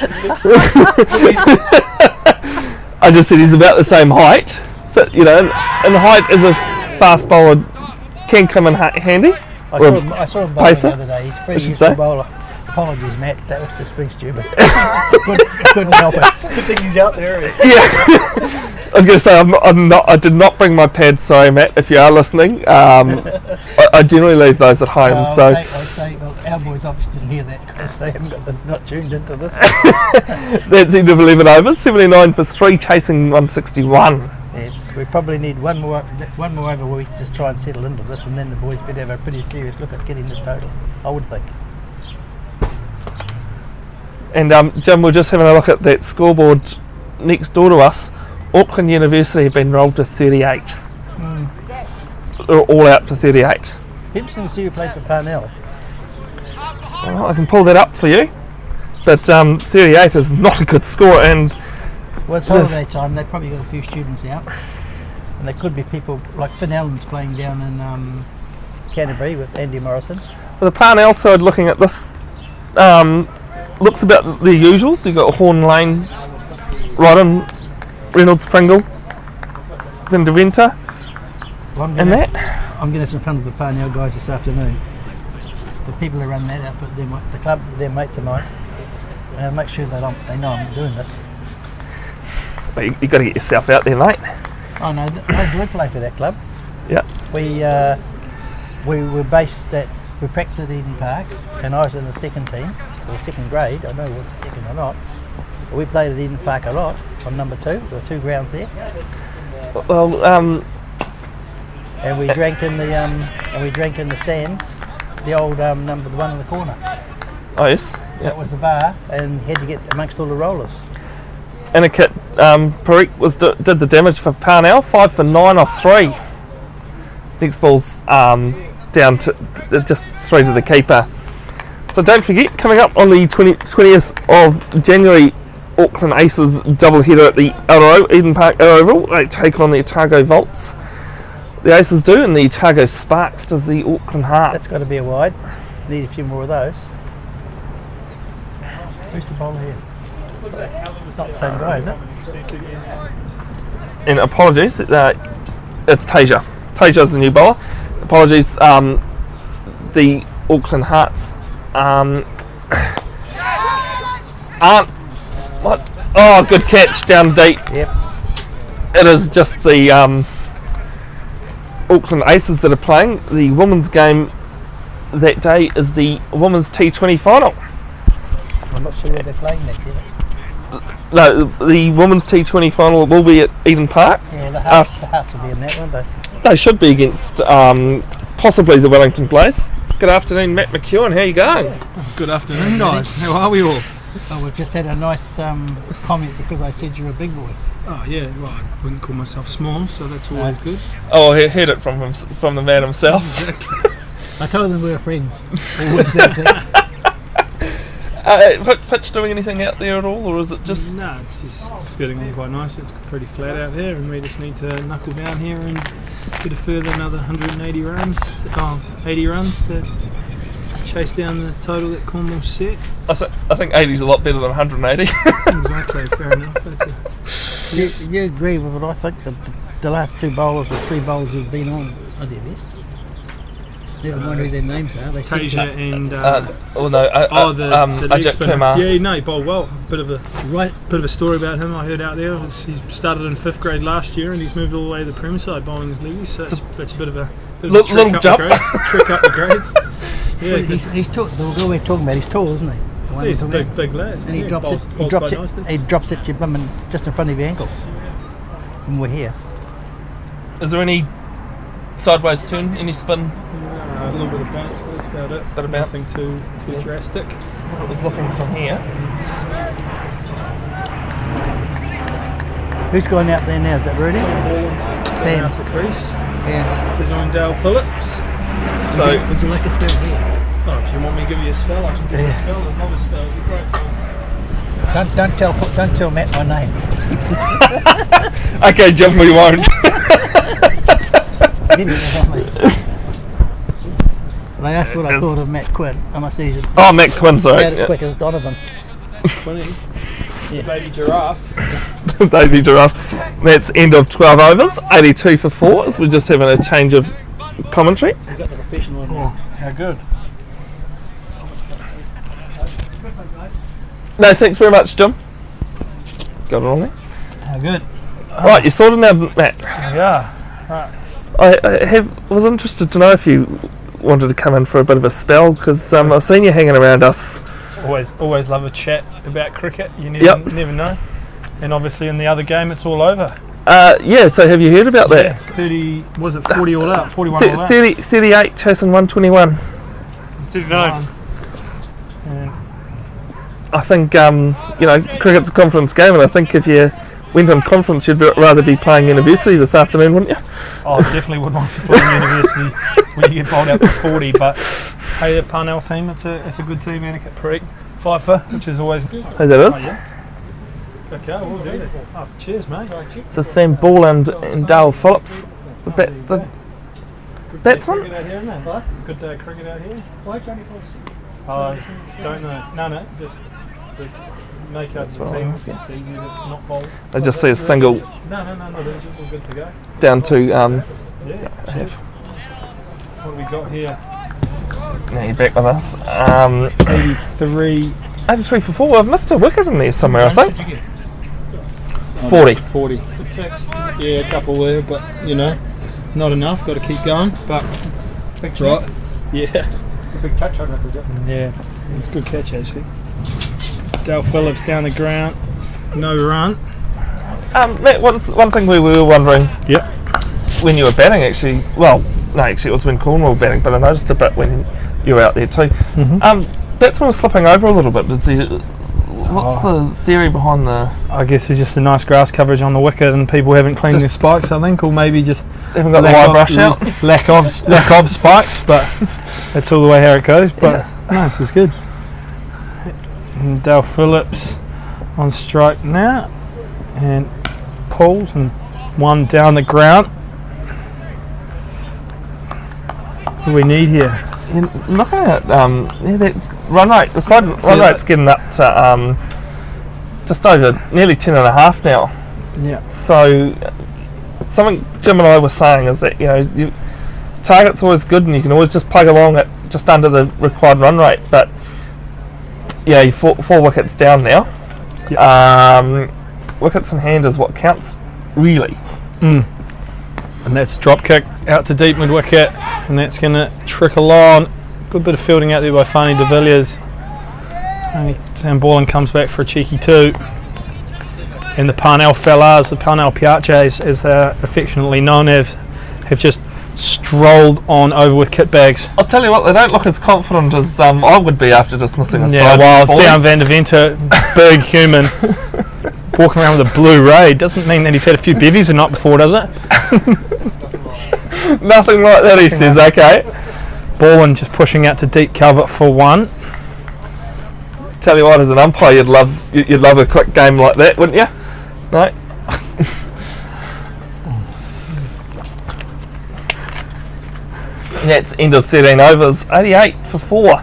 I just said he's about the same height. So, and height is a fast bowler can come in handy. I Or saw him bowling pacer, the other day. He's a I pretty should useful say. bowler. Apologies, Matt. That was just being stupid. couldn't help it. Good thing he's out there. Yeah. I was going to say I did not bring my pads. Sorry, Matt, if you are listening. I generally leave those at home. I'd so say, well, our boys obviously didn't hear that because they haven't got not tuned into this. that's end of 11 overs. 79 for 3, chasing 161. Yes, we probably need one more over where we can just try and settle into this, and then the boys better have a pretty serious look at getting this total, I would think. And Jim, we're just having a look at that scoreboard next door to us. Auckland University have been rolled to 38. They're all out for 38. Interesting to see who played for Parnell. Well, I can pull that up for you. But 38 is not a good score, and Well, it's holiday time, they've probably got a few students out. And there could be people like Finn Allen's playing down in Canterbury with Andy Morrison. the Parnell side, looking at this, looks about the usuals. You've got Horn Lane, Rodden, Reynolds, Pringle, then Deventer, Well, and that. I'm going to have some fun with the Parnell guys this afternoon. The people who run that outfit, the club, their mates of mine, and make sure they know I'm doing this. But you've got to get yourself out there, mate. Oh no, they do play for that club. Yeah. We were based at, we practiced at Eden Park, and I was in the second team, or second grade, I don't know what's the second or not. But we played at Eden Park a lot, on number 2, there were 2 grounds there. Well, And we drank in the stands, the old the one in the corner. oh yes. That was the bar, and you had to get amongst all the rollers. Aniket Parikh did the damage for Parnell, 5 for 9 off 3. His next ball's down to just 3 to the keeper. So don't forget, coming up on the 20th of January, Auckland Aces doubleheader at the Aotearoa, Eden Park Aotearoa. They take on the Otago Volts. The Aces do, and the Otago Sparks does the Auckland Heart. That's got to be a wide. Need a few more of those. Who's the bowler here? It's not the same guy, is it? And apologies, it's Tasia. Tasia's the new bowler. Apologies, the Auckland Hearts aren't. What? Oh, good catch down deep. Yep. It is just the Auckland Aces that are playing. The women's game that day is the women's T20 final. I'm not sure where they're playing that yet. No, the women's T20 final will be at Eden Park. Yeah, the Hearts will be in that, won't they? They should be against possibly the Wellington Place. Good afternoon, Matt McEwen. How you going? Good afternoon, guys. How are we all? Oh, we've just had a nice comment because I said you're a big boy. Oh yeah, well, I wouldn't call myself small, so that's always good. Oh, I heard it from the man himself. Exactly. I told them we were friends. Always that Pitch doing anything out there at all, or is it just? No, it's just getting on quite nice. It's pretty flat out there, and we just need to knuckle down here and get a further another 180 runs, 80 runs to chase down the total that Cornwall set. I think 80 is a lot better than 180. Exactly, fair enough. That's you agree with what I think? The last 2 bowlers or 3 bowlers who've been on are their best. Never mind who their names are. They Tasia and the leg Ajit spinner. Kumar. Yeah, no, he bowled well. Bit of a story about him I heard out there. He started in 5th grade last year, and he's moved all the way to the Premier side bowling his leggies. So it's a bit of a little jump. Trick up the grades. Yeah, he's tall. The guy we're talking about, he's tall, isn't he? The one he's a we're talking about. big lad. And he Yeah, drops bowls- it. He bowls drops quite it. nicely. He drops it. You blooming just in front of your ankles. When we're here. Is there any sideways turn, any spin? A little bit of bounce, but that's about it. Bit of bounce. Nothing too drastic. What it was looking from here. Who's going out there now? Is that Rudy? Sam Borland going out to the crease Yeah. to join Dale Phillips. So Would you like a spell here? Oh, if you want me to give you a spell, I can give you a spell. Another spell would be great for you. Don't tell Matt my name. okay, Jim, we won't. They asked what I thought of Matt Quinn, and I said he's Oh, Matt Quinn, sorry. about as quick as Donovan. Funny. Yeah. Baby giraffe. Baby giraffe. That's end of 12 overs, 82 for 4, as we're just having a change of commentary. You've got the professional in there. How good. No, thanks very much, Jim. Got it on there. How good. Right, you're sorted now, Matt. Yeah. Right. I was interested to know if you wanted to come in for a bit of a spell, because I've seen you hanging around us. Always love a chat about cricket. You never know. And obviously in the other game, it's all over. Yeah, so have you heard about that? Yeah, 30, was it 40 all out? 41 all out? 38 chasing 121. 39. And I think, cricket's a confidence game, and I think if you went on conference, you'd rather be playing university this afternoon, wouldn't you? I definitely would want to play in university when you get bowled out for 40, but hey, the Parnell team, it's a good team, Aniket Parikh, Fifer, which is always good. Hey, that is. Oh, yeah. Okay, we'll do it. Oh, cheers, mate. So Sam Ball and Dale Phillips, the batsman. Good day cricket out here, isn't it? What? Good day cricket out here. Why Johnny Foss? Don't know. No, just the make up the team. It's just easy to not bowl. I just see a single No, they're all good to go. down to Yeah, have. what have we got here? Now you're back with us. 83. 83 for 4. I've missed a wicket in there somewhere, I think. 40. 40. Good six. Yeah, a couple there, but not enough. Got to keep going. But Big right. check. Yeah. Big touch on it, was it? Yeah. It's a good catch actually. Dale Phillips down the ground. No run. Matt, one thing we were wondering. Yep. When you were batting, actually. Well, no, actually, it was when Cornwall were batting, but I noticed a bit when you were out there too. Batsman was slipping over a little bit. What's the theory behind the? I guess it's just a nice grass coverage on the wicket, and people haven't cleaned their spikes, I think, or maybe just haven't got the wire brush out. Lack of spikes, but that's all the way how it goes. But no, this is good. And Dale Phillips on strike now, and pulls and one down the ground. What do we need here? Looking at that run rate, the run rate's getting up to just over nearly 10.5 now. Yeah. So something Jim and I were saying is that target's always good, and you can always just plug along at just under the required run rate. But you're four wickets down now. Yep. Wickets in hand is what counts, really. And that's a drop kick out to deep mid wicket, and that's going to trickle on. Good bit of fielding out there by Fani de Villiers. Only Sam Borland comes back for a cheeky 2. And the Parnell fellas, the Parnell Piaches, as they're affectionately known, have just strolled on over with kit bags. I'll tell you what, they don't look as confident as I would be after dismissing a side. Well, down Van der Venter, big human, walking around with a blue ray, doesn't mean that he's had a few bevies the night before, does it? Nothing like that, he says, okay. Borland just pushing out to deep cover for 1. Tell you what, as an umpire, you'd love a quick game like that, wouldn't you? No? That's end of 13 overs, 88 for 4.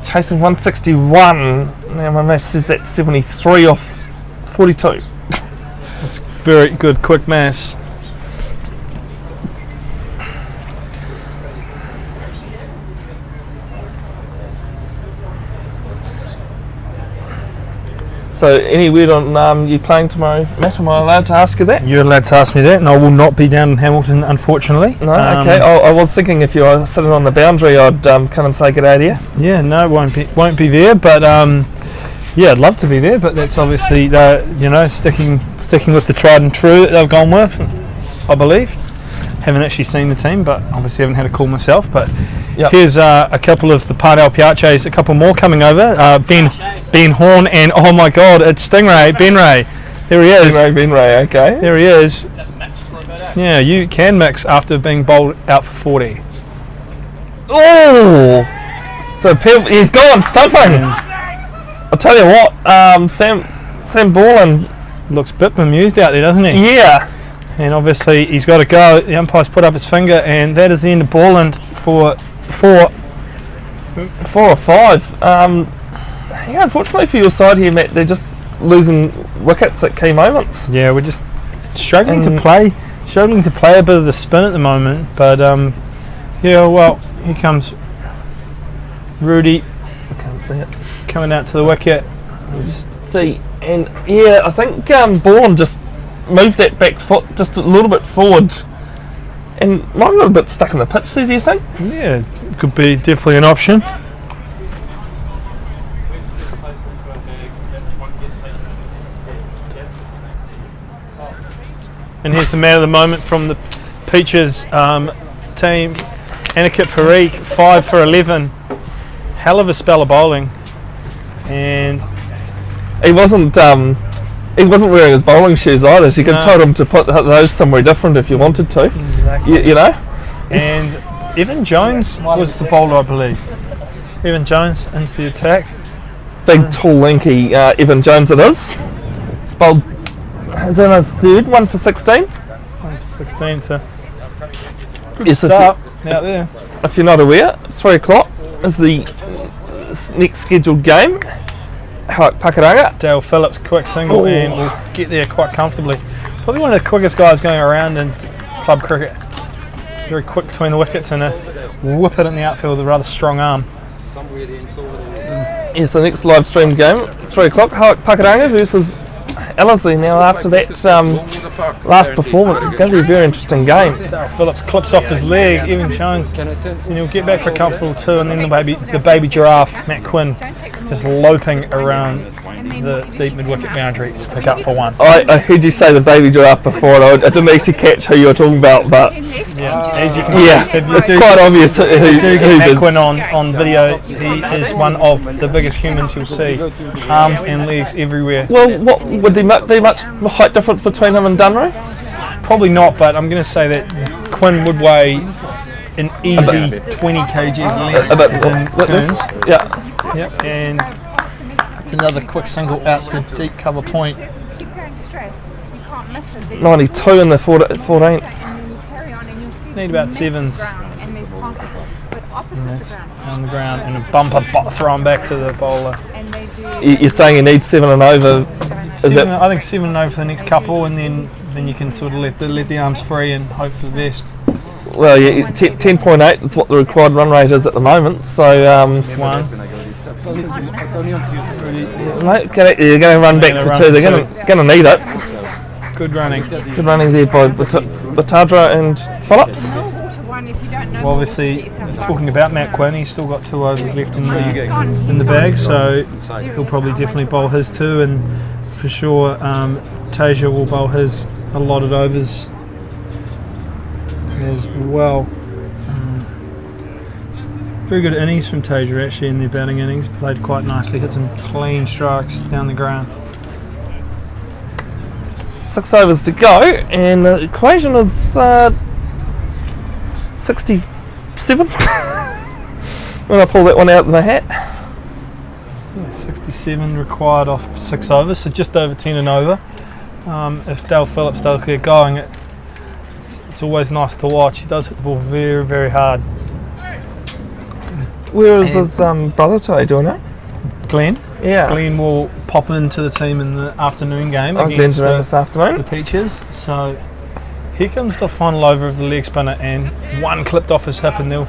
Chasing 161. Now my math says that's 73 off 42. That's very good quick mass. So any word on you playing tomorrow, Matt? Am I allowed to ask you that? You're allowed to ask me that, and I will not be down in Hamilton, unfortunately. No, okay. I was thinking if you were sitting on the boundary, I'd come and say good day to you. Yeah, no, won't be there, but yeah, I'd love to be there. But that's obviously sticking with the tried and true that they've gone with, I believe. Haven't actually seen the team, but obviously haven't had a call myself. But here's a couple of the Parnell Piaches, a couple more coming over. Ben Horn and oh my God, it's Stingray, Ben Ray. There he is. Ben Ray, okay. There he is. Yeah, you can mix after being bowled out for 40. Oh! So he's gone, stumping. I'll tell you what, Sam Borland looks a bit bemused out there, doesn't he? Yeah. And obviously he's got to go. The umpire's put up his finger, and that is the end of Borland for 4 or 5. Unfortunately for your side here, Matt, they're just losing wickets at key moments. Yeah, we're just struggling to play a bit of the spin at the moment. But yeah, well, here comes Rudy. I can't see it. Coming out to the wicket. See, and yeah, I think Bourne just moved that back foot just a little bit forward, and might have got a bit stuck in the pitch there. Do you think? Yeah, could be definitely an option. And here's the man of the moment from the Peaches team, Aniket Parikh, 5 for 11. Hell of a spell of bowling, and He wasn't wearing his bowling shoes either. So you could have told him to put those somewhere different if you wanted to. Exactly. You know. And Evan Jones was the bowler, I believe. Evan Jones into the attack. Big, tall, lanky Evan Jones it is. He's bowled. Is in his third, 1 for 16. 1 for 16, so good Yes, start out there. If you're not aware, 3 o'clock is the next scheduled game. Pakaranga. Dale Phillips, quick single, and will get there quite comfortably. Probably one of the quickest guys going around in club cricket. Very quick between the wickets and a whip it in the outfield with a rather strong arm. Yes, the next live stream game, 3 o'clock. Pakaranga versus Ellerslie. Now after that last performance, it's going to be a very interesting game. Dale Phillips clips off his leg, Evan Jones, and he'll get back for a comfortable 2, and then the baby giraffe, Matt Quinn, just loping around the deep mid-wicket boundary to pick up for 1. I heard you say the baby giraffe before, and I didn't actually catch who you were talking about, but yeah, as you can see, it's quite obvious who Matt Quinn on video. He is one of the biggest humans you'll see, arms and legs everywhere. Well, what would there be much height difference between him and Dunray? Probably not, but I'm going to say that Quinn would weigh an easy 20 kgs less than Kearns. Yeah. Yep, and it's another quick single out to deep cover point. 92 in the 14th. Need about 7s. On the ground, and a bumper thrown back to the bowler. You're saying you need 7 and over? I think 7 and over for the next couple, and then you can sort of let the arms free and hope for the best. Well, yeah, 10.8 is what the required run rate is at the moment. So just 1. You're going to run back for 2. They're going to need it. Good running. Good running there by Batadra and Phillips. Well, obviously, talking about Matt Quinn, he's still got 2 overs left in the bag, so he'll probably definitely bowl his 2, and for sure Tasia will bowl his allotted overs as well. Very good innings from Tasia actually in their batting innings, played quite nicely, hit some clean strikes down the ground. 6 overs to go, and the equation is 67 when I pull that one out of the hat. 67 required off 6 overs, so just over 10 and over. If Dale Phillips does get going, it's always nice to watch. He does hit the ball very, very hard. Where is his brother today doing it? Glenn? Yeah. Glenn will pop into the team in the afternoon game Glenn's against around this afternoon. the Peaches. So here comes the final over of the leg spinner, and 1 clipped off his hip, and they'll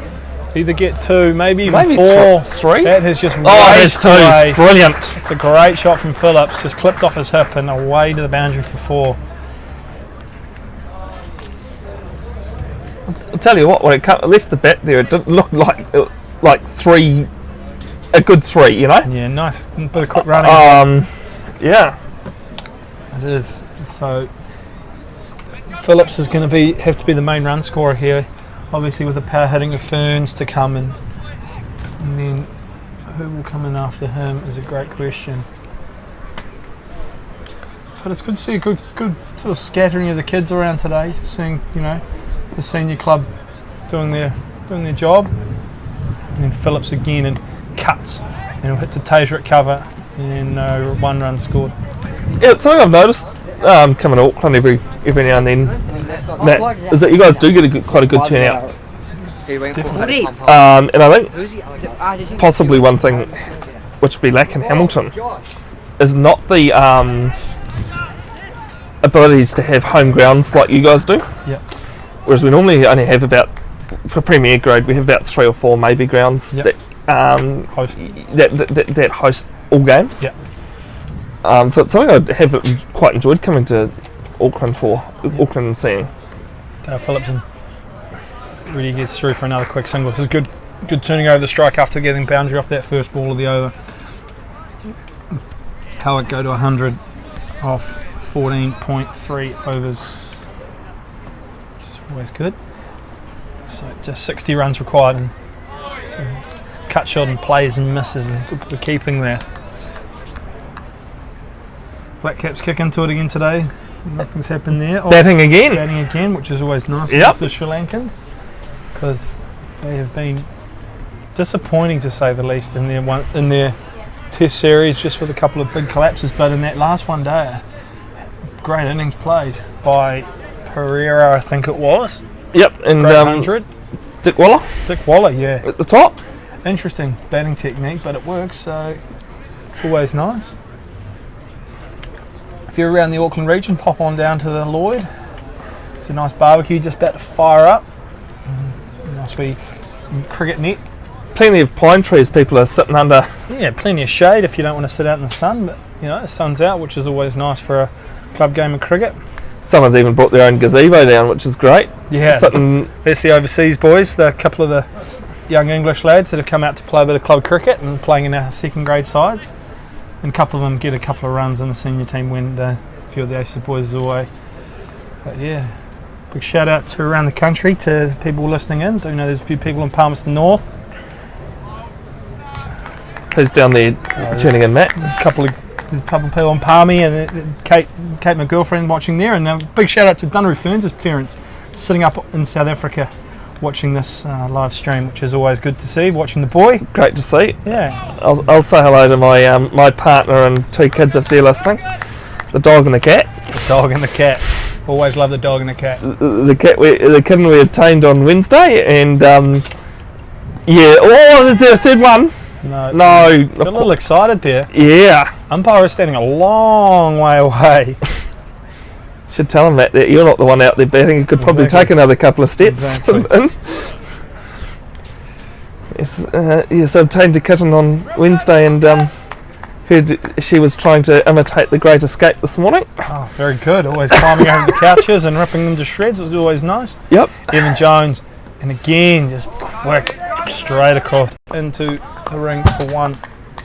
either get 2, maybe 4. 3? That has just there's 2. away. Brilliant. It's a great shot from Phillips, just clipped off his hip and away to the boundary for 4. I'll tell you what, when it left the bat there, it didn't look like 3, a good 3, you know? Yeah, nice bit of quick running. Yeah. It is. So Phillips is going to have to be the main run scorer here, obviously with the power hitting of Ferns to come in, and then who will come in after him is a great question. But it's good to see a good sort of scattering of the kids around today, seeing the senior club doing their job, and then Phillips again and cuts, and he'll hit to Tasia at cover, and 1 run scored. Yeah, it's something I've noticed coming to Auckland every now and then, Matt, is that you guys do get quite a good turnout. And I think possibly one thing which would be lacking Hamilton is not the abilities to have home grounds like you guys do. Yep. Whereas we normally only have about, for Premier grade, we have about 3 or 4 maybe grounds Yep. that Host. that host all games. Yep. So it's something I have quite enjoyed coming to Auckland for, Auckland and seeing. Dale Phillipson really gets through for another quick single. This is good turning over the strike after getting boundary off that first ball of the over. Howick go to 100 off 14.3 overs, which is always good. So just 60 runs required, and some cut shot and plays and misses, and good keeping there. Black Caps kick into it again today. Nothing's happened there. Batting again, which is always nice. Yep. Against the Sri Lankans, because they have been disappointing to say the least in their Test series, just with a couple of big collapses. But in that last one day, great innings played by Pereira, I think it was. Yep, and Great 100. Dick Waller Dick Waller, yeah. at the top. Interesting batting technique, but it works, so it's always nice. If you're around the Auckland region, pop on down to the Lloyd. It's a nice barbecue just about to fire up. Nice wee cricket net. Plenty of pine trees people are sitting under. Yeah, plenty of shade if you don't want to sit out in the sun, but you know, the sun's out, which is always nice for a club game of cricket. Someone's even brought their own gazebo down, which is great. Yeah, Sitting, that's the overseas boys, the couple of the young English lads that have come out to play a bit of club cricket and playing in our second grade sides. And a couple of them get a couple of runs in the senior team when a few of the Aces boys are away. But yeah, big shout out to around the country to people listening in. Do know there's a few people in Palmerston North. who's down there tuning in, Matt? There's a couple of people in Palmy, and Kate, my girlfriend, watching there. And a big shout out to Dunru Ferns' parents sitting up in South Africa watching this live stream, which is always good to see, watching the boy. Great to see. Yeah. I'll say hello to my my partner and 2 kids if they're listening. The dog and the cat. The dog and the cat. Always love the dog and the cat. The kitten we obtained on Wednesday, and yeah. Oh, is there a third one? No. No. Got a little excited there. Yeah. Umpire is standing a long way away. Should tell him that you're not the one out there batting. You could probably take another couple of steps. Exactly. Yes, obtained a kitten on Wednesday, and heard she was trying to imitate The Great Escape this morning. Oh, very good. Always climbing over the couches and ripping them to shreds. It was always nice. Yep. Evan Jones, and again, just quick, straight across into the ring for one.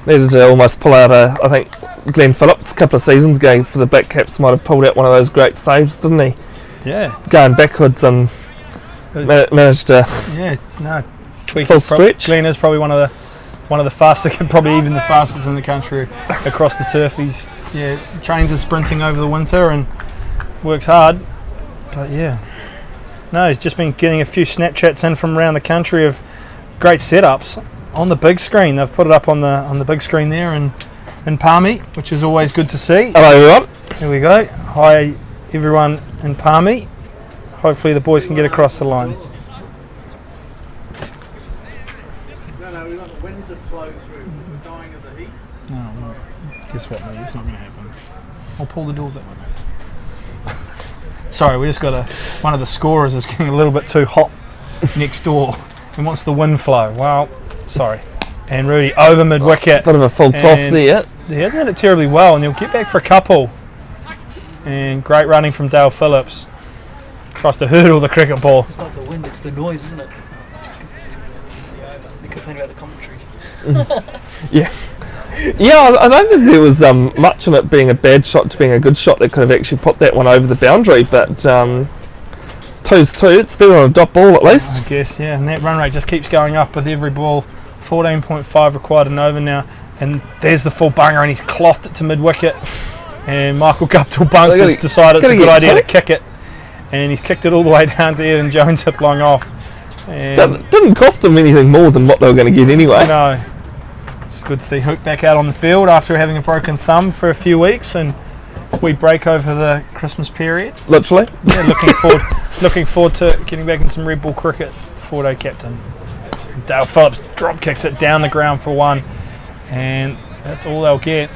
Needed to almost pull out I think Glenn Phillips a couple of seasons ago for the Black Caps might have pulled out one of those great saves, didn't he? Yeah. Going backwards and managed to full stretch. Glenn is probably one of the fastest, probably even the fastest in the country across the turf. He's trains his sprinting over the winter and works hard. But yeah, no, he's just been getting a few Snapchats in from around the country of great setups on the big screen. They've put it up on the big screen there in Palmy, which is always good to see. Hello everyone. Here we go. Hi everyone in Palmy. Hopefully the boys can get across the line. No, we want the wind to flow through. We're dying of the heat. Oh, well, guess what, mate? It's not going to happen. I'll pull the doors that way, mate. Sorry, we just got one of the scorers is getting a little bit too hot next door and wants the wind flow. Well, sorry. And Rudy over mid wicket. Bit of a full toss there. He hasn't hit it terribly well, and he'll get back for a couple. And great running from Dale Phillips. Tries to hurdle the cricket ball. It's not the wind, it's the noise, isn't it? They complain about the commentary. Yeah. Yeah, I don't think there was much in it being a bad shot to being a good shot that could have actually put that one over the boundary, but 2's 2, it's better than a dot ball at least. I guess, yeah, and that run rate just keeps going up with every ball. 14.5 required and over now, and there's the full bunger, and he's clothed it to mid-wicket, and Michael Guptill Bunce has decided it's a good idea to kick it, and he's kicked it all the way down to Evan Jones hip-long off. And didn't cost him anything more than what they were going to get anyway. No. It's good to see Hook back out on the field after having a broken thumb for a few weeks, and we break over the Christmas period. Literally. Yeah, looking forward to getting back in some red ball cricket. 4-day captain. Dale Phillips drop kicks it down the ground for one, and that's all they'll get.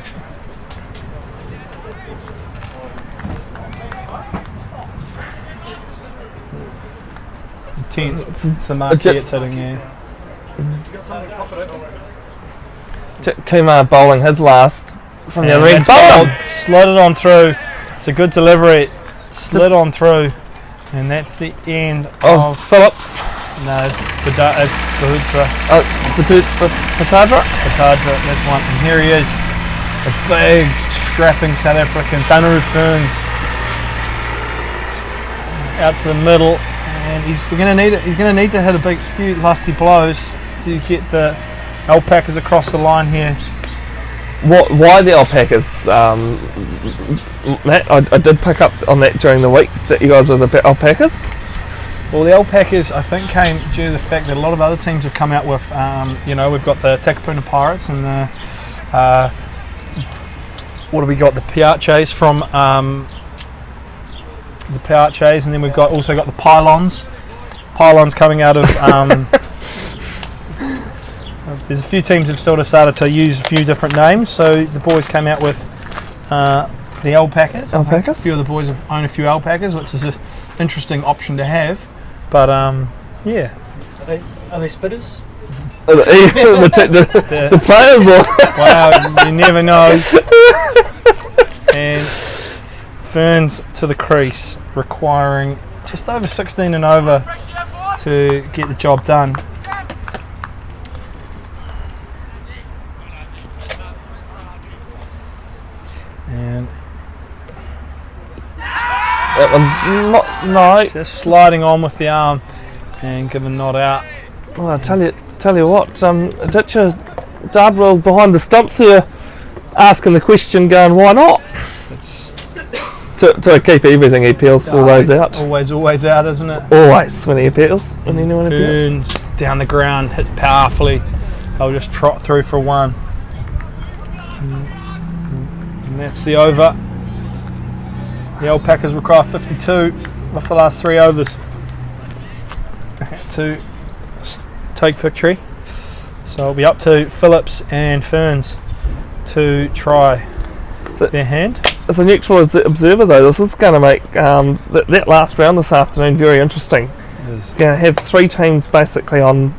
10. It's the marquee it's hitting, yeah. Kumar bowling his last from the And red. that's bowled, slid it on through. It's a good delivery. Slid on through. And that's the end Oh, of... Phillips. No, Bahudra. Patadra. Patadra, that's one. And here he is. A big, strapping South African. Danaru Ferns. Out to the middle. And he's going to need it. He's going to need to hit a few lusty blows to get the alpacas across the line here. Why the alpacas? Matt, I did pick up on that during the week that you guys are the alpacas. Well, the alpacas, I think, came due to the fact that a lot of other teams have come out with, we've got the Takapuna Pirates and the, what have we got? The Piaches from the Piaches, and then we've also got the Pylons. Pylons coming out of. There's a few teams have sort of started to use a few different names, so the boys came out with the alpacas. Alpacas? A few of the boys own a few alpacas, which is an interesting option to have. But yeah. Are they spitters? the players or wow, you never know. And Ferns to the crease, requiring just over 16 and over to get the job done. And that one's not just sliding on with the arm and giving not out. Well, I tell you what, Ditcher Dardwell behind the stumps here, asking the question, going, why not? It's to keep everything he peels for those out. Always out, isn't it? Always when he appeals. When anyone appeals. Ferns down the ground, hits powerfully. They'll just trot through for one. And that's the over. The alpacas require 52 off the last 3 overs to take victory. So it'll be up to Phillips and Ferns to try their hand. As a neutral observer though, this is going to make that last round this afternoon very interesting. Going to have 3 teams basically on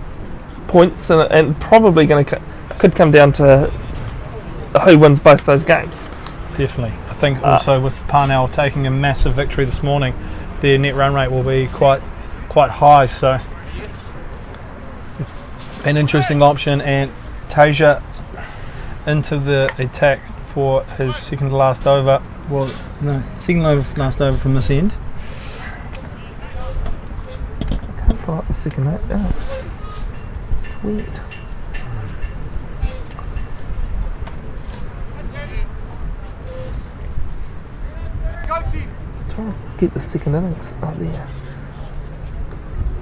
points and probably could come down to who wins both those games. Definitely. I think also with Parnell taking a massive victory this morning, their net run rate will be quite high. So an interesting option, and Tasia into the attack for his second to last over. Well, no, second last over from this end. I can't pull up the second note. It's weird. I'm trying to get the second innings up there.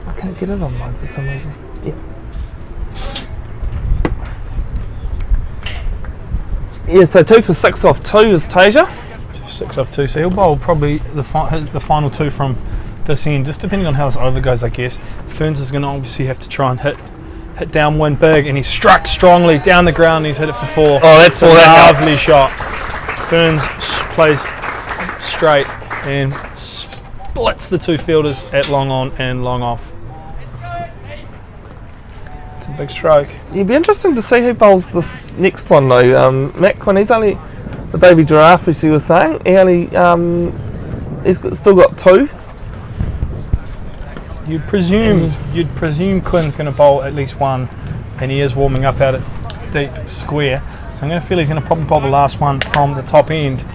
I can't get it on mine for some reason. Yeah. Yeah, so 2 for 6 off 2 is Tasia. 2 for 6 off 2, so he'll bowl probably the final 2 from this end, just depending on how this over goes, I guess. Ferns is going to obviously have to try and hit downwind big, and he's struck strongly down the ground. He's hit it for 4. Oh, that's 4. That lovely shot. Ferns plays straight and splits the 2 fielders at long on and long off. It's a big stroke. It'd be interesting to see who bowls this next one though. Matt Quinn, he's only the baby giraffe, as you were saying. He's still got 2. You'd presume Quinn's going to bowl at least 1, and he is warming up out at deep square. So I'm going to feel he's going to probably bowl the last one from the top end.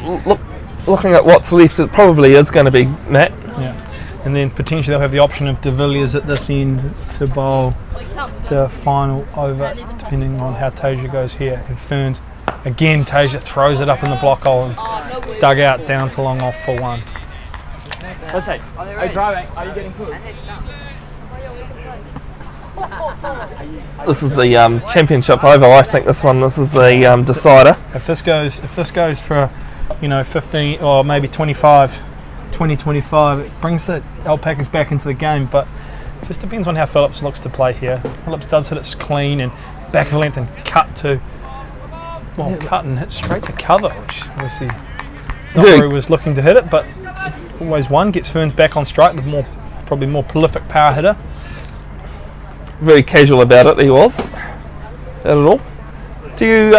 Looking at what's left, it probably is going to be Matt. Yeah, and then potentially they'll have the option of De Villiers at this end to bowl the final over, depending on how Tasia goes here. And Ferns, again, Tasia throws it up in the block hole and dug out down to long off for 1. What's that? Hey, driving. Are you getting good? This is the championship over. I think this is the decider. If this goes for 15 or maybe 25, it brings the alpacas back into the game. But just depends on how Phillips looks to play here. Phillips does hit it clean and back of length and cut and hit straight to cover, which obviously not where he was looking to hit it, but it's always one. Gets Ferns back on strike with probably more prolific power hitter. very casual about it. He was. Not at all. Do you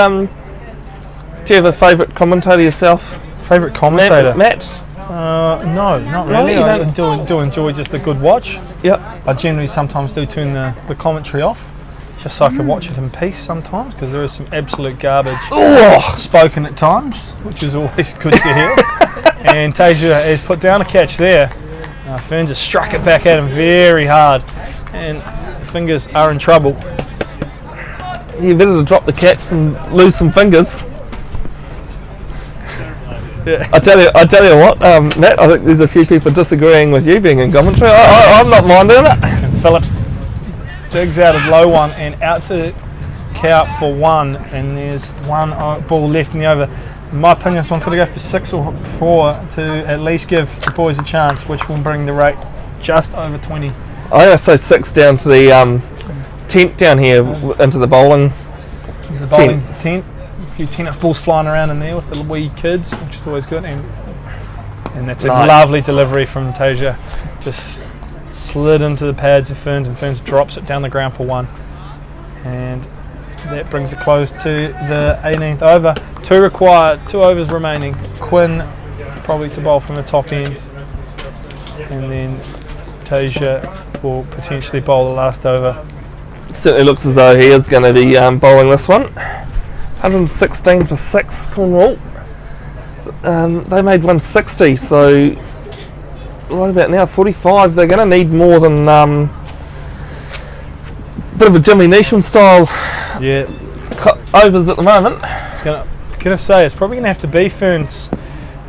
have a favourite commentator yourself? Favourite commentator? Matt? No, not really. you I don't? do enjoy just a good watch. Yep. I generally sometimes do turn the commentary off, just so I can watch it in peace sometimes, because there is some absolute garbage spoken at times, which is always good to hear. And Tasia has put down a catch there. Ferns has struck it back at him very hard, and the fingers are in trouble. You better drop the catch and lose some fingers. Yeah. I tell you what, Matt. I think there's a few people disagreeing with you being in commentary. I'm not minding it. And Phillips digs out a low one and out to count for one, and there's one ball left in the over. In my opinion, this one's got to go for 6 or 4 to at least give the boys a chance, which will bring the rate just over 20. I gotta say 6 down to the tent down here into the bowling. There's a bowling tent. A few tennis balls flying around in there with the wee kids, which is always good. And that's a lovely delivery from Tasia. Just slid into the pads of Ferns, and Ferns drops it down the ground for 1. And that brings a close to the 18th over. 2 required, 2 overs remaining. Quinn probably to bowl from the top end. And then Tasia will potentially bowl the last over. It certainly looks as though he is going to be bowling this one. 116 for 6, Cornwall. They made 160, so right about now 45. They're going to need more than bit of a Jimmy Neesham style overs at the moment. It's gonna say it's probably gonna have to be Ferns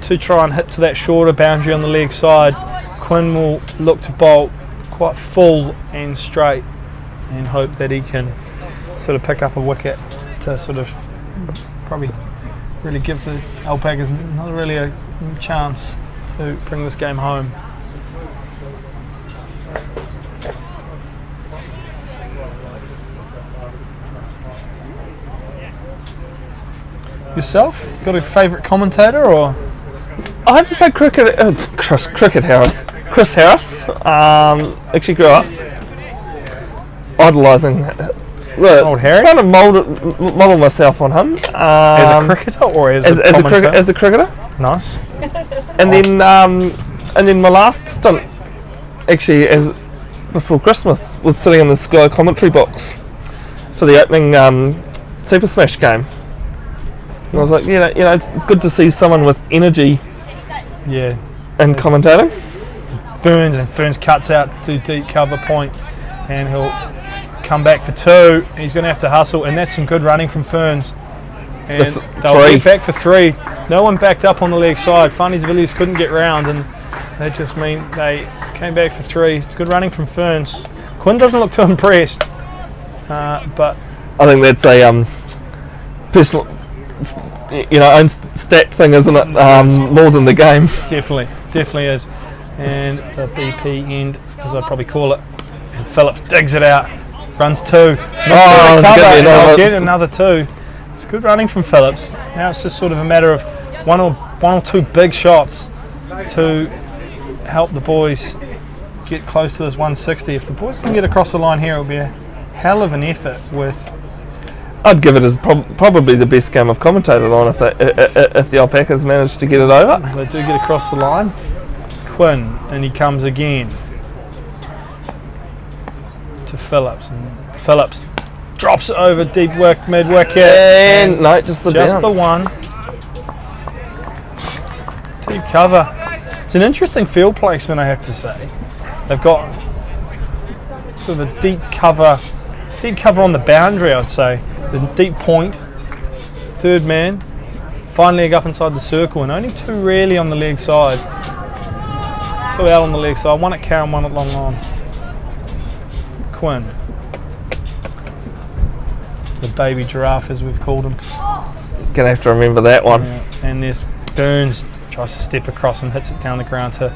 to try and hit to that shorter boundary on the leg side. Quinn will look to bowl quite full and straight and hope that he can sort of pick up a wicket to sort of probably really give the Alpacas not really a chance to bring this game home. Yourself? Got a favourite commentator, or? I have to say Cricket Harris. Chris Harris. Actually grew up idolising Old Harry? Trying to model myself on him. As a cricketer or as a cricketer? Nice. And then my last stint, actually, before Christmas, was sitting in the Sky commentary box for the opening Super Smash game. And I was like, you know, it's good to see someone with energy. Yeah. And commentating. Ferns cuts out to deep cover point, and he'll come back for 2. He's going to have to hustle, and that's some good running from Ferns. And they'll be back for 3. No one backed up on the leg side. Fanny de Villiers couldn't get round, and that just meant they came back for 3. It's good running from Ferns. Quinn doesn't look too impressed, but I think that's a personal, own stat thing, isn't it? More than the game. Definitely is. And the BP end, as I'd probably call it, and Phillips digs it out, runs 2. I'll get another 2. It's good running from Phillips. Now it's just sort of a matter of one or two big shots to help the boys get close to this 160. If the boys can get across the line here, it'll be a hell of an effort. I'd give it as probably the best game I've commentated on if the Alpacas managed to get it over. They do get across the line. Quinn, and he comes again to Phillips, and Phillips drops it over deep mid wicket, and no, just the bounce. The one. Deep cover. It's an interesting field placement, I have to say. They've got sort of a deep cover on the boundary, I'd say. The deep point, 3rd man, fine leg up inside the circle, and only 2 really on the leg side. 2 out on the leg side, 1 at Cowan, 1 at long on. Quinn. The baby giraffe, as we've called him. Gonna have to remember that one. Yeah. And there's Burns, tries to step across and hits it down the ground to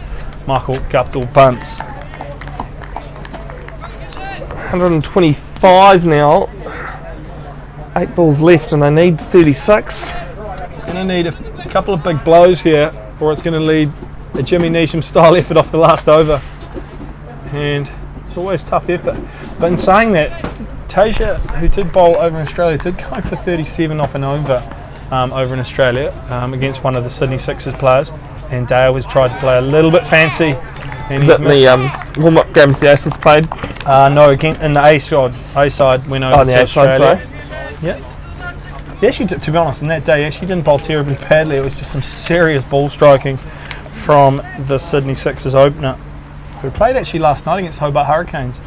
Michael Guptill bunts. 125 now. 8 balls left, and they need 36. It's going to need a couple of big blows here, or it's going to lead a Jimmy Neesham style effort off the last over. And it's always tough effort. But in saying that, Tasia, who did bowl over in Australia, did go for 37 off and over over in Australia against one of the Sydney Sixers players, and Dale was tried to play a little bit fancy. And Is it the warm-up games the Aces played? No, again in the A side went over to Australia. Yeah. He actually, to be honest, in that day, he actually didn't bowl terribly badly. It was just some serious ball striking from the Sydney Sixers opener, who played actually last night against Hobart Hurricanes.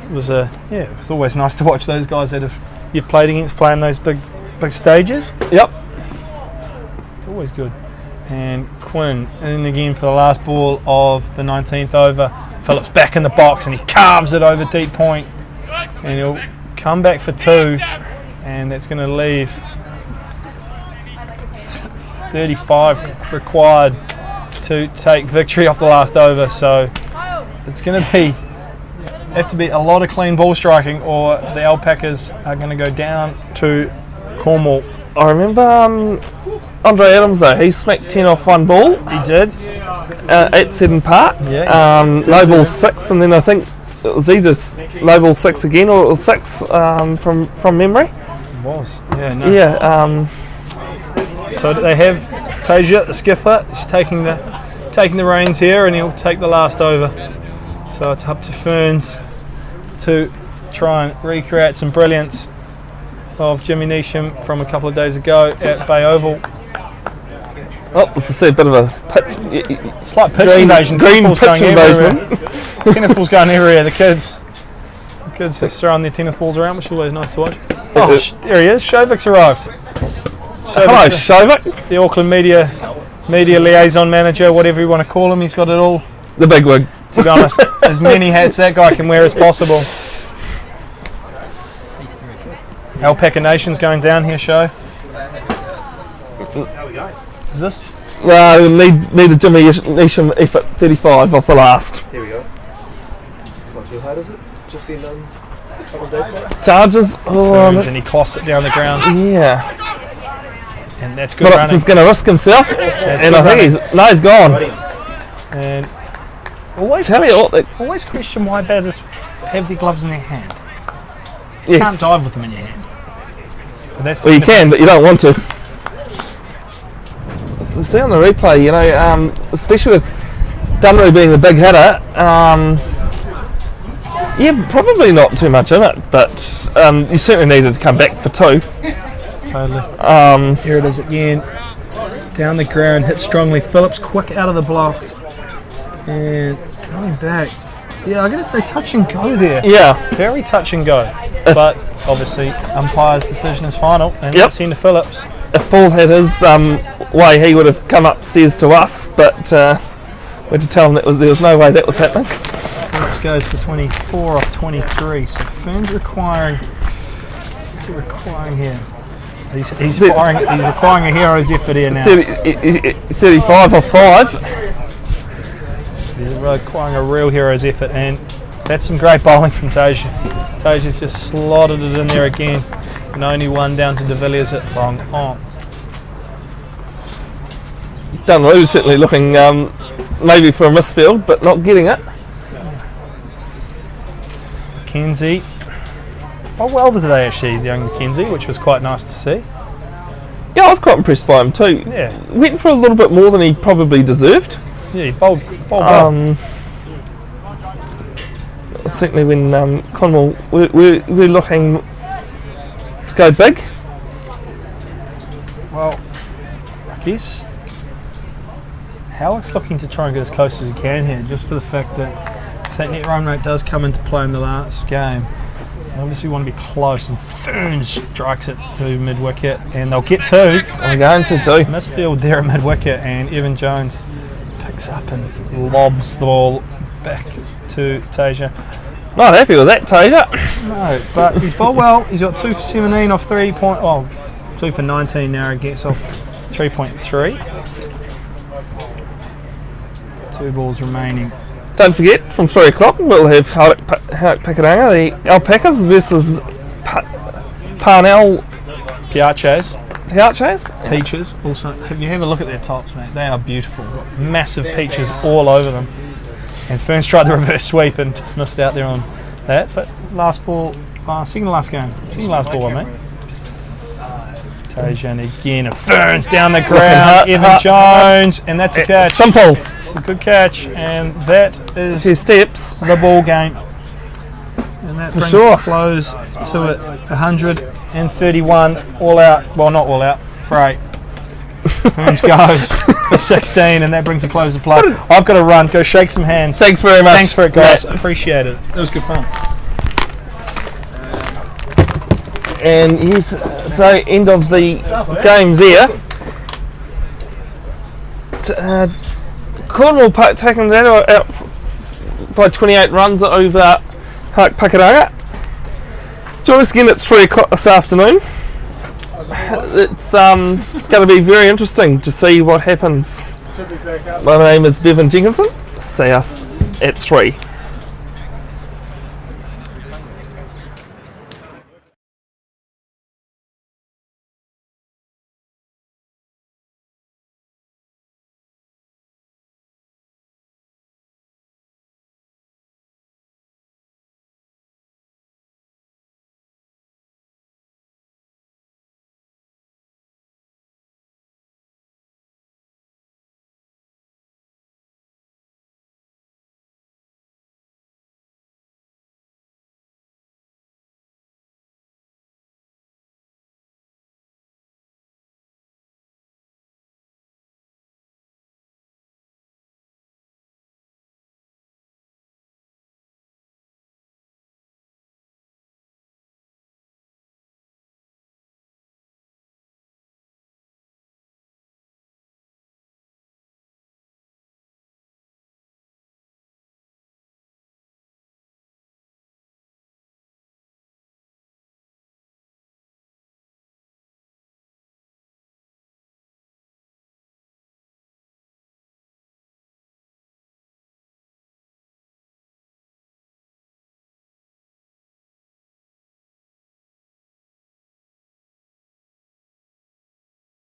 It was it was always nice to watch those guys that you've played against playing those big stages. Yep. It's always good. And Quinn in again for the last ball of the 19th over. Phillips back in the box and he carves it over deep point, and he'll come back for 2, and that's going to leave 35 required to take victory off the last over. So it's going to have to be a lot of clean ball striking, or the Alpacas are going to go down to Cornwall. I remember Andre Adams though, he smacked 10 off one ball. He did. At Seddon Park. Yeah. No ball 6, and then I think it was either no ball 6 again, or it was 6 from memory. It was. Yeah. No. Yeah. So they have Tasia, the skipper, is taking the reins here, and he'll take the last over. So it's up to Ferns to try and recreate some brilliance of Jimmy Neesham from a couple of days ago at Bay Oval. Oh, let's see a bit of a pitch. Slight pitch invasion. Green pitch invasion. Tennis balls going everywhere. The kids just throwing their tennis balls around, which is always nice to watch. Oh, there he is. Shovik's arrived. Hello, Shovik. The Auckland media liaison manager, whatever you want to call him. He's got it all. The big wig. To be honest, as many hats that guy can wear as possible. Alpaca Nation's going down here, Show. Is this? No, need a Jimmy Neesham effort 35 off the last. Here we go. It's not too hard, is it? Just been done a couple of days ago. Charges. Oh, and he closts it down the ground. Yeah. And that's good Phillips running. is going to risk himself, and I think he's gone. And always question why batters have their gloves in their hand. You can't dive with them in your hand. Well, you can, but you don't want to. So see on the replay, you know, especially with Dunry being the big hitter, yeah, probably not too much in it, but you certainly needed to come back for 2. Totally. Here it is again. Down the ground, hit strongly. Phillips quick out of the blocks. And coming back. Yeah, I'm going to say touch and go there. Yeah. Very touch and go. But obviously, umpire's decision is final. And that's into Phillips. If Paul had his way, he would have come upstairs to us, but we had to tell him that there was no way that was happening. Phillips goes for 24 off 23. So Fern's requiring. What's he requiring here? He's requiring a hero's effort here now. 35 off 5. He's requiring a real hero's effort, and that's some great bowling from Tasia. Tasia's just slotted it in there again, and only one down to De Villiers at long on. Dunloo certainly looking maybe for a misfield, but not getting it. Mackenzie. Oh, well today actually, the young Mackenzie, which was quite nice to see. Yeah, I was quite impressed by him too. Yeah. Went for a little bit more than he probably deserved. Yeah, he bowled well. Certainly when Cornwall we're looking to go big. Well, I guess Howick's looking to try and get as close as he can here, just for the fact that if that net run rate does come into play in the last game, they obviously want to be close, and Fern strikes it to mid-wicket, and they'll get 2. They're going to 2. Midfield there at mid-wicket, and Evan Jones picks up and lobs the ball back to Tasia. Not happy with that, Tasia. No, but he's bowled well. He's got 2 for 17 off 3 point. Oh, 2 for 19 now. He gets off 3.3. 2 balls remaining. Don't forget, from 3 o'clock we'll have Howard Pakiranga, the Alpacas versus Parnell Piaches. Peaches. Also, have you have a look at their tops, mate? They are beautiful. Got massive peaches all over them. And Ferns tried the reverse sweep and just missed out there on that, but last ball, second last ball, I mean. Tajan again, and Ferns down the ground, Evan Jones, and that's a catch. Simple. It's a good catch, and that is Few steps. the ball game. And that brings sure. a close to it. 131 all out. Well, not all out. For 8. Ferns goes for 16, and that brings a close to play. I've got to run. Go shake some hands. Thanks very much. Thanks for it, guys. Appreciate it. It was good fun. And yes, so end of the game there. Cornwall taking that out by 28 runs over Pakaranga. Join us again at 3 o'clock this afternoon. It's going to be very interesting to see what happens. My name is Bevan Jenkinson. See us at 3.